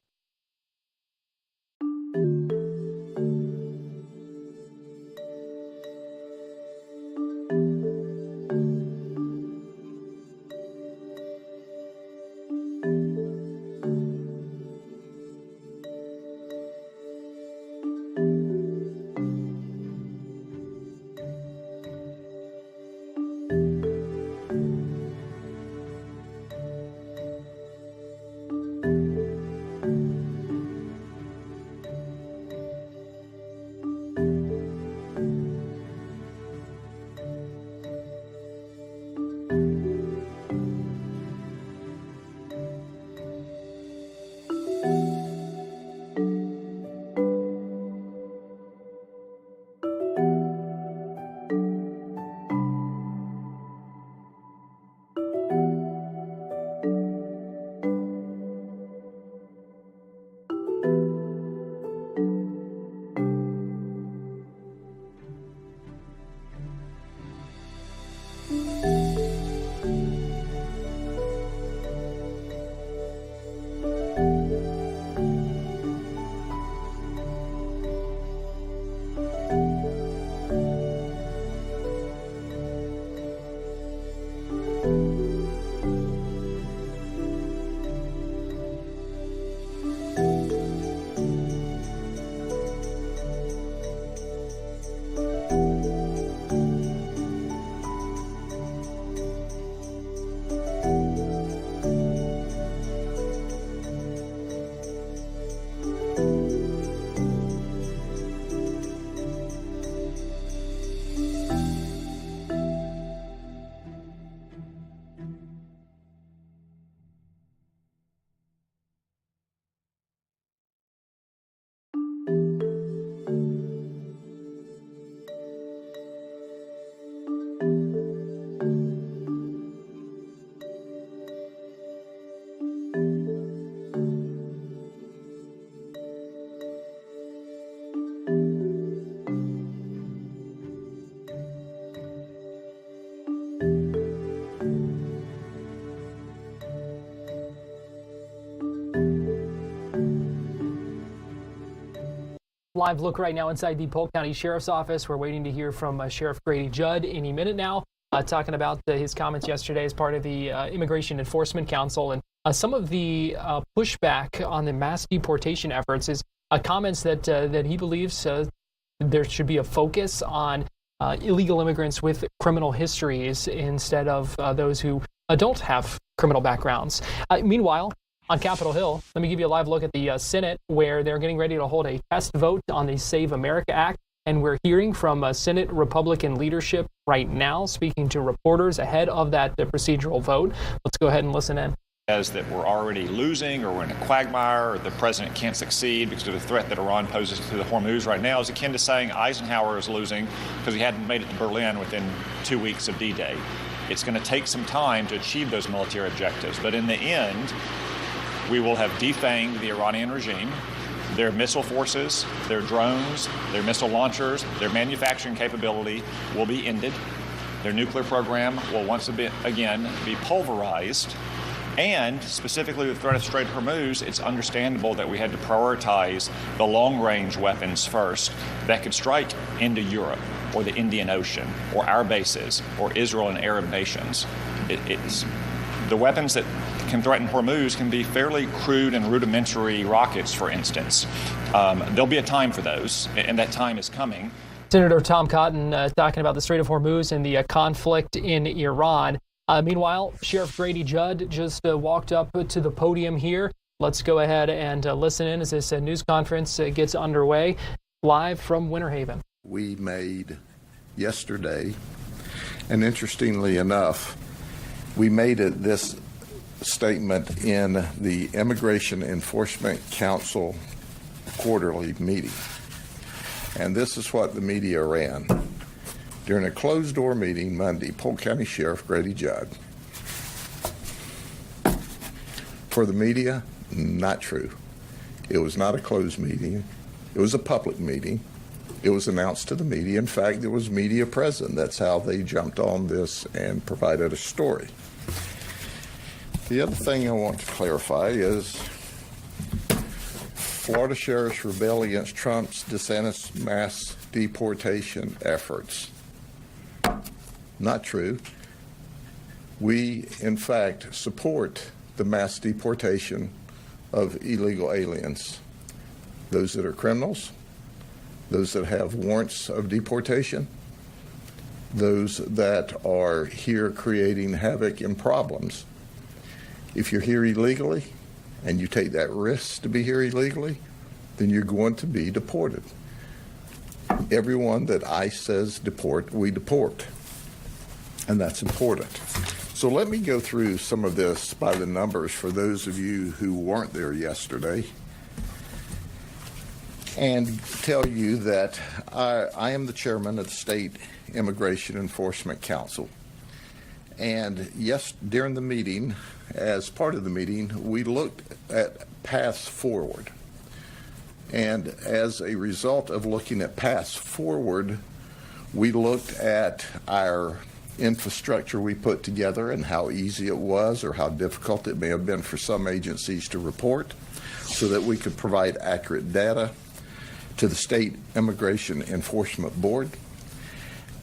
Live look right now inside the Pulk County Sheriff's Office. We're waiting to hear from Sheriff Grady Judd any minute now, talking about his comments yesterday as part of the Immigration Enforcement Council. And some of the pushback on the mass deportation efforts is comments that he believes there should be a focus on illegal immigrants with criminal histories instead of those who don't have criminal backgrounds. Meanwhile, on Capitol Hill, let me give you a live look at the Senate, where they're getting ready to hold a test vote on the Save America Act. And we're hearing from Senate Republican leadership right now, speaking to reporters ahead of that procedural vote. Let's go ahead and listen in. As that we're already losing, or we're in a quagmire, or the president can't succeed because of the threat that Iran poses to the Hormuz right now, is akin to saying Eisenhower is losing because he hadn't made it to Berlin within 2 weeks of D-Day. It's going to take some time to achieve those military objectives, but in the end, we will have defanged the Iranian regime. Their missile forces, their drones, their missile launchers, their manufacturing capability will be ended. Their nuclear program will once again be pulverized. And specifically with the threat of Strait of Hormuz, it's understandable that we had to prioritize the long-range weapons first that could strike into Europe or the Indian Ocean or our bases or Israel and Arab nations. It's the weapons that can threaten Hormuz can be fairly crude and rudimentary rockets, for instance. There'll be a time for those, and that time is coming. Senator Tom Cotton talking about the Strait of Hormuz and the conflict in Iran. Meanwhile, Sheriff Grady Judd just walked up to the podium here. Let's go ahead and listen in as this news conference gets underway, live from Winter Haven. We made yesterday, and interestingly enough, we made this statement in the Immigration Enforcement Council quarterly meeting. And this is what the media ran. During a closed-door meeting Monday, Pulk County Sheriff Grady Judd. For the media, not true. It was not a closed meeting. It was a public meeting. It was announced to the media. In fact, there was media present. That's how they jumped on this and provided a story. The other thing I want to clarify is Florida sheriffs rebel against Trump's DeSantis mass deportation efforts. Not true. We, in fact, support the mass deportation of illegal aliens, those that are criminals, those that have warrants of deportation, those that are here creating havoc and problems. If you're here illegally and you take that risk to be here illegally, then you're going to be deported. Everyone that ICE says deport, we deport. And that's important. So let me go through some of this by the numbers for those of you who weren't there yesterday and tell you that I am the chairman of the State Immigration Enforcement Council. And yes, during the meeting, as part of the meeting, we looked at paths forward. And as a result of looking at paths forward, we looked at our infrastructure we put together and how easy it was or how difficult it may have been for some agencies to report so that we could provide accurate data to the State Immigration Enforcement Board.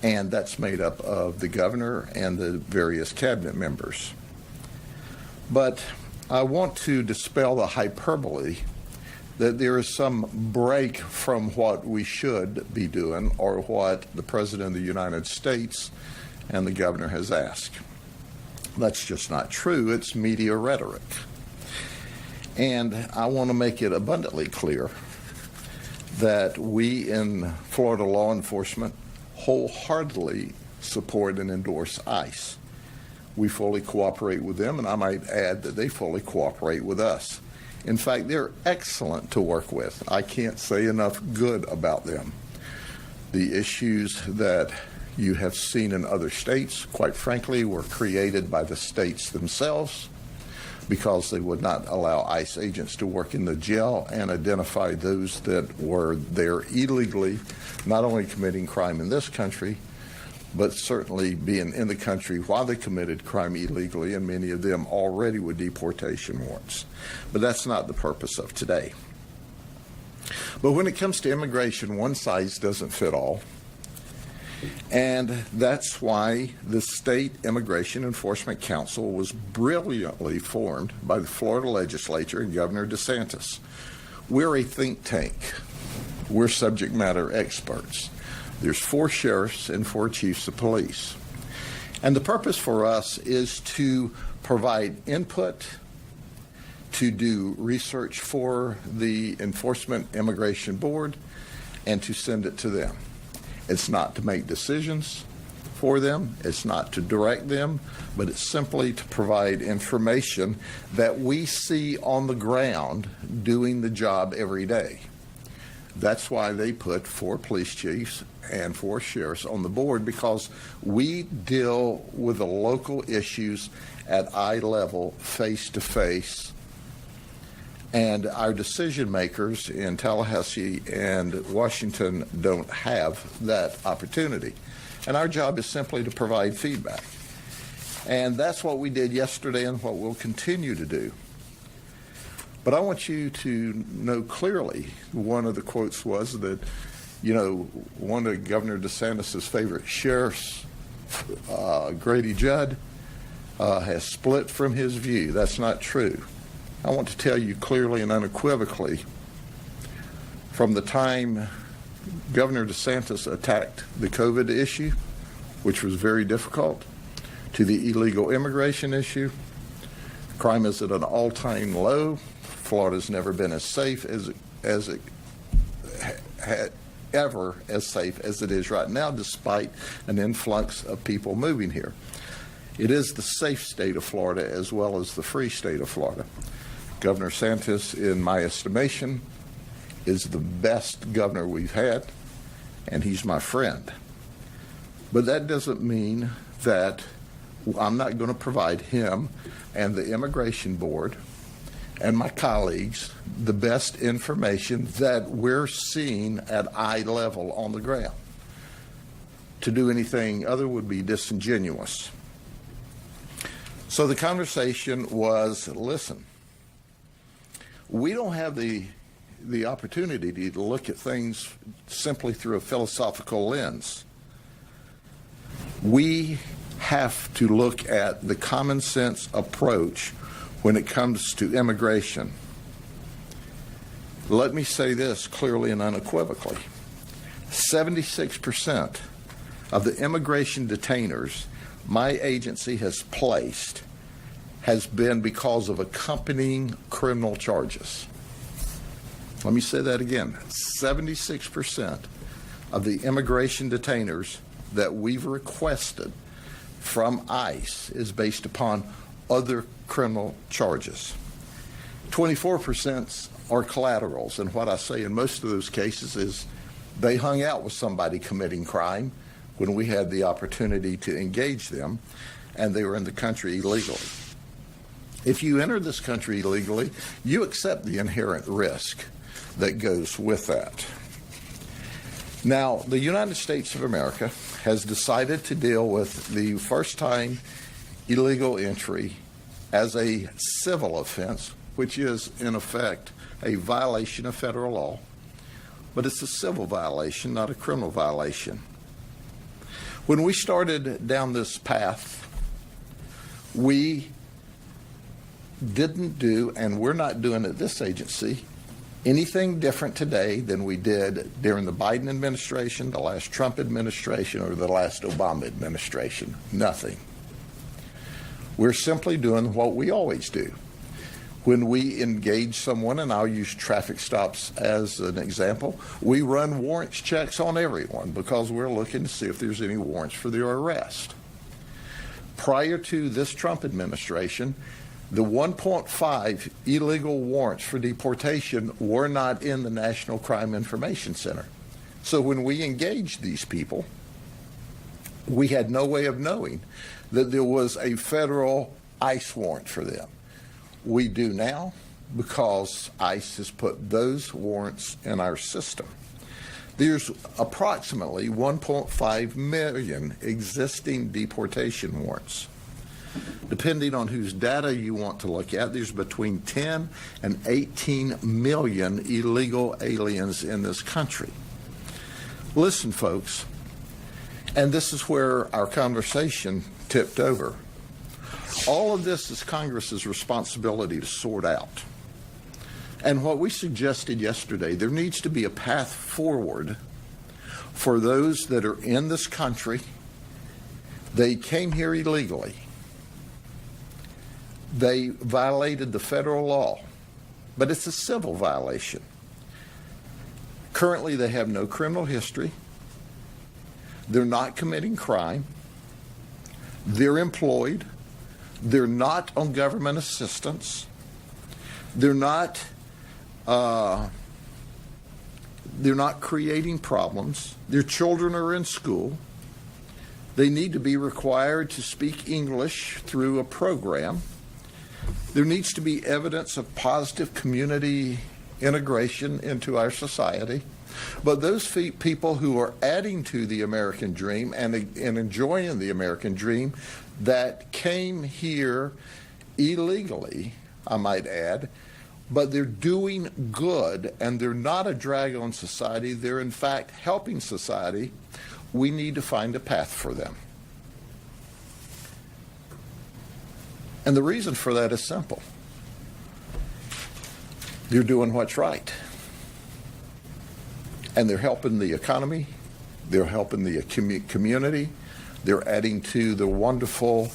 And that's made up of the governor and the various cabinet members. But I want to dispel the hyperbole that there is some break from what we should be doing or what the President of the United States and the governor has asked. That's just not true. It's media rhetoric. And I want to make it abundantly clear that we in Florida law enforcement wholeheartedly support and endorse ICE. We fully cooperate with them, and I might add that they fully cooperate with us. In fact, they're excellent to work with. I can't say enough good about them. The issues that you have seen in other states, quite frankly, were created by the states themselves because they would not allow ICE agents to work in the jail and identify those that were there illegally, not only committing crime in this country, but certainly being in the country while they committed crime illegally, and many of them already with deportation warrants. But that's not the purpose of today. But when it comes to immigration, one size doesn't fit all. And that's why the State Immigration Enforcement Council was brilliantly formed by the Florida legislature and Governor DeSantis. We're a think tank. We're subject matter experts. There's 4 sheriffs and 4 chiefs of police. And the purpose for us is to provide input, to do research for the Enforcement Immigration Board, and to send it to them. It's not to make decisions for them, it's not to direct them, but it's simply to provide information that we see on the ground doing the job every day. That's why they put 4 police chiefs and 4 sheriffs on the board, because we deal with the local issues at eye level, face to face. And our decision makers in Tallahassee and Washington don't have that opportunity. And our job is simply to provide feedback. And that's what we did yesterday and what we'll continue to do. But I want you to know clearly, one of the quotes was that, you know, one of Governor DeSantis' favorite sheriffs, Grady Judd, has split from his view. That's not true. I want to tell you clearly and unequivocally, from the time Governor DeSantis attacked the COVID issue, which was very difficult, to the illegal immigration issue, crime is at an all-time low. Florida's never been as safe as it ever as safe as it is right now, despite an influx of people moving here. It is the safe state of Florida as well as the free state of Florida. Governor DeSantis, in my estimation, is the best governor we've had, and he's my friend. But that doesn't mean that I'm not going to provide him and the Immigration Board and my colleagues the best information that we're seeing at eye level on the ground. To do anything other would be disingenuous. So the conversation was, listen, we don't have the opportunity to look at things simply through a philosophical lens. We have to look at the common sense approach when it comes to immigration. Let me say this clearly and unequivocally. 76% of the immigration detainers my agency has placed has been because of accompanying criminal charges. Let me say that again. 76% of the immigration detainers that we've requested from ICE is based upon other criminal charges. 24% are collaterals, and what I say in most of those cases is they hung out with somebody committing crime when we had the opportunity to engage them, and they were in the country illegally. If you enter this country illegally, you accept the inherent risk that goes with that. Now, the United States of America has decided to deal with the first-time illegal entry as a civil offense, which is, in effect, a violation of federal law, but it's a civil violation, not a criminal violation. When we started down this path, we didn't do, and we're not doing at this agency, anything different today than we did during the Biden administration, the last Trump administration, or the last Obama administration. Nothing. We're simply doing what we always do. When we engage someone, and I'll use traffic stops as an example, we run warrants checks on everyone because we're looking to see if there's any warrants for their arrest. Prior to this Trump administration, the 1.5 illegal warrants for deportation were not in the National Crime Information Center. So when we engaged these people, we had no way of knowing that there was a federal ICE warrant for them. We do now because ICE has put those warrants in our system. There's approximately 1.5 million existing deportation warrants. Depending on whose data you want to look at, there's between 10 and 18 million illegal aliens in this country. Listen, folks, and this is where our conversation tipped over. All of this is Congress's responsibility to sort out. And what we suggested yesterday, there needs to be a path forward for those that are in this country. They came here illegally. They violated the federal law, but it's a civil violation. Currently, they have no criminal history. They're not committing crime. They're employed. They're not on government assistance. They're not creating problems. Their children are in school. They need to be required to speak English through a program. There needs to be evidence of positive community integration into our society. But those people who are adding to the American dream and enjoying the American dream that came here illegally, I might add, but they're doing good and they're not a drag on society. They're in fact helping society. We need to find a path for them. And the reason for that is simple. They're doing what's right. And they're helping the economy. They're helping the community. They're adding to the wonderful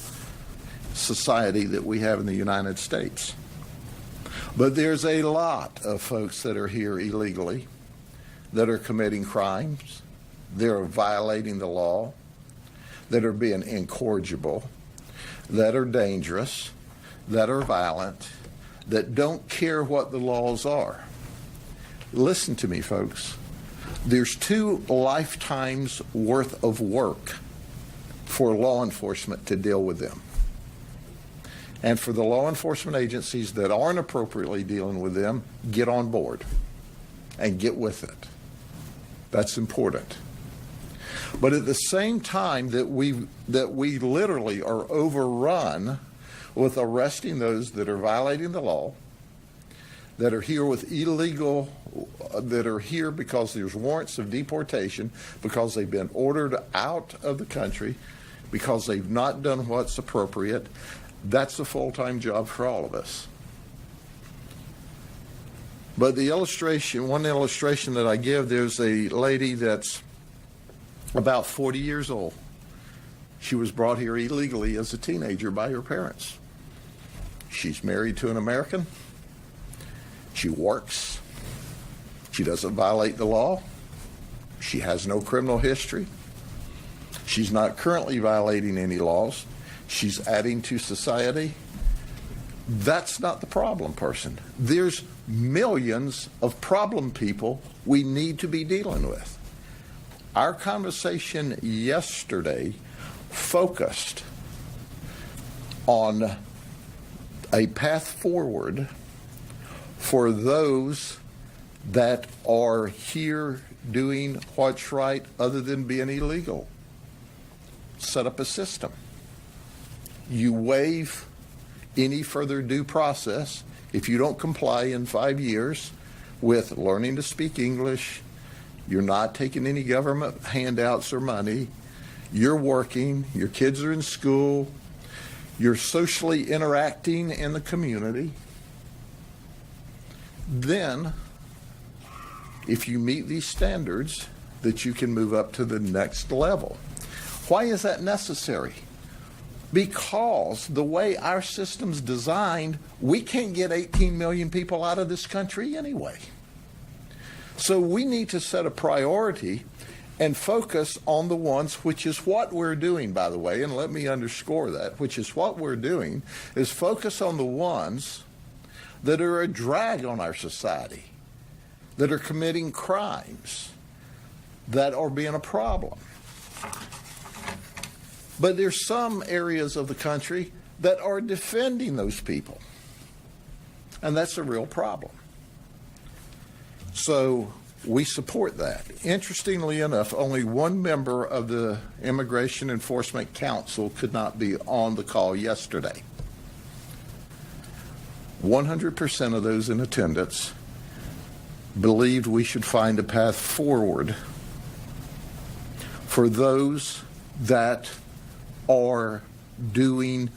society that we have in the United States. But there's a lot of folks that are here illegally, that are committing crimes, they're violating the law, that are being incorrigible, that are dangerous, that are violent, that don't care what the laws are. Listen to me, folks. There's 2 lifetimes worth of work for law enforcement to deal with them. And for the law enforcement agencies that aren't appropriately dealing with them, get on board and get with it. That's important. But at the same time that we literally are overrun with arresting those that are violating the law, that are here with illegal, that are here because there's warrants of deportation, because they've been ordered out of the country, because they've not done what's appropriate, that's a full-time job for all of us. But the illustration, one illustration that I give, there's a lady that's about 40 years old. She was brought here illegally as a teenager by her parents. She's married to an American. She works. She doesn't violate the law. She has no criminal history. She's not currently violating any laws. She's adding to society. That's not the problem person. There's millions of problem people we need to be dealing with. Our conversation yesterday focused on a path forward for those that are here doing what's right other than being illegal. Set up a system. You waive any further due process if you don't comply in 5 years with learning to speak English. You're not taking any government handouts or money. You're working. Your kids are in school. You're socially interacting in the community. Then, if you meet these standards, that you can move up to the next level. Why is that necessary? Because the way our system's designed, we can't get 18 million people out of this country anyway. So we need to set a priority and focus on the ones, which is what we're doing, by the way, and let me underscore that, which is what we're doing, is focus on the ones that are a drag on our society, that are committing crimes, that are being a problem. But there's some areas of the country that are defending those people, and that's a real problem. So we support that. Interestingly enough, only one member of the Immigration Enforcement Council could not be on the call yesterday. 100% of those in attendance believed we should find a path forward for those that are doing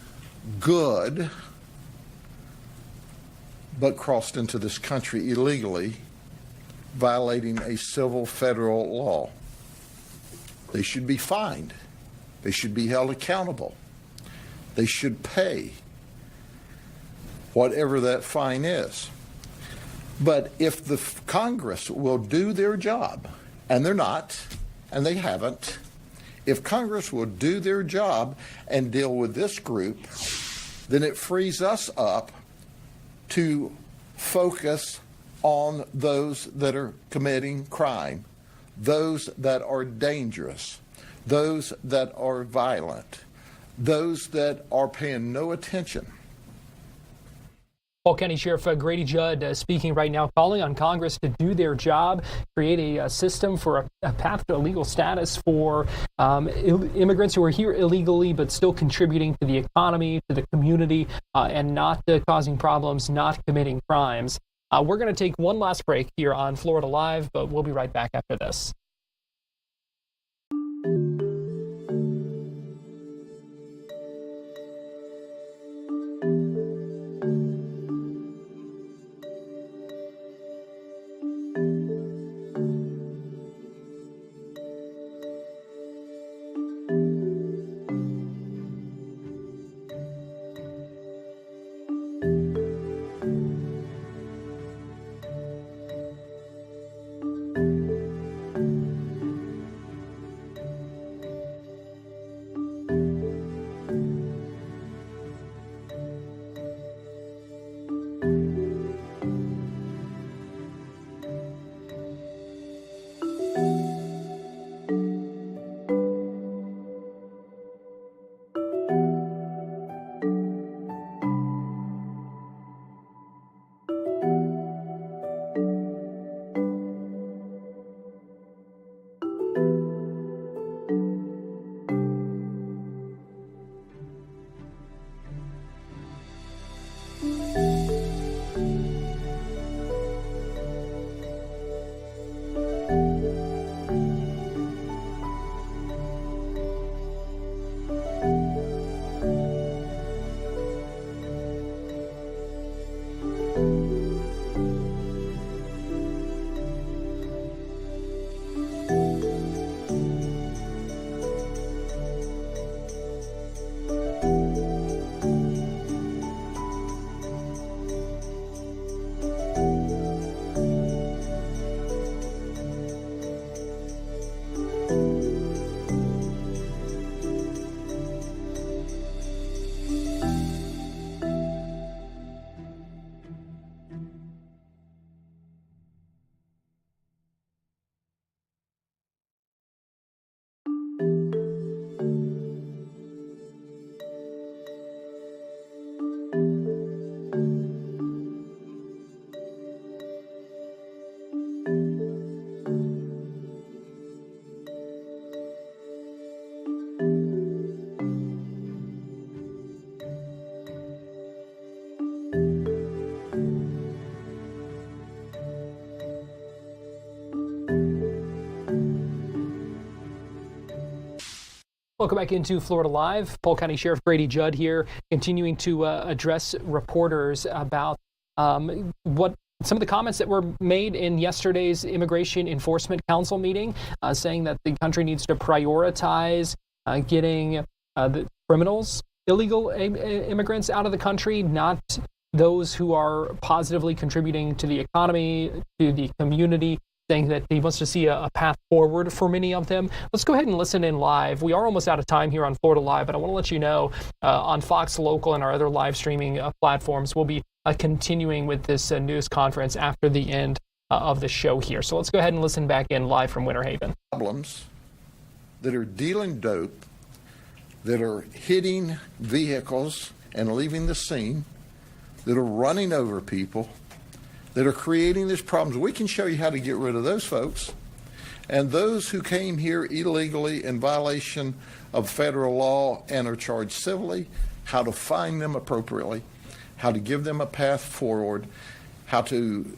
good but crossed into this country illegally, violating a civil federal law. They should be fined. They should be held accountable. They should pay whatever that fine is. But if the Congress will do their job, and they're not, and they haven't, if Congress will do their job and deal with this group, then it frees us up to focus on those that are committing crime, those that are dangerous, those that are violent, those that are paying no attention. Pulk County Sheriff Grady Judd speaking right now, calling on Congress to do their job, create a system for a path to legal status for immigrants who are here illegally but still contributing to the economy, to the community, and not causing problems, not committing crimes. We're going to take one last break here on Florida Live, but we'll be right back after this. Welcome back into Florida Live. Pulk County Sheriff Grady Judd here, continuing to address reporters about what some of the comments that were made in yesterday's Immigration Enforcement Council meeting, saying that the country needs to prioritize getting the criminals, illegal immigrants out of the country, not those who are positively contributing to the economy, to the community, saying that he wants to see a path forward for many of them. Let's go ahead and listen in live. We are almost out of time here on Florida Live, but I want to let you know on Fox Local and our other live streaming platforms, we'll be continuing with this news conference after the end of the show here. So let's go ahead and listen back in live from Winter Haven. Problems that are dealing dope, that are hitting vehicles and leaving the scene, that are running over people, that are creating these problems. We can show you how to get rid of those folks. And those who came here illegally in violation of federal law and are charged civilly, how to fine them appropriately, how to give them a path forward, how to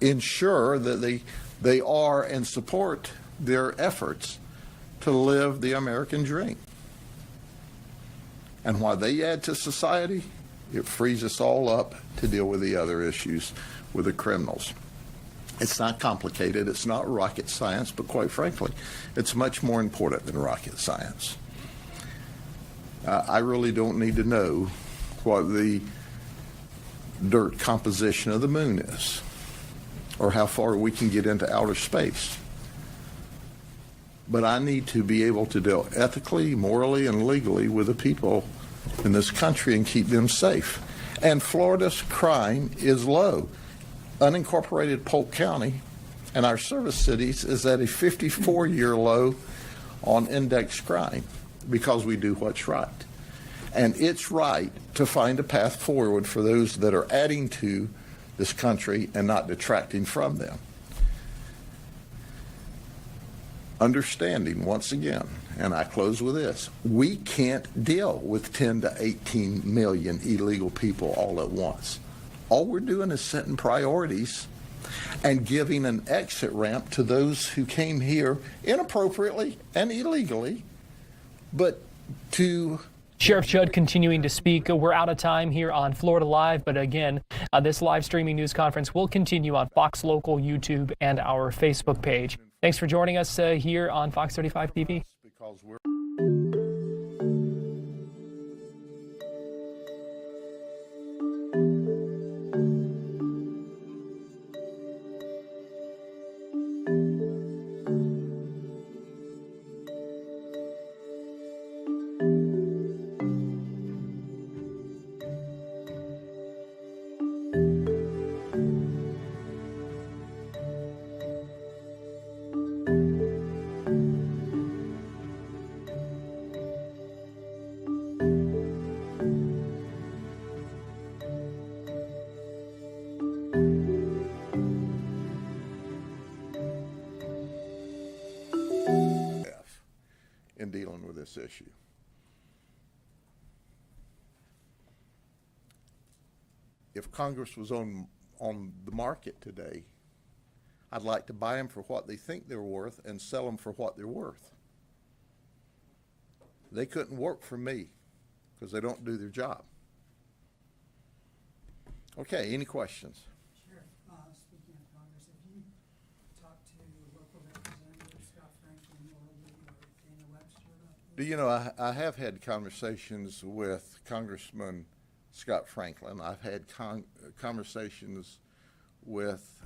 ensure that they are and support their efforts to live the American dream. And while they add to society, it frees us all up to deal with the other issues with the criminals. It's not complicated, it's not rocket science, but quite frankly, it's much more important than rocket science. I really don't need to know what the dirt composition of the moon is, or how far we can get into outer space. But I need to be able to deal ethically, morally, and legally with the people in this country and keep them safe. And Florida's crime is low. Unincorporated Pulk County and our service cities is at a 54-year low on index crime because we do what's right. And it's right to find a path forward for those that are adding to this country and not detracting from them. Understanding, once again, and I close with this, we can't deal with 10 to 18 million illegal people all at once. All we're doing is setting priorities and giving an exit ramp to those who came here inappropriately and illegally, but to... Sheriff Judd continuing to speak. We're out of time here on Florida Live, but again, this live streaming news conference will continue on Fox Local, YouTube, and our Facebook page. Thanks for joining us here on Fox 35 TV. Because we're in dealing with this issue. If Congress was on the market today, I'd like to buy them for what they think they're worth and sell them for what they're worth. They couldn't work for me because they don't do their job. Okay, any questions? Sure. Speaking of Congress, have you talked to local representatives Scott Franklin or Dana Webster about this? You know, I have had conversations with Congressman Scott Franklin. I've had conversations with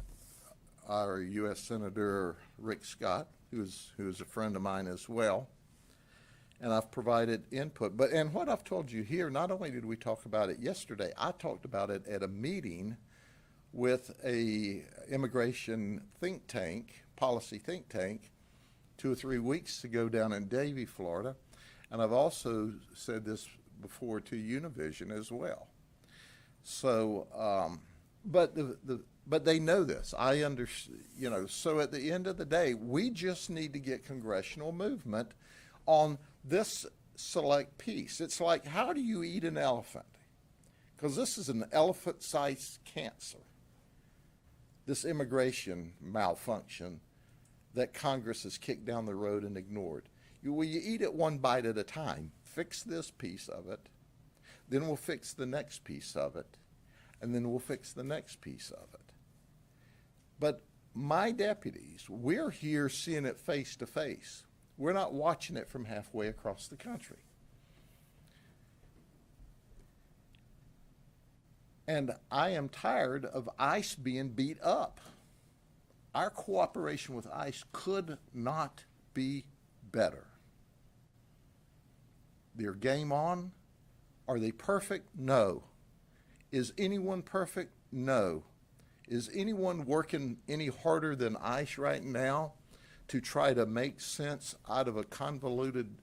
our U.S. Senator Rick Scott, who is a friend of mine as well. And I've provided input. And what I've told you here, not only did we talk about it yesterday, I talked about it at a meeting with a immigration think tank, policy think tank, 2 or 3 weeks ago down in Davie, Florida. And I've also said this before to Univision as well. So, but they know this. I understand, you know, so at the end of the day, we just need to get congressional movement on this select piece. It's like, how do you eat an elephant? Because this is an elephant-sized cancer, this immigration malfunction that Congress has kicked down the road and ignored. You eat it one bite at a time. Fix this piece of it, then we'll fix the next piece of it, and then we'll fix the next piece of it. But my deputies, we're here seeing it face to face. We're not watching it from halfway across the country. And I am tired of ICE being beat up. Our cooperation with ICE could not be better. They're game on. Are they perfect? No. Is anyone perfect? No. Is anyone working any harder than ICE right now to try to make sense out of a convoluted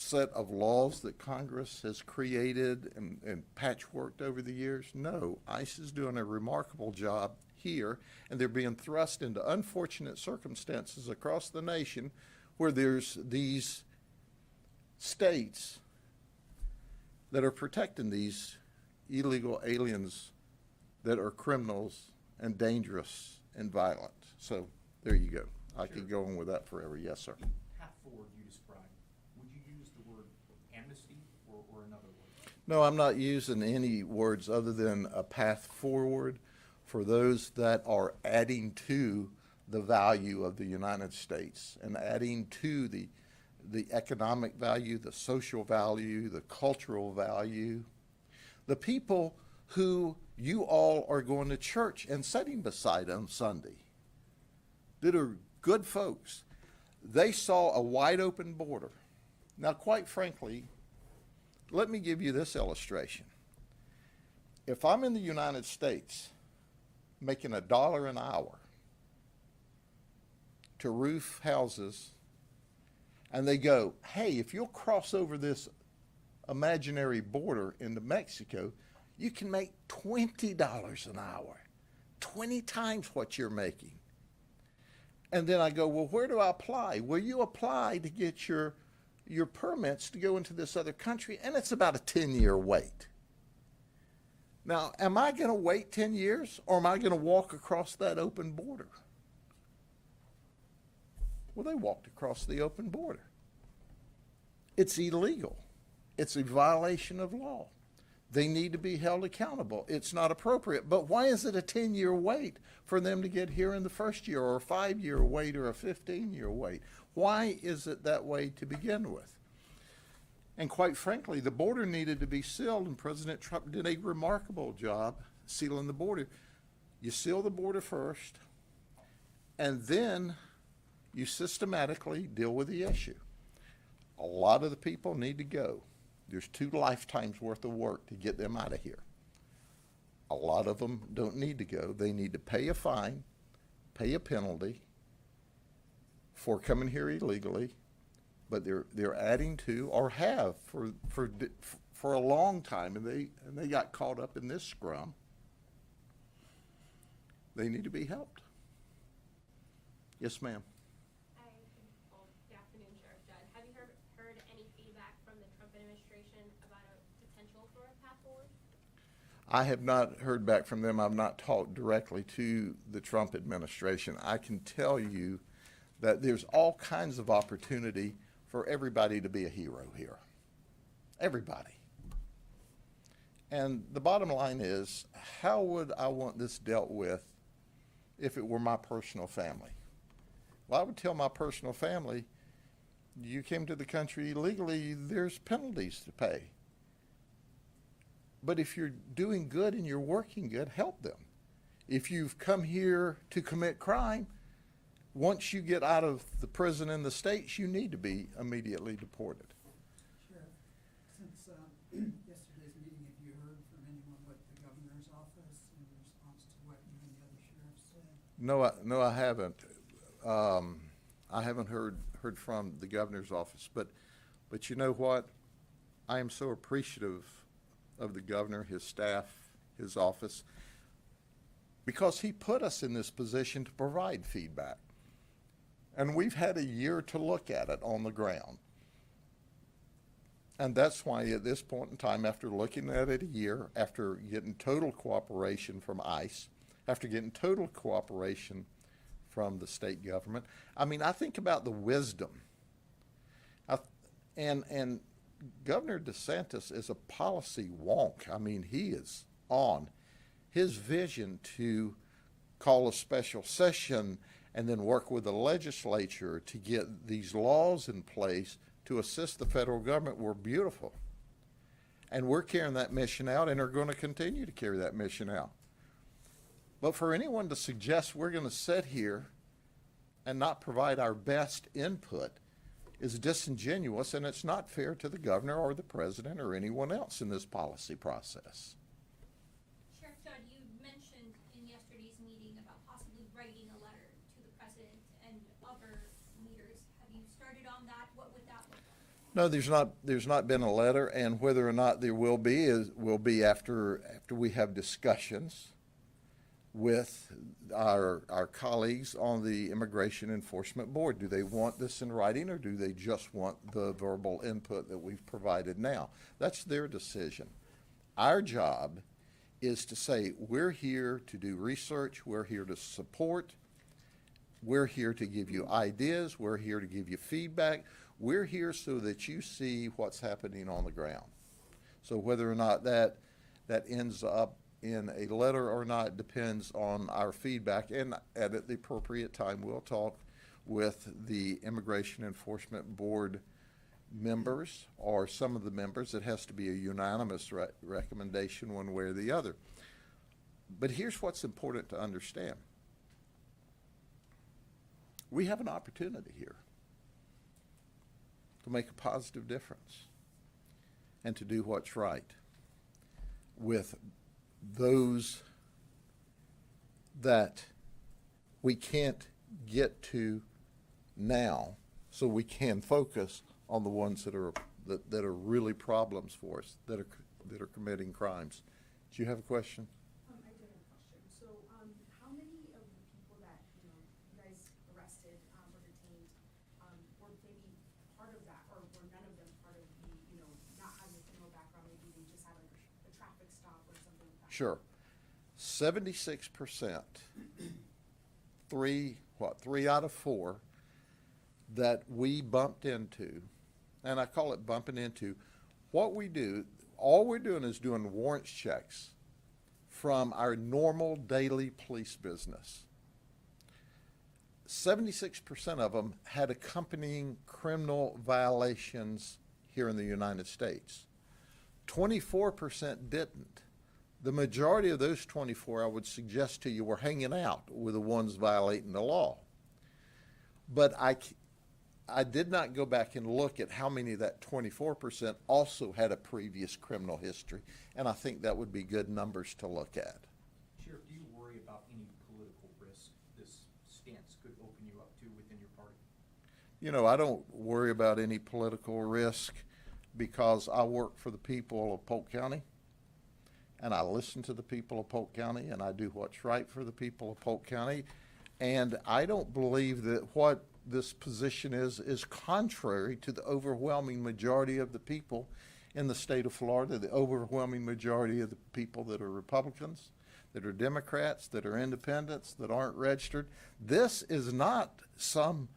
set of laws that Congress has created and patchworked over the years. No, ICE is doing a remarkable job here, and they're being thrust into unfortunate circumstances across the nation where there's these states that are protecting these illegal aliens that are criminals and dangerous and violent. So there you go. I could go on with that forever. Yes, sir. Path forward you described, would you use the word amnesty or another word? No, I'm not using any words other than a path forward for those that are adding to the value of the United States and adding to the economic value, the social value, the cultural value. The people who you all are going to church and sitting beside on Sunday that are good folks. They saw a wide open border. Now, quite frankly, let me give you this illustration. If I'm in the United States making $1 an hour to roof houses, and they go, hey, if you'll cross over this imaginary border into Mexico, you can make $20 an hour, 20 times what you're making. And then I go, well, where do I apply? Well, you apply to get your permits to go into this other country, and it's about a 10-year wait. Now, am I going to wait 10 years, or am I going to walk across that open border? Well, they walked across the open border. It's illegal. It's a violation of law. They need to be held accountable. It's not appropriate. But why is it a 10-year wait for them to get here in the first year, or a 5-year wait, or a 15-year wait? Why is it that way to begin with? And quite frankly, the border needed to be sealed, and President Trump did a remarkable job sealing the border. You seal the border first, and then you systematically deal with the issue. A lot of the people need to go. There's 2 lifetimes worth of work to get them out of here. A lot of them don't need to go. They need to pay a fine, pay a penalty for coming here illegally, but they're adding to, or have for a long time, and they got caught up in this scrum. They need to be helped. Yes, ma'am. Good afternoon, Sheriff Judd. Have you heard any feedback from the Trump administration about a potential for a path forward? I have not heard back from them. I've not talked directly to the Trump administration. I can tell you that there's all kinds of opportunity for everybody to be a hero here. Everybody. And the bottom line is, how would I want this dealt with if it were my personal family? Well, I would tell my personal family, you came to the country illegally, there's penalties to pay. But if you're doing good and you're working good, help them. If you've come here to commit crime, once you get out of the prison in the States, you need to be immediately deported. Sheriff, since yesterday's meeting, have you heard from anyone with the governor's office in response to what you and the other sheriffs said? No, I haven't. I haven't heard from the governor's office, but you know what? I am so appreciative of the governor, his staff, his office, because he put us in this position to provide feedback. And we've had a year to look at it on the ground. And that's why at this point in time, after looking at it a year, after getting total cooperation from ICE, after getting total cooperation from the state government, I mean, I think about the wisdom. And Governor DeSantis is a policy wonk. I mean, he is on. His vision to call a special session and then work with the legislature to get these laws in place to assist the federal government were beautiful. And we're carrying that mission out and are going to continue to carry that mission out. But for anyone to suggest we're going to sit here and not provide our best input is disingenuous, and it's not fair to the governor or the president or anyone else in this policy process. Sheriff Judd, you mentioned in yesterday's meeting about possibly writing a letter to the president and other leaders. Have you started on that? What would that look like? No, there's not been a letter, and whether or not there will be after we have discussions with our colleagues on the Immigration Enforcement Board. Do they want this in writing, or do they just want the verbal input that we've provided now? That's their decision. Our job is to say, we're here to do research, we're here to support, we're here to give you ideas, we're here to give you feedback, we're here so that you see what's happening on the ground. So whether or not that ends up in a letter or not depends on our feedback, and at the appropriate time we'll talk with the Immigration Enforcement Board members or some of the members. It has to be a unanimous recommendation one way or the other. But here's what's important to understand. We have an opportunity here to make a positive difference and to do what's right with those that we can't get to now, so we can focus on the ones that are really problems for us, that are committing crimes. Do you have a question? I did have a question. So, how many of the people that you guys arrested or detained were maybe part of that, or were none of them part of the not having a criminal background? Maybe they just had like a traffic stop or something like that. Sure. 76%, three out of four that we bumped into, and I call it bumping into, what we do, all we're doing is doing warrants checks from our normal daily police business. 76% of them had accompanying criminal violations here in the United States. 24% didn't. The majority of those 24, I would suggest to you, were hanging out with the ones violating the law. But I did not go back and look at how many of that 24% also had a previous criminal history, and I think that would be good numbers to look at. Sheriff, do you worry about any political risk this stance could open you up to within your party? I don't worry about any political risk because I work for the people of Pulk County, and I listen to the people of Polk County, and I do what's right for the people of Polk County. And I don't believe that what this position is contrary to the overwhelming majority of the people in the state of Florida, the overwhelming majority of the people that are Republicans, that are Democrats, that are independents, that aren't registered. This is not some,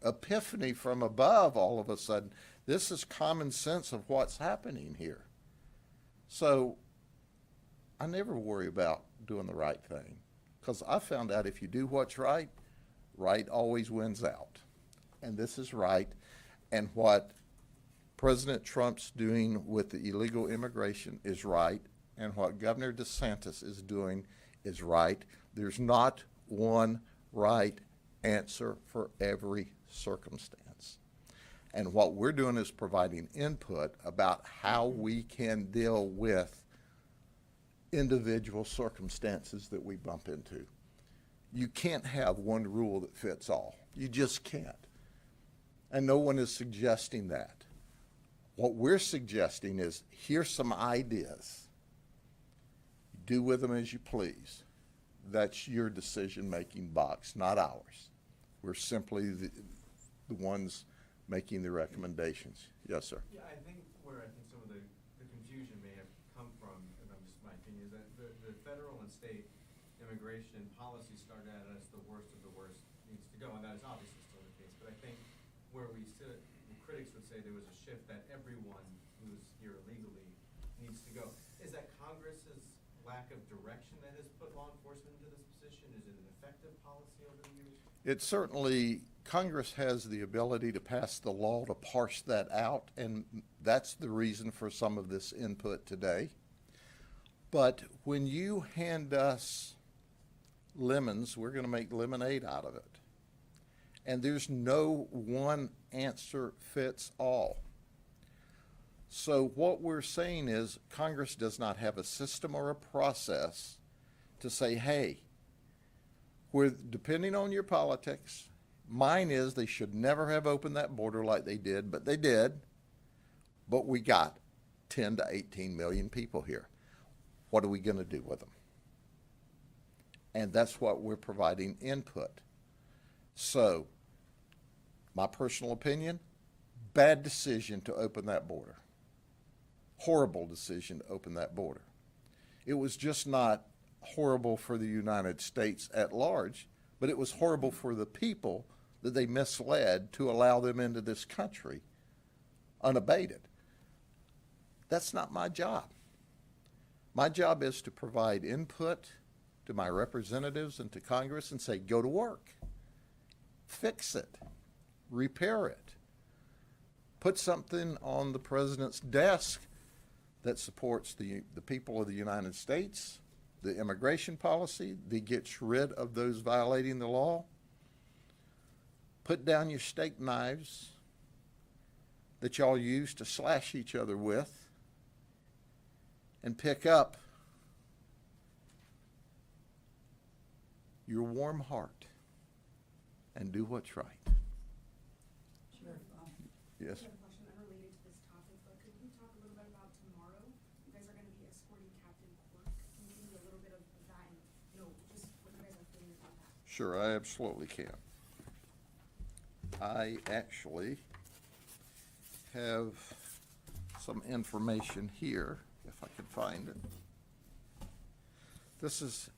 epiphany from above all of a sudden. This is common sense of what's happening here. So I never worry about doing the right thing, because I found out if you do what's right, right always wins out. And this is right. And what President Trump's doing with the illegal immigration is right. And what Governor DeSantis is doing is right. There's not one right answer for every circumstance. And what we're doing is providing input about how we can deal with individual circumstances that we bump into. You can't have one rule that fits all. You just can't. And no one is suggesting that. What we're suggesting is, here's some ideas. Do with them as you please. That's your decision-making box, not ours. We're simply the ones making the recommendations. Yes, sir. Yeah, I think some of the confusion may have come from, and I'm just my opinion, is that the federal and state immigration policy started out as the worst of the worst needs to go, and that is obviously still the case. But I think where we sit, critics would say there was a shift that everyone who's here illegally needs to go. Is that Congress's lack of direction that has put law enforcement into this position? Is it an effective policy over the years? It certainly, Congress has the ability to pass the law to parse that out, and that's the reason for some of this input today. But when you hand us lemons, we're going to make lemonade out of it. And there's no one answer fits all. So what we're saying is Congress does not have a system or a process to say, hey, depending on your politics Mine is they should never have opened that border like they did, but they did. But we got 10 to 18 million people here. What are we going to do with them? And that's what we're providing input. So, my personal opinion, bad decision to open that border. Horrible decision to open that border. It was just not horrible for the United States at large, but it was horrible for the people that they misled to allow them into this country unabated. That's not my job. My job is to provide input to my representatives and to Congress and say, go to work, fix it, repair it, put something on the president's desk that supports the people of the United States, the immigration policy that gets rid of those violating the law. Put down your steak knives that y'all use to slash each other with and pick up your warm heart and do what's right. Sheriff, Yes. I have a question unrelated to this topic, but could you talk a little bit about tomorrow? You guys are going to be escorting Captain Cork. Can you give me a little bit of that and, just what you guys are feeling about that? Sure, I absolutely can. I actually have some information here, if I can find it. This is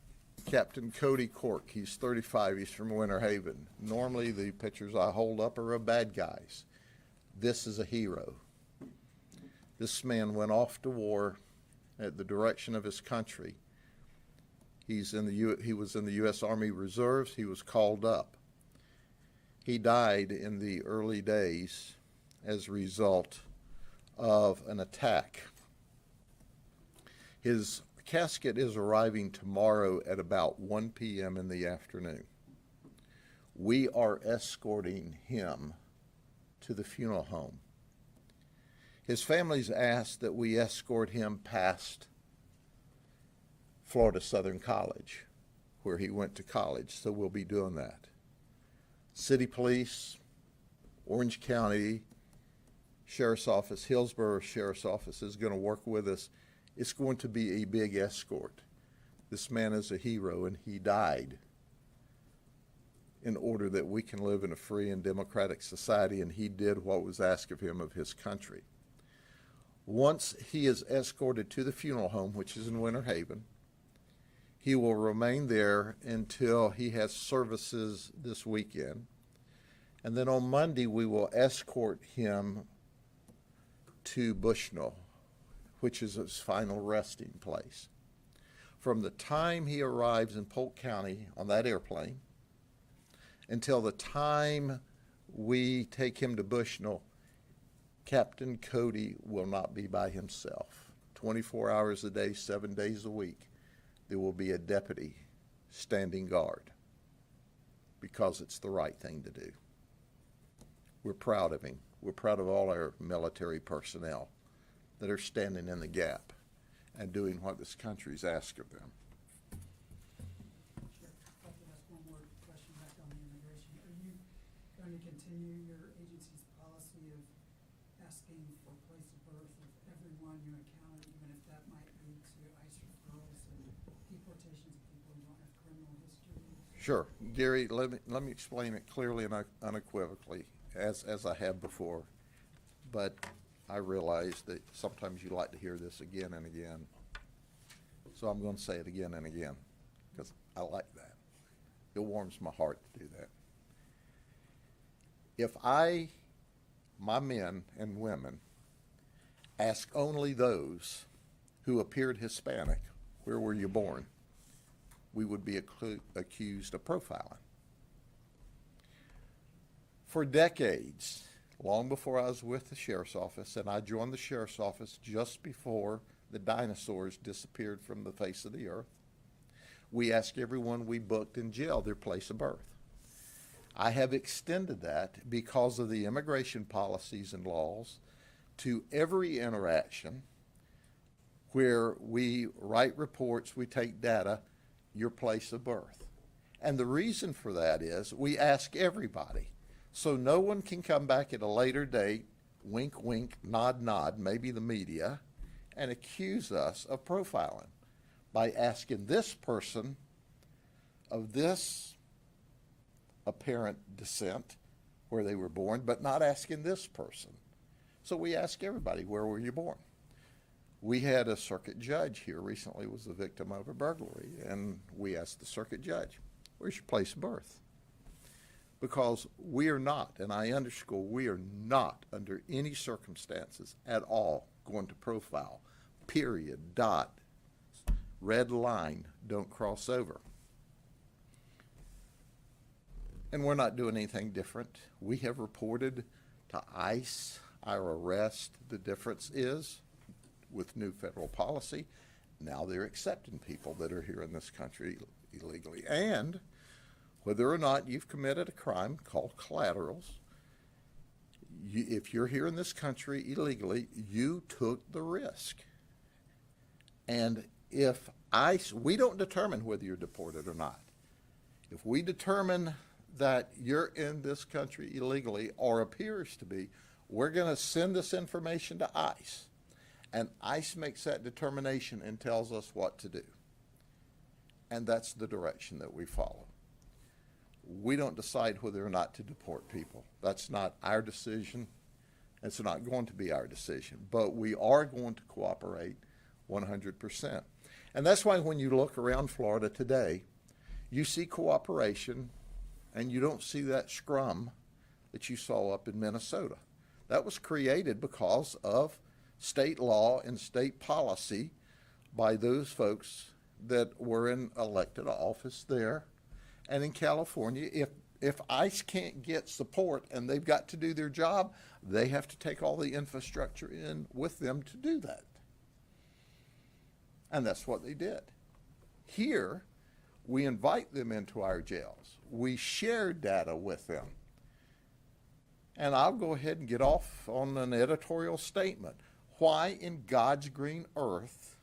Captain Cody Cork. He's 35. He's from Winter Haven. Normally, the pictures I hold up are of bad guys. This is a hero. This man went off to war at the direction of his country. He was in the U.S. Army Reserves. He was called up. He died in the early days as a result of an attack. His casket is arriving tomorrow at about 1 p.m. in the afternoon. We are escorting him to the funeral home. His family's asked that we escort him past Florida Southern College, where he went to college, so we'll be doing that. City Police, Orange County Sheriff's Office, Hillsborough Sheriff's Office is going to work with us. It's going to be a big escort. This man is a hero, and he died in order that we can live in a free and democratic society, and he did what was asked of him of his country. Once he is escorted to the funeral home, which is in Winter Haven, he will remain there until he has services this weekend. And then on Monday, we will escort him to Bushnell, which is his final resting place. From the time he arrives in Pulk County on that airplane until the time we take him to Bushnell, Captain Cody will not be by himself. 24 hours a day, 7 days a week, there will be a deputy standing guard because it's the right thing to do. We're proud of him. We're proud of all our military personnel that are standing in the gap and doing what this country's asked of them. Sure. If I could ask one more question back on the immigration. Are you going to continue your agency's policy of asking for place of birth of everyone you encounter, even if that might lead to ICE referrals and deportations of people who don't have criminal history? Sure. Gary, let me explain it clearly and unequivocally, as I have before. But I realize that sometimes you like to hear this again and again. So I'm going to say it again and again because I like that. It warms my heart to do that. If my men and women, ask only those who appeared Hispanic, where were you born, we would be accused of profiling. For decades, long before I was with the Sheriff's Office, and I joined the Sheriff's Office just before the dinosaurs disappeared from the face of the earth, we asked everyone we booked in jail their place of birth. I have extended that because of the immigration policies and laws to every interaction where we write reports, we take data, your place of birth. And the reason for that is we ask everybody. So no one can come back at a later date, wink, wink, nod, nod, maybe the media, and accuse us of profiling by asking this person of this apparent descent where they were born, but not asking this person. So we ask everybody, where were you born? We had a circuit judge here recently was the victim of a burglary, and we asked the circuit judge, where's your place of birth? Because we are not, and I underscore, we are not under any circumstances at all going to profile, period, dot, red line, don't cross over. And we're not doing anything different. We have reported to ICE our arrest. The difference is, with new federal policy, now they're accepting people that are here in this country illegally. And whether or not you've committed a crime called collaterals, if you're here in this country illegally, you took the risk. And if ICE, we don't determine whether you're deported or not. If we determine that you're in this country illegally or appears to be, we're going to send this information to ICE. And ICE makes that determination and tells us what to do. And that's the direction that we follow. We don't decide whether or not to deport people. That's not our decision. It's not going to be our decision. But we are going to cooperate 100%. And that's why when you look around Florida today, you see cooperation and you don't see that scrum that you saw up in Minnesota. That was created because of state law and state policy by those folks that were in elected office there. And in California, if ICE can't get support and they've got to do their job, they have to take all the infrastructure in with them to do that. And that's what they did. Here, we invite them into our jails. We share data with them. And I'll go ahead and get off on an editorial statement. Why in God's green earth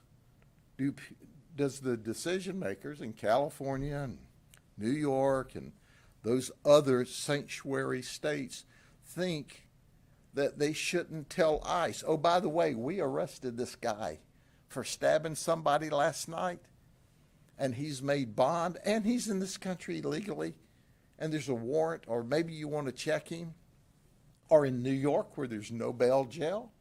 does the decision makers in California and New York and those other sanctuary states think that they shouldn't tell ICE, oh, by the way, we arrested this guy for stabbing somebody last night, and he's made bond, and he's in this country illegally, and there's a warrant, or maybe you want to check him, or in New York where there's no bail jail,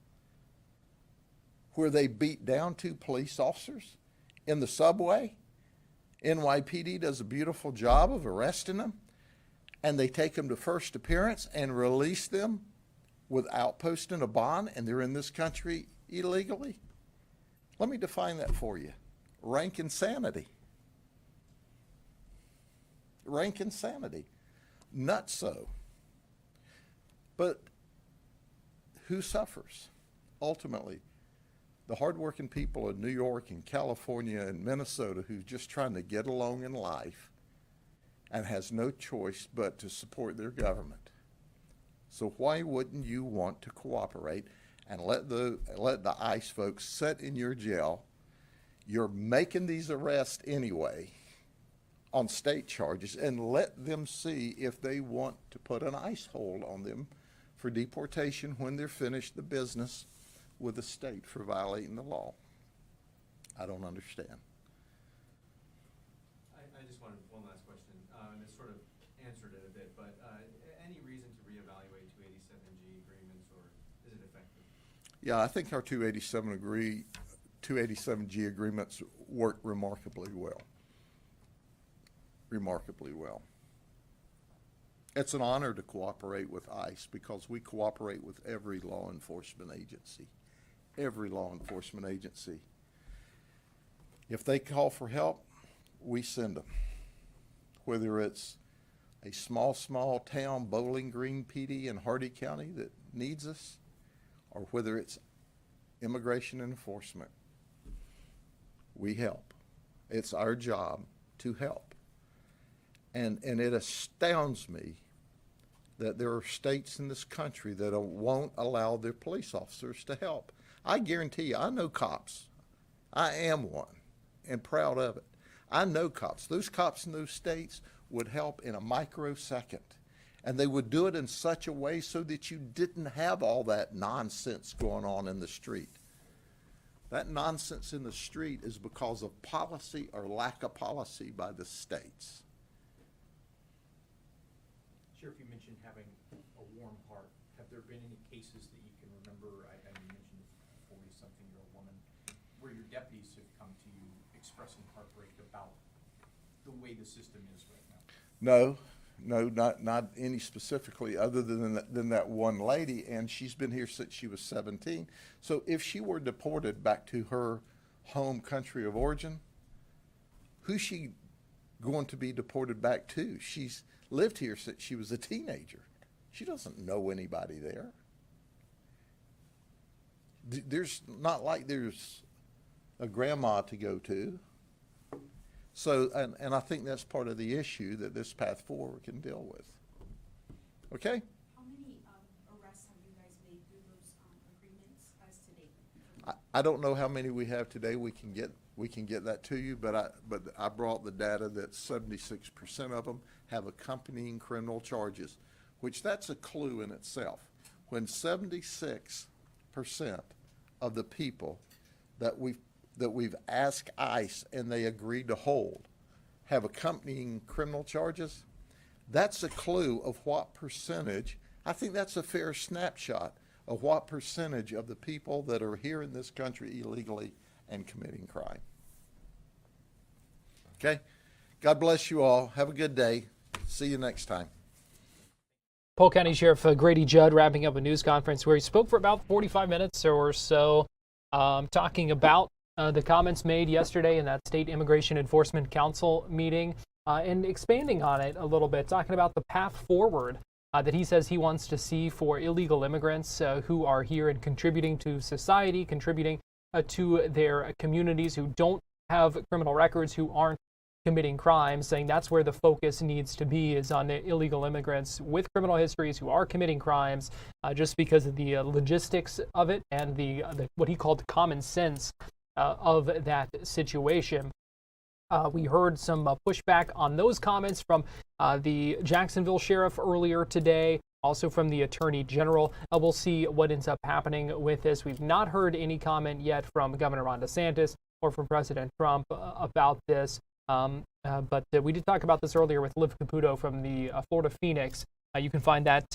where they beat down 2 police officers in the subway. NYPD does a beautiful job of arresting them, and they take them to first appearance and release them without posting a bond, and they're in this country illegally. Let me define that for you. Rank insanity. Rank insanity. Nutso. But who suffers? Ultimately, the hardworking people of New York and California and Minnesota who's just trying to get along in life and has no choice but to support their government. So why wouldn't you want to cooperate and let the ICE folks sit in your jail? You're making these arrests anyway on state charges, and let them see if they want to put an ICE hold on them for deportation when they're finished the business with the state for violating the law. I don't understand. I just wanted one last question, and it sort of answered it a bit, but any reason to reevaluate 287G agreements, or is it effective? Yeah, I think our 287G agreements work remarkably well. Remarkably well. It's an honor to cooperate with ICE because we cooperate with every law enforcement agency. Every law enforcement agency. If they call for help, we send them. Whether it's a small town Bowling Green PD in Hardy County that needs us, or whether it's immigration enforcement, we help. It's our job to help. And it astounds me that there are states in this country that won't allow their police officers to help. I guarantee you, I know cops. I am one and proud of it. I know cops. Those cops in those states would help in a microsecond. And they would do it in such a way so that you didn't have all that nonsense going on in the street. That nonsense in the street is because of policy or lack of policy by the states. Sheriff, you mentioned having a warm heart. Have there been any cases that you can remember, I you mentioned a 40-something-year-old woman, where your deputies have come to you expressing heartbreak about the way the system is right now? No, not any specifically other than that one lady, and she's been here since she was 17. So if she were deported back to her home country of origin, who's she going to be deported back to? She's lived here since she was a teenager. She doesn't know anybody there. There's not like there's a grandma to go to. So, and I think that's part of the issue that this path forward can deal with. Okay? How many arrests have you guys made through those agreements as to date? I don't know how many we have today. We can get that to you, but I brought the data that 76% of them have accompanying criminal charges, which that's a clue in itself. When 76% of the people that we've asked ICE and they agreed to hold have accompanying criminal charges, that's a clue of what percentage. I think that's a fair snapshot of what percentage of the people that are here in this country illegally and committing crime. Okay? God bless you all. Have a good day. See you next time. Pulk County Sheriff Grady Judd wrapping up a news conference where he spoke for about 45 minutes or so, talking about the comments made yesterday in that State Immigration Enforcement Council meeting, and expanding on it a little bit, talking about the path forward that he says he wants to see for illegal immigrants who are here and contributing to society, contributing to their communities, who don't have criminal records, who aren't committing crimes, saying that's where the focus needs to be, is on the illegal immigrants with criminal histories who are committing crimes, just because of the logistics of it and the what he called common sense of that situation. We heard some pushback on those comments from the Jacksonville Sheriff earlier today, also from the Attorney General. We'll see what ends up happening with this. We've not heard any comment yet from Governor Ron DeSantis or from President Trump about this. But we did talk about this earlier with Liv Caputo from the Florida Phoenix. You can find that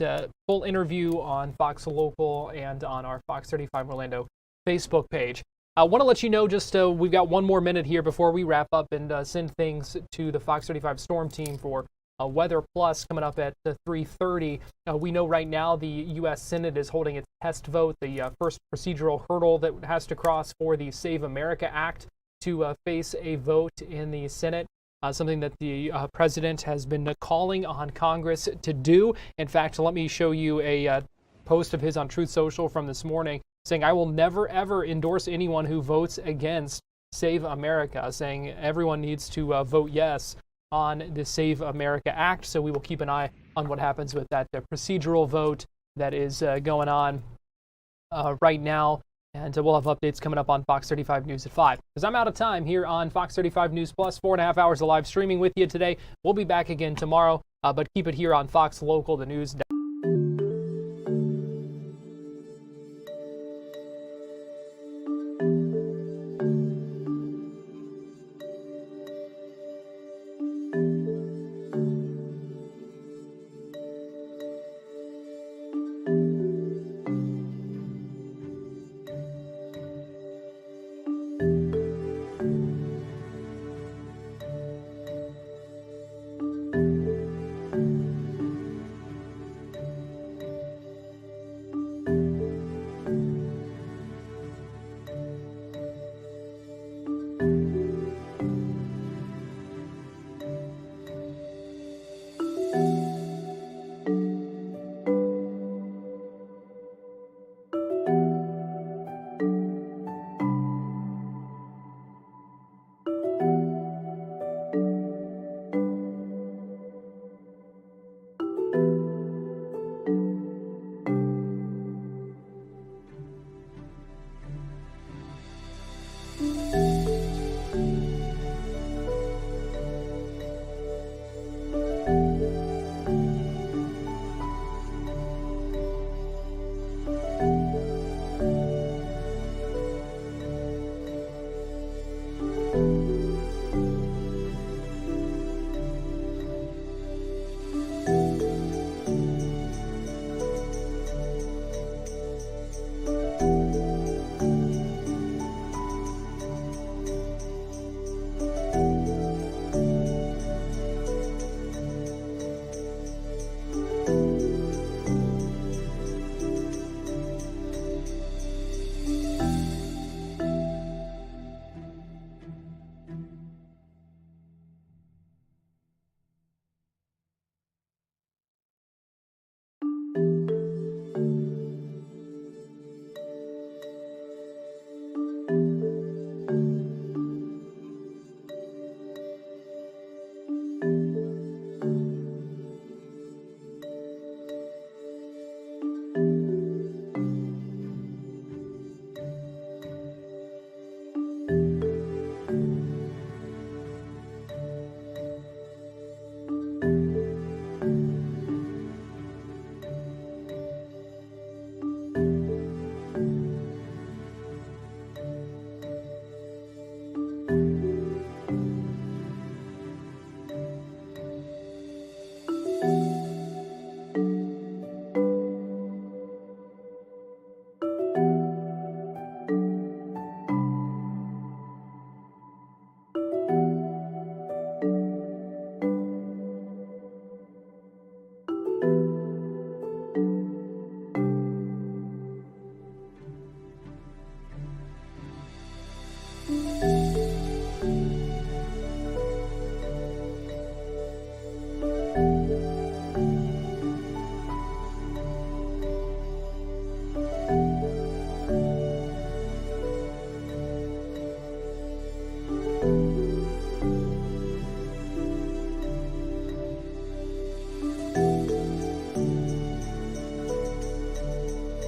full interview on Fox Local and on our Fox 35 Orlando Facebook page. I want to let you know, just we've got one more minute here before we wrap up and send things to the Fox 35 Storm team for Weather Plus coming up at 3:30. We know right now the U.S. Senate is holding its test vote, the first procedural hurdle that has to cross for the Save America Act to face a vote in the Senate, something that the president has been calling on Congress to do. In fact, let me show you a post of his on Truth Social from this morning, saying, "I will never, ever endorse anyone who votes against Save America," saying everyone needs to vote yes on the Save America Act. So we will keep an eye on what happens with that procedural vote that is going on right now. And we'll have updates coming up on Fox 35 News at 5. Because I'm out of time here on Fox 35 News Plus, 4.5 hours of live streaming with you today. We'll be back again tomorrow, but keep it here on Fox Local, the news.